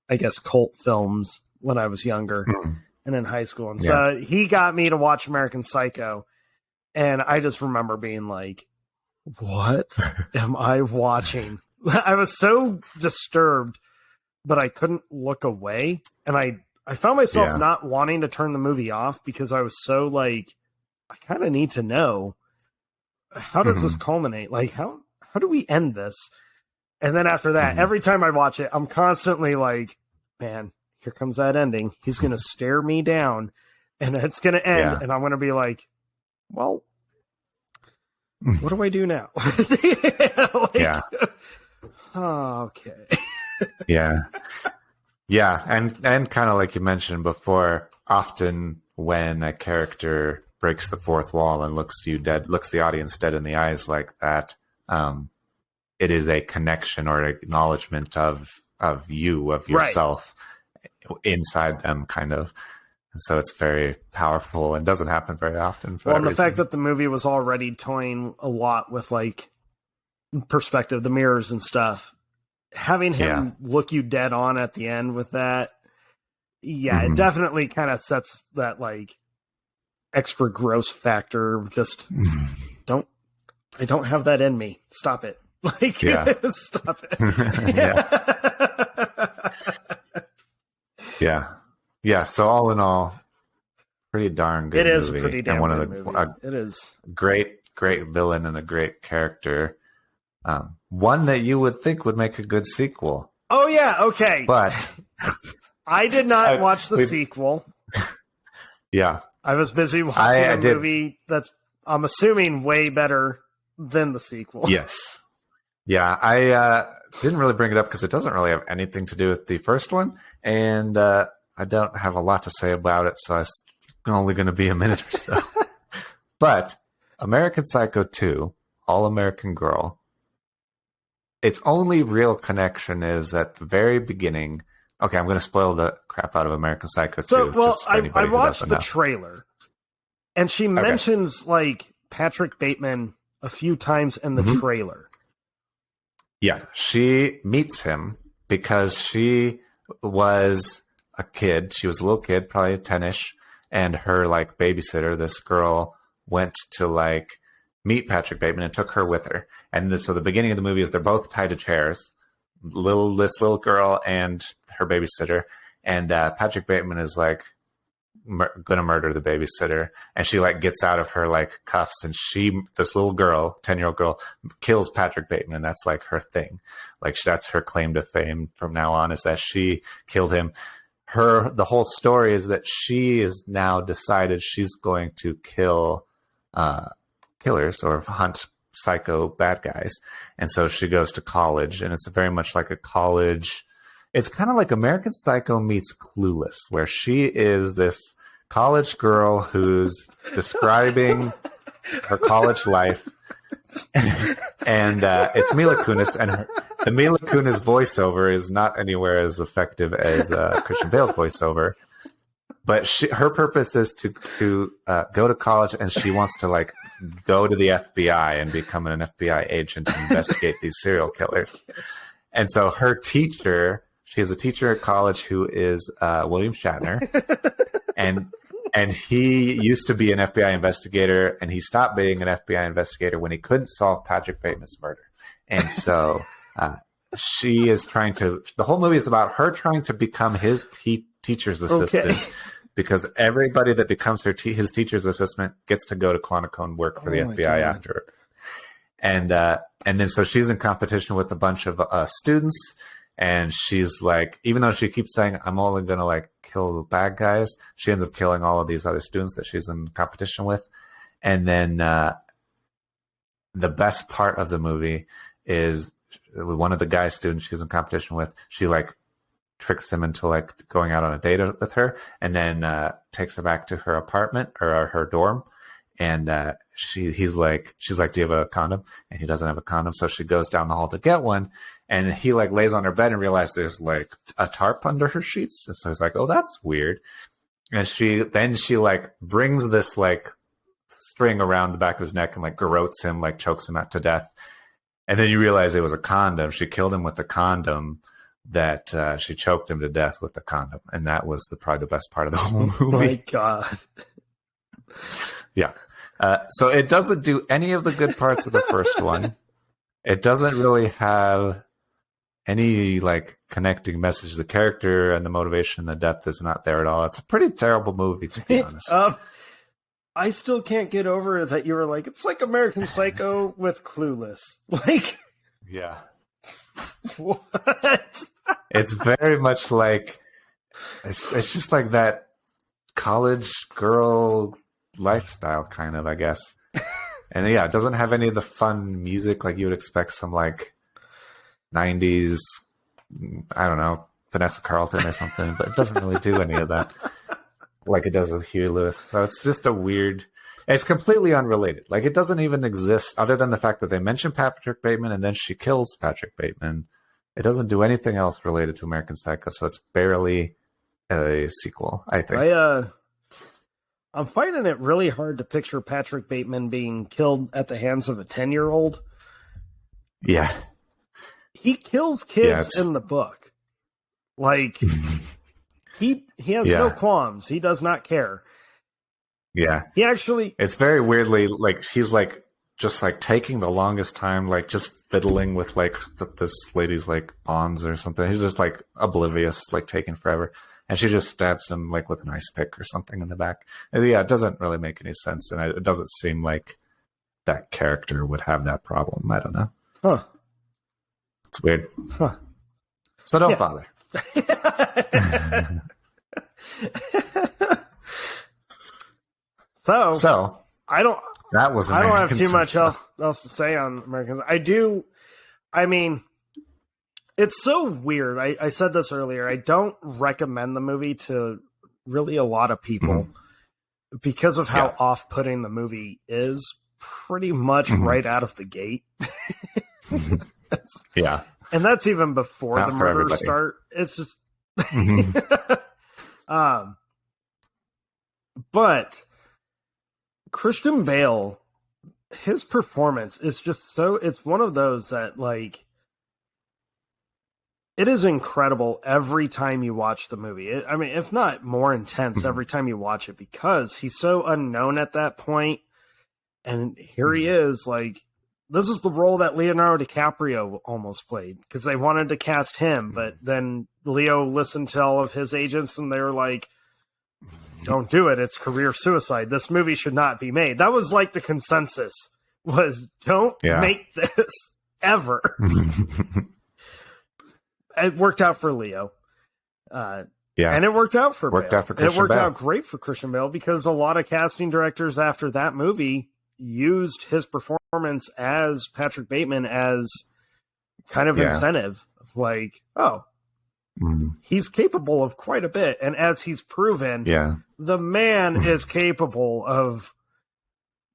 I guess, cult films when I was younger and in high school. And so he got me to watch American Psycho. And I just remember being like, what am I watching? I was so disturbed, but I couldn't look away. And I found myself not wanting to turn the movie off because I was so like, I kind of need to know, how does this culminate? Like, how do we end this? And then after that, every time I watch it, I'm constantly like, man, here comes that ending. He's going to stare me down and it's going to end. And I'm going to be like, well, what do I do now? Oh, okay. Yeah. And kind of like you mentioned before, often when a character breaks the fourth wall and looks the audience dead in the eyes like that, it is a connection or acknowledgement of yourself inside them, kind of. And so it's very powerful and doesn't happen very often. And the fact that the movie was already toying a lot with like perspective, the mirrors and stuff, having him look you dead on at the end with that, it definitely kind of sets that like extra gross factor. Just I don't have that in me. Stop it. Like, stop it. Yeah. So all in all, pretty darn good. It is movie. pretty damn good movie. It is great villain and a great character. One that you would think would make a good sequel. Oh yeah, okay. But I did not watch the sequel. Yeah, I was busy watching a movie that's, I'm assuming, way better than the sequel. Yes. Yeah, I didn't really bring it up because it doesn't really have anything to do with the first one, and I don't have a lot to say about it, so it's only going to be a minute or so. But American Psycho 2, All American Girl, its only real connection is at the very beginning. Okay, I'm going to spoil the crap out of American Psycho 2. So, well, I watched the trailer, and she mentions like Patrick Bateman a few times in the trailer. Yeah, she meets him because she was a kid. She was a little kid, probably 10-ish, and her like babysitter, this girl, went to like meet Patrick Bateman and took her with her. And so the beginning of the movie is they're both tied to chairs, this little girl and her babysitter. And Patrick Bateman is like gonna murder the babysitter, and she like gets out of her like cuffs, and this little girl, 10-year-old girl, kills Patrick Bateman, and that's like her thing. Like that's her claim to fame from now on, is that she killed him. The whole story is that she is now decided she's going to kill killers or hunt psycho bad guys. And so she goes to college, and it's very much like a college. It's kind of like American Psycho meets Clueless, where she is this college girl who's describing her college life. And it's Mila Kunis, and the Mila Kunis voiceover is not anywhere as effective as Christian Bale's voiceover. But her purpose is to go to college, and she wants to like go to the FBI and become an FBI agent and investigate these serial killers. And so her teacher, she has a teacher at college who is William Shatner, and he used to be an FBI investigator, and he stopped being an FBI investigator when he couldn't solve Patrick Bateman's murder. And so she is trying to. The whole movie is about her trying to become his teacher's assistant. Okay. Because everybody that becomes his teacher's assistant gets to go to Quantico and work for the FBI after. And then so she's in competition with a bunch of students, and she's like, even though she keeps saying, I'm only going to like kill the bad guys, she ends up killing all of these other students that she's in competition with. And then the best part of the movie is one of the guy students she's in competition with, she like tricks him into like going out on a date with her, and then takes her back to her apartment or her dorm. And she's like, do you have a condom? And he doesn't have a condom. So she goes down the hall to get one, and he like lays on her bed and realizes there's like a tarp under her sheets. And so he's like, oh, that's weird. And she like brings this like string around the back of his neck and like garrotes him, like chokes him out to death. And then you realize it was a condom. She killed him with a condom, that she choked him to death with the condom. And that was probably the best part of the whole movie. Oh my God. Yeah. So it doesn't do any of the good parts of the first one. It doesn't really have any like connecting message. The character and the motivation, the depth is not there at all. It's a pretty terrible movie, to be honest. I still can't get over that you were like, it's like American Psycho with Clueless. Like, yeah. What? It's very much like it's just like that college girl lifestyle kind of, I guess. And yeah, it doesn't have any of the fun music like you would expect some like 90s, I don't know, Vanessa Carlton or something, but it doesn't really do any of that like it does with Huey Lewis. So it's just it's completely unrelated. Like it doesn't even exist other than the fact that they mention Patrick Bateman and then she kills Patrick Bateman. It doesn't do anything else related to American Psycho, so it's barely a sequel, I think. I'm finding it really hard to picture Patrick Bateman being killed at the hands of a 10-year-old. Yeah. He kills kids in the book. Like, he has no qualms. He does not care. Yeah. He actually... It's very weirdly, like, he's, like, just, like, taking the longest time, like, just fiddling with, like, this lady's, like, bonds or something. He's just, like, oblivious, like, taking forever. And she just stabs him, like, with an ice pick or something in the back. And, yeah, it doesn't really make any sense. And it doesn't seem like that character would have that problem. I don't know. Huh. It's weird. Huh. So don't bother. So I don't have too much else to say on American. I mean, it's so weird. I said this earlier. I don't recommend the movie to really a lot of people because of how off-putting the movie is pretty much right out of the gate. Yeah. And that's even before the murders start. It's just but Christian Bale, his performance is just so, it's one of those that, like, it is incredible every time you watch the movie. I mean, if not more intense every time you watch it, because he's so unknown at that point. And here he is, like, this is the role that Leonardo DiCaprio almost played because they wanted to cast him, but then Leo listened to all of his agents and they were like, don't do it. It's career suicide. This movie should not be made. That was like the consensus was don't make this ever. It worked out for Leo. And it worked out for Bale. It worked out great for Christian Bale because a lot of casting directors after that movie used his performance as Patrick Bateman as kind of incentive. Like, he's capable of quite a bit. And as he's proven, the man is capable of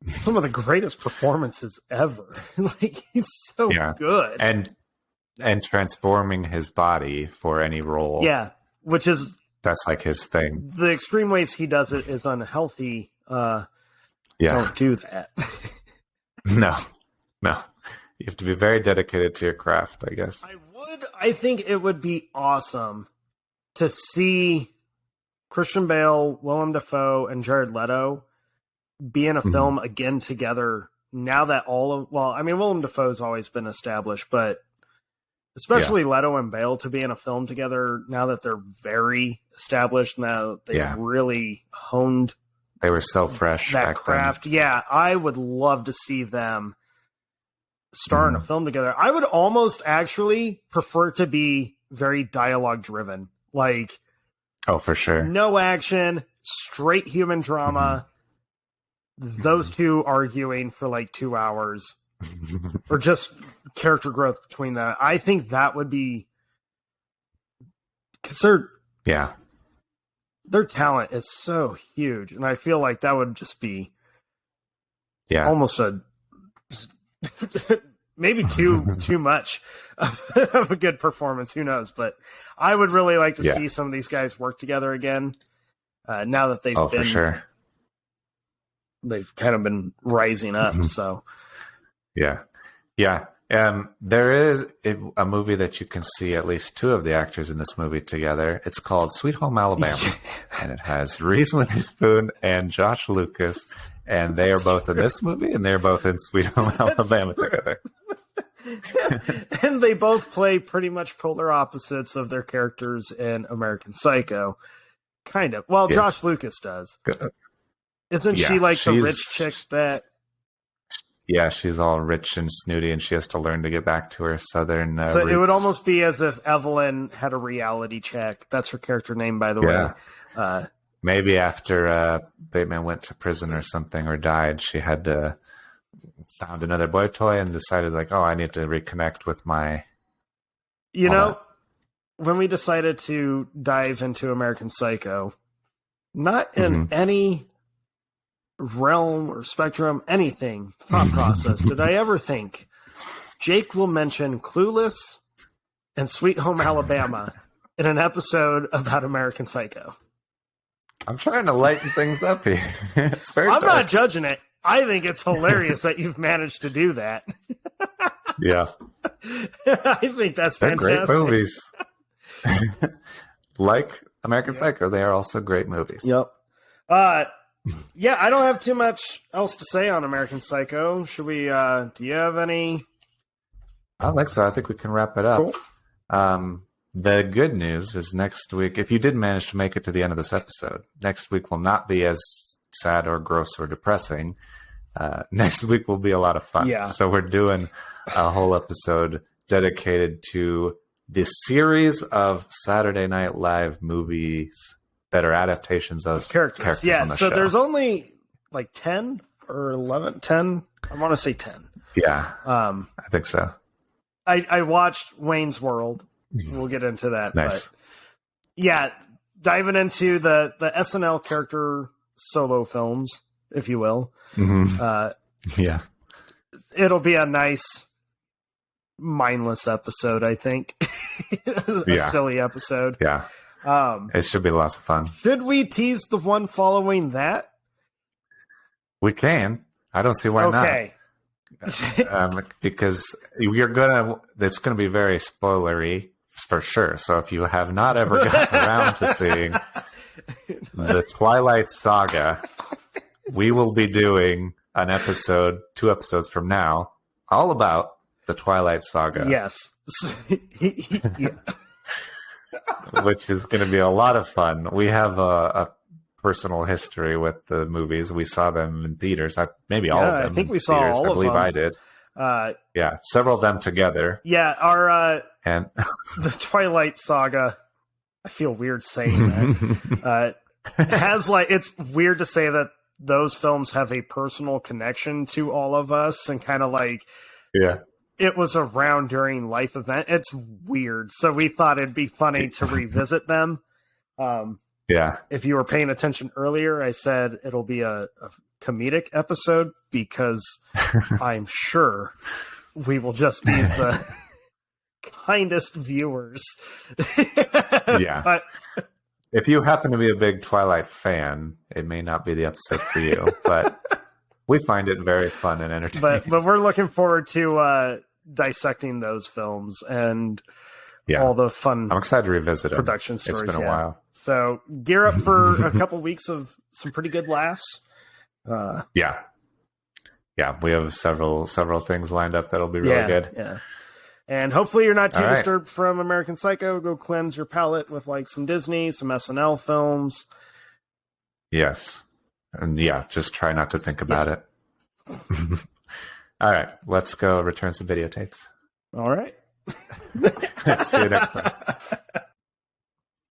some of the greatest performances ever. Like, he's so good. And transforming his body for any role. Yeah. Which is... That's like his thing. The extreme ways he does it is unhealthy. Don't do that. No. You have to be very dedicated to your craft, I guess. I think it would be awesome to see Christian Bale, Willem Dafoe, and Jared Leto be in a film again together now that Willem Dafoe's always been established, but especially Leto and Bale to be in a film together now that they're very established, now that they've really honed. They were so fresh that back craft. then. Yeah, I would love to see them star in a film together. I would almost actually prefer to be very dialogue driven. Like, oh, for sure. No action, straight human drama. Those two arguing for like 2 hours. Or just character growth between them. I think that would be, because their talent is so huge, and I feel like that would just be almost maybe too much of a good performance. Who knows? But I would really like to see some of these guys work together again. Now that they've been, for sure, they've kind of been rising up. So. Yeah. There is a movie that you can see at least two of the actors in this movie together. It's called Sweet Home Alabama, and it has Reese Witherspoon and Josh Lucas, and they are both in this movie, and they're both in Sweet Home Alabama together. And they both play pretty much polar opposites of their characters in American Psycho. Kind of. Well, Josh Lucas does. Isn't she like the rich chick that... Yeah, she's all rich and snooty, and she has to learn to get back to her southern So roots. It would almost be as if Evelyn had a reality check. That's her character name, by the way. Maybe after Bateman went to prison or something or died, she had found another boy toy and decided, like, oh, I need to reconnect with my... when we decided to dive into American Psycho, not in any realm or spectrum, anything, thought process, did I ever think Jake will mention Clueless and Sweet Home Alabama in an episode about American Psycho. I'm trying to lighten things up here. I'm not judging it. I think it's hilarious that you've managed to do that. Yeah. I think that's They're fantastic. Great movies. Like American Psycho, they are also great movies. Yep. Yeah, I don't have too much else to say on American Psycho. Should we, do you have any? I don't think so. I think we can wrap it up. Cool. The good news is next week, if you did manage to make it to the end of this episode, next week will not be as sad or gross or depressing. Next week will be a lot of fun. Yeah. So we're doing a whole episode dedicated to the series of Saturday Night Live movies that are adaptations of characters yeah, on the so show. There's only like 10 or 11, 10. I want to say 10. Yeah, I think so. I watched Wayne's World. We'll get into that. Nice. But yeah, diving into the SNL character solo films, if you will. Yeah. It'll be a nice, mindless episode, I think. A silly episode. Yeah. It should be lots of fun. Should we tease the one following that? We can. I don't see why not. Okay. Because it's gonna be very spoilery for sure. So if you have not ever gotten around to seeing the Twilight Saga, we will be doing an episode, 2 episodes from now, all about the Twilight Saga. Yes. Yeah. Which is going to be a lot of fun. We have a personal history with the movies. We saw them in theaters. Maybe all of them. I think we in saw theaters. all I of believe them. I did. Yeah, several of them together. Yeah, our and the Twilight Saga. I feel weird saying that. Has it's weird to say that those films have a personal connection to all of us, and kind of it was around during life event. It's weird, so we thought it'd be funny to revisit them. If you were paying attention earlier, I said it'll be a comedic episode because I'm sure we will just be the kindest viewers. But if you happen to be a big Twilight fan, it may not be the episode for you, but we find it very fun and entertaining. But we're looking forward to dissecting those films and all the fun. I'm excited to revisit production stories. It's been a while. So gear up for a couple weeks of some pretty good laughs. Yeah, we have several things lined up that'll be really good. Yeah. And hopefully you're not too disturbed from American Psycho. Go cleanse your palate with some Disney, some SNL films. Yes. And just try not to think about it. All right, let's go return some videotapes. All right. See you next time.